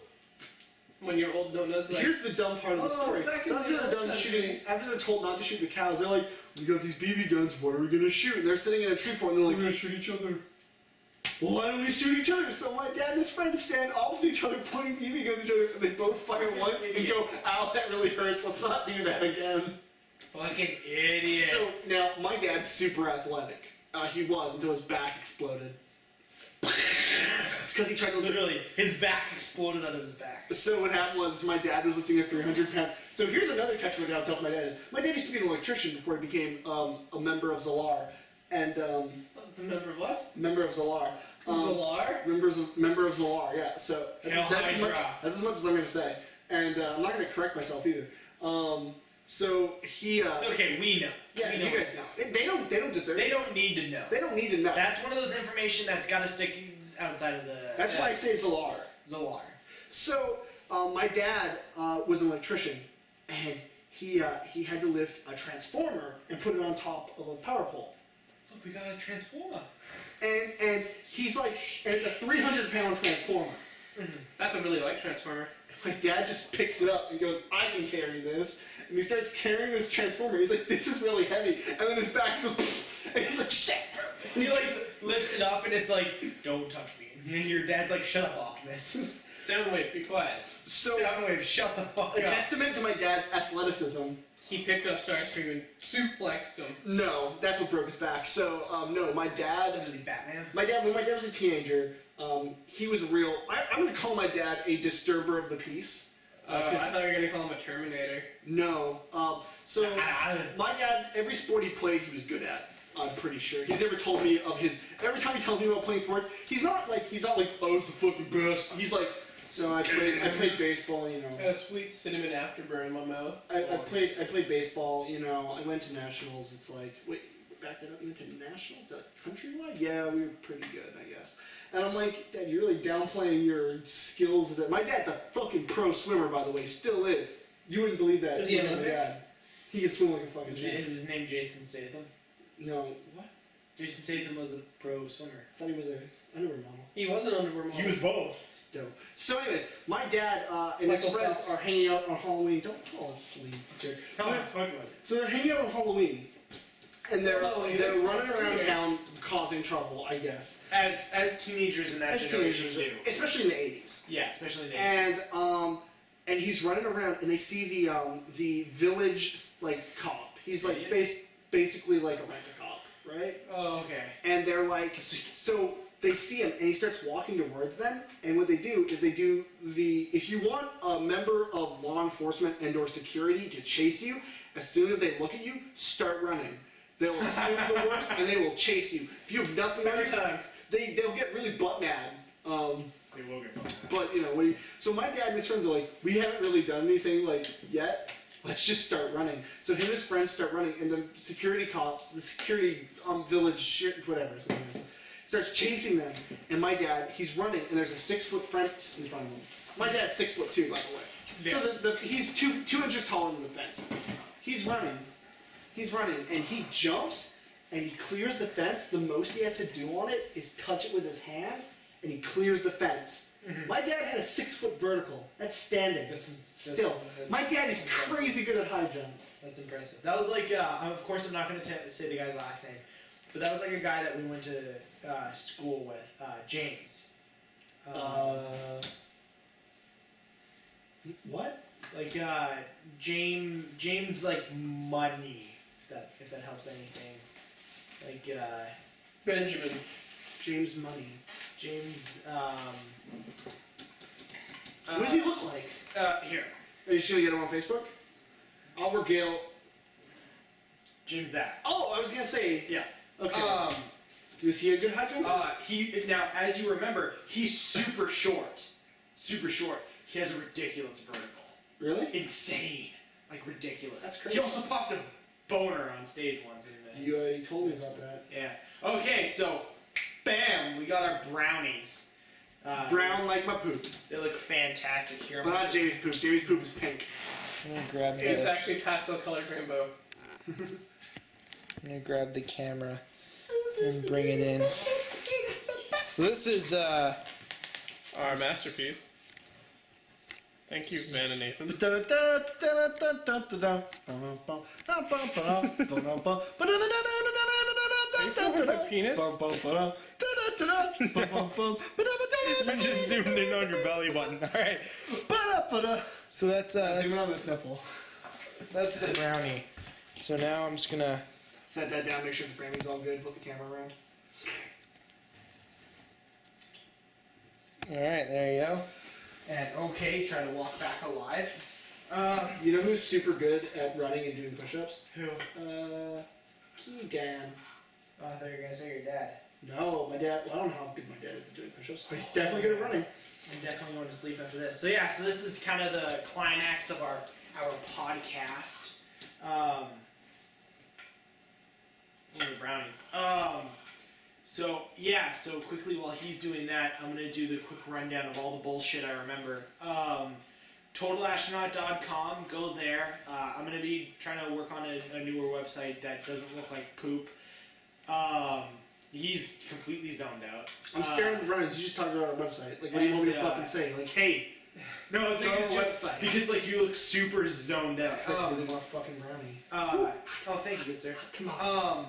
When you're old, don't know. Like, here's the dumb part of the Oh, story. back in So after the they're old done country. shooting, after they're told not to shoot the cows, they're like, we got these BB guns, what are we gonna shoot? And they're sitting in a tree fort and they're like, we're gonna shoot each other. Well, why don't we shoot each other? So my dad and his friend stand opposite each other, pointing BB guns at each other, and they both fire once and go, ow, that really hurts, let's not do that again. fucking Idiot. So now my dad's super athletic. He was until his back exploded. It's because he tried to lift. Literally, his back exploded out of his back. So what happened was my dad was lifting a 300-pound. So here's another testimony I'll tell my dad is my dad used to be an electrician before he became a member of Zalar, and Remember what? member of Zalar. Zalar? Member of Zalar. Yeah. So Hail that's Hydra. as much as I'm gonna say, and I'm not gonna correct myself either. So he. It's okay, we know. Yeah, we know you guys know. They don't deserve. They it. don't need to know. They don't need to know. That's one of those information that's got to stick outside of the. That's why I say Zalar. Zalar. So my dad was an electrician, and he had to lift a transformer and put it on top of a power pole. Look, we got a transformer. And he's like, and it's a 300-pound transformer. That's a really light transformer. My dad just picks it up and goes, I can carry this. And he starts carrying this transformer. He's like, this is really heavy. And then his back goes, and he's like, shit. And he like lifts it up and it's like, don't touch me. And your dad's like, shut up, Optimus. Soundwave, be quiet. So, Soundwave, shut the fuck a up. testament to my dad's athleticism. He picked up Starscream and suplexed him. No, that's what broke his back. So, no, my dad... Was he Batman? When my dad was a teenager, he was a real... I'm going to call my dad a disturber of the peace. I thought you were going to call him a Terminator. No. So, my dad, every sport he played, he was good at. I'm pretty sure. He's never told me of his... Every time he tells me about playing sports, he's not like, I was the fucking best. He's like, so I played baseball, you know. I got a sweet cinnamon afterburn in my mouth. I played baseball, you know. I went to nationals. It's like, wait, back that up. You went to nationals? Is that countrywide? Yeah, we were pretty good, I guess. And I'm like, Dad, you're really downplaying your skills. My dad's a fucking pro swimmer, by the way. Still is. You wouldn't believe that. Is he my Olympic? dad. He can swim like a fucking Is snake. his name Jason Statham? No, what? Jason Statham was a pro swimmer. I thought he was a underwear model. He was an underwear model. He was both. Dope. So, anyways, my dad and his Michael friends Phelps. are hanging out on Halloween. Don't fall asleep, jerk. Come on, smoke with it. So they're hanging out on Halloween, and they're running around Yeah. town causing trouble, I guess. As teenagers in that As generation teenagers, do. especially in the '80s. Yeah, especially in the 80s. And he's running around, and they see the village like cop. He's like basically like a rent-a-cop, right? Oh, okay. And they're like, so they see him, and he starts walking towards them. And what they do is they do if you want a member of law enforcement and/or security to chase you, as soon as they look at you, start running. They will assume the worst, and they will chase you. If you have nothing Every on you, time. they'll get really butt mad. They will get both. But you know, so my dad and his friends are like, we haven't really done anything like yet. Let's just start running. So him and his friends start running, and the security village whatever his name is, starts chasing them. And my dad, he's running, and there's a 6-foot fence in front of him. My dad's 6'2", by the way. Yeah. So he's two inches taller than the fence. He's running, and he jumps, and he clears the fence. The most he has to do on it is touch it with his hand, and he clears the fence. Mm-hmm. My dad had a 6-foot vertical. That's standing. Still. My dad is crazy good at high jump. That's impressive. That was like, of course I'm not going to say the guy's last name, but that was like a guy that we went to school with, James. What? Like, James like Money, if that helps anything. Like, Benjamin. James Money. James, What does he look like? here. Are you just gonna get him on Facebook? I'll regale. James that. Oh, I was gonna say. Yeah. Okay. Is he a good high jumper? Now, as you remember, he's super short. Super short. He has a ridiculous vertical. Really? Insane. Like, ridiculous. That's crazy. He also popped a boner on stage once. You told me about that. Yeah. Okay, so, bam, we got our brownies. Brown like my poop. They look fantastic here. But not Jamie's poop. Jamie's poop is pink. I'm gonna grab It's actually pastel colored rainbow. I'm gonna grab the camera and bring it in. So this is Our masterpiece. Thank you, Van and Nathan. Are you filming my penis? You just zoomed in on your belly button. All right. So that's Zoom on this nipple. that's the brownie. So now I'm just gonna. Set that down. Make sure the framing's all good. Put the camera around. All right, there you go. And okay, try to walk back alive. You know who's super good at running and doing push-ups? Who? Keegan. Oh, I thought you were gonna say your dad. No, my dad. Well, I don't know how good my dad is at doing push-ups, but he's definitely good at running. I'm definitely going to sleep after this. So yeah, so this is kind of the climax of our podcast. What are the brownies? So yeah, so quickly while he's doing that, I'm gonna do the quick rundown of all the bullshit I remember. TotalAstronaut.com, go there. I'm gonna be trying to work on a newer website that doesn't look like poop. He's completely zoned out. I'm staring at the runners. You just talked about our website. Like, what do you want me to fucking say? Like, hey, No, I was Go making a to the joke website. because like you look super zoned out. Except for they want a fucking brownie. Oh, thank you, good sir. Come on.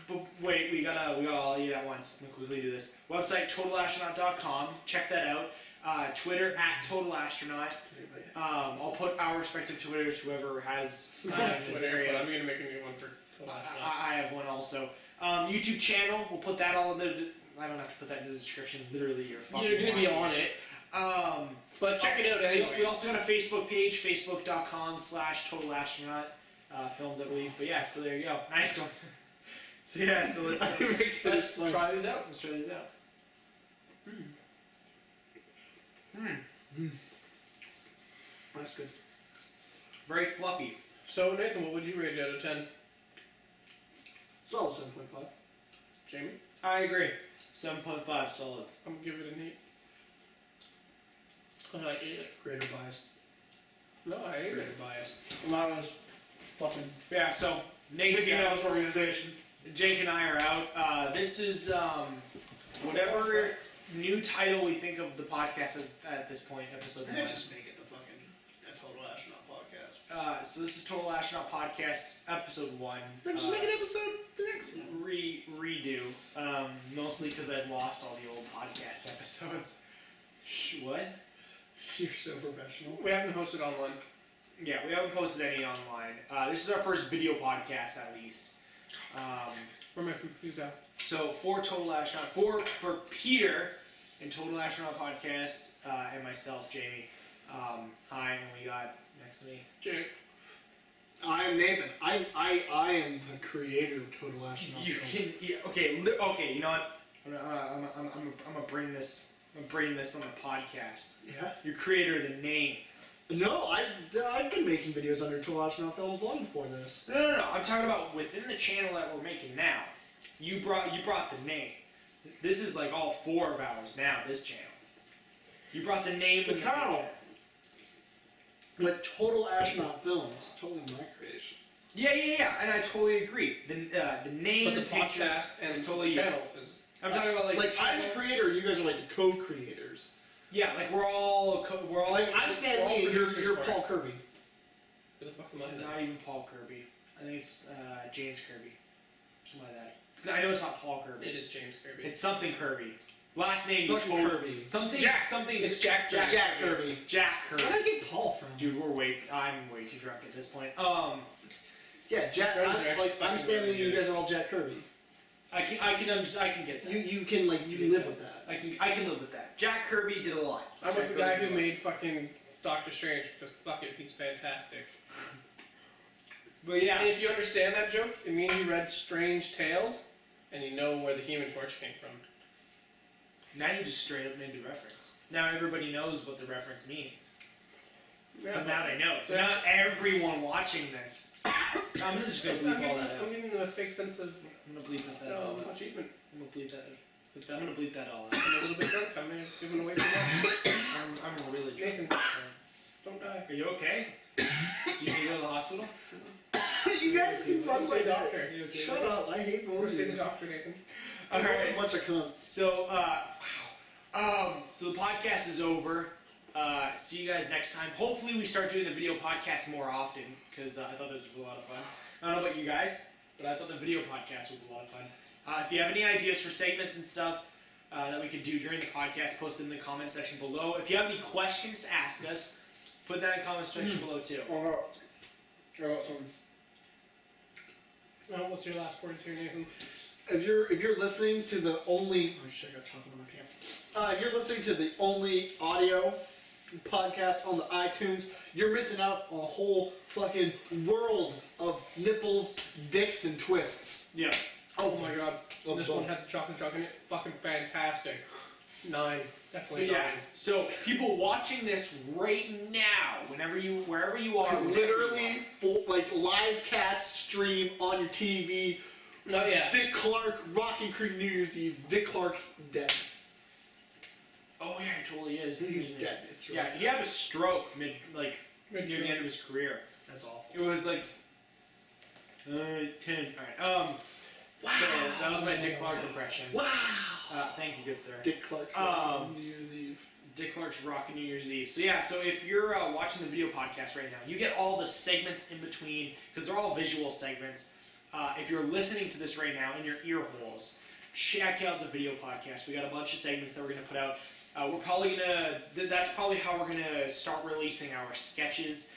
But wait, we gotta all eat at once. Let me quickly do this. Website totalastronaut.com. Check that out. Twitter at totalastronaut. I'll put our respective Twitters. Whoever has I have this Twitter, area. but I'm gonna make a new one for Total Astronaut. I have one also. YouTube channel. We'll put that all in the. I don't have to put that in the description. Literally, you're fucking. You're gonna be watching on it. But Check it out We anyways. also got a Facebook page, facebook.com/totalastronaut films, I believe. But yeah, so there you go. Nice one. So yeah, so Let's try these out. let's try these out. That's good. Very fluffy. So Nathan, what would you rate it out of 10? Solid 7.5. Jamie? I agree. 7.5 solid. I'm gonna give it an 8. I ate it. Creator bias. No, I ate it. Creative bias. Not as fucking Yeah, so Nate's Mickey out. Mouse organization. Jake and I are out. This is whatever new title we think of the podcast as at this point, episode 1. Just make it the fucking Total Astronaut podcast. So this is Total Astronaut Podcast, episode 1. Then just make an episode the next one. Redo. Mostly because I've lost all the old podcast episodes. What? You're so professional. We haven't hosted online. Yeah, we haven't posted any online. This is our first video podcast, at least. Where am I confused out? So for Total Astronaut, for Peter and Total Astronaut Podcast, and myself, Jamie. Hi, and we got next to me. Jake. I'm Nathan. I am the creator of Total Astronaut. You Films. can, okay. You know what? I'm gonna bring this. I'm bringing this on the podcast. Yeah. You're creator of the name. No, I've been making videos under Total Astronaut Films long before this. No. I'm talking about within the channel that we're making now. You brought the name. This is like all 4 of ours now. This channel. You brought the name. The and channel. Like Total Astronaut Films, totally my creation. Yeah, and I totally agree. The name, But the picture podcast and is totally the channel is. I'm talking about like I'm the creator. You guys are like the co-creators. yeah, like we're all Like I'm Stan all Lee and producers you're for Paul Kirby. Who the fuck am I? not even Paul Kirby. I think it's James Kirby, something like that. 'Cause I know it's not Paul Kirby. It is James Kirby. It's something Kirby. Last name Fucking totally- Kirby. Something Jack. Something. It's Jack Kirby. Jack Kirby. Where did I get Paul from? Dude, I'm way too drunk at this point. Yeah, Jack. Those are I'm actually Stan Lee. really You good. guys are all Jack Kirby. I can get that. You can live with that. I can live with that. Jack Kirby did a lot. I'm Jack with the guy Kirby who did a lot. made fucking Doctor Strange because fuck it, he's fantastic. But yeah. And if you understand that joke, it means you read Strange Tales and you know where the Human Torch came from. Now you just straight up made the reference. Now everybody knows what the reference means. So now they know. So now everyone watching this, I'm just gonna bleep all that out. I'm giving them a fake sense of I'm gonna bleep that all out. achievement. I'm gonna bleep that. I'm gonna bleep that all out. I'm a little bit drunk. I'm giving away too I'm really much. drunk. Nathan, don't die. Are you okay? Do you need to go to the hospital? You guys keep Don't fun say like that. doctor. Are you okay? Shut up! I hate both Don't of say the you. doctor, Nathan. All right. A bunch of cunts. So, so the podcast is over. See you guys next time. Hopefully, we start doing the video podcast more often because I thought this was a lot of fun. I don't know about you guys, but I thought the video podcast was a lot of fun. If you have any ideas for segments and stuff that we could do during the podcast, post it in the comment section below. If you have any questions to ask us, put that in the comment section below too. I got some. What's your last words here, Nathan? If you're listening to the only oh shit, I got chocolate in my pants. If you're listening to the only audio podcast on the iTunes, you're missing out on a whole fucking world of nipples, dicks, and twists. Yeah. Oh my god. Of This both. one had the chocolate in it. Fucking fantastic. 9. But Definitely yeah, 9. so people watching this right now, wherever you are, Literally, full, like live cast stream on your TV. Not yet. Dick Clark, Rocky Creek New Year's Eve. Dick Clark's dead. Oh yeah, he totally is. He's dead. It's really Yeah, sad. he had a stroke near Mid-show. the end of his career. That's awful. It was like 10. All right. Wow. So that was my Dick Clark impression. Wow. Thank you, good sir. Dick Clark's Um, New Year's Eve. Dick Clark's rocking New Year's Eve. So yeah, so if you're watching the video podcast right now, you get all the segments in between, because they're all visual segments. If you're listening to this right now in your ear holes, check out the video podcast. We got a bunch of segments that we're going to put out. We're probably going to, that's probably how we're going to start releasing our sketches,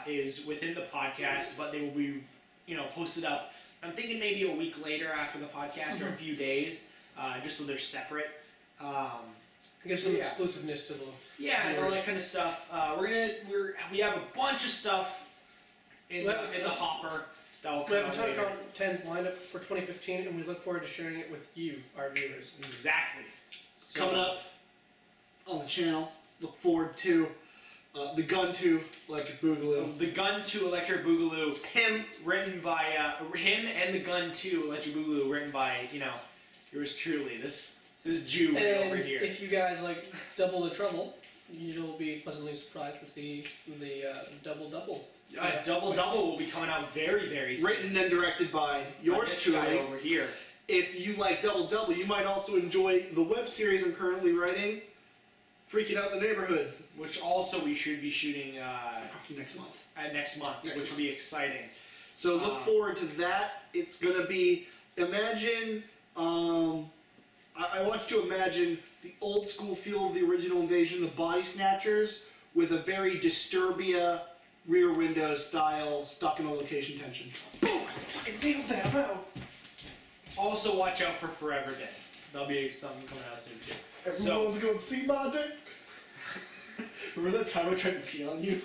is within the podcast, but they will be, posted up. I'm thinking maybe a week later after the podcast, or a few days, just so they're separate. Give some exclusiveness to the and all that kind of stuff. We have a bunch of stuff in the hopper that will We come have a out ton of later. content lined up for 2015, and we look forward to sharing it with you, our viewers. Exactly. So, Coming up on the channel, look forward to the Gun 2 Electric Boogaloo. The Gun 2 Electric Boogaloo, Him. written by him, and the Gun 2 Electric Boogaloo, written by yours truly. This Jew right And over here. if you guys like Double the Trouble, you'll be pleasantly surprised to see the Double Double. Double Double will be coming out very, very soon. Written and directed by yours This guy truly. over here. If you like Double Double, you might also enjoy the web series I'm currently writing, Freaking Out the Neighborhood. Which also we should be shooting Next month. next month, Next which month. will be exciting. So look forward to that. It's gonna be, imagine, I want you to imagine the old school feel of the original Invasion, the Body Snatchers, with a very Disturbia Rear Window style, stuck in a location tension. Boom! I fucking nailed that, wow! Also, watch out for Forever Dead. There'll be something coming out soon too. Everyone's gonna see my dick! Remember that time I tried to pee on you?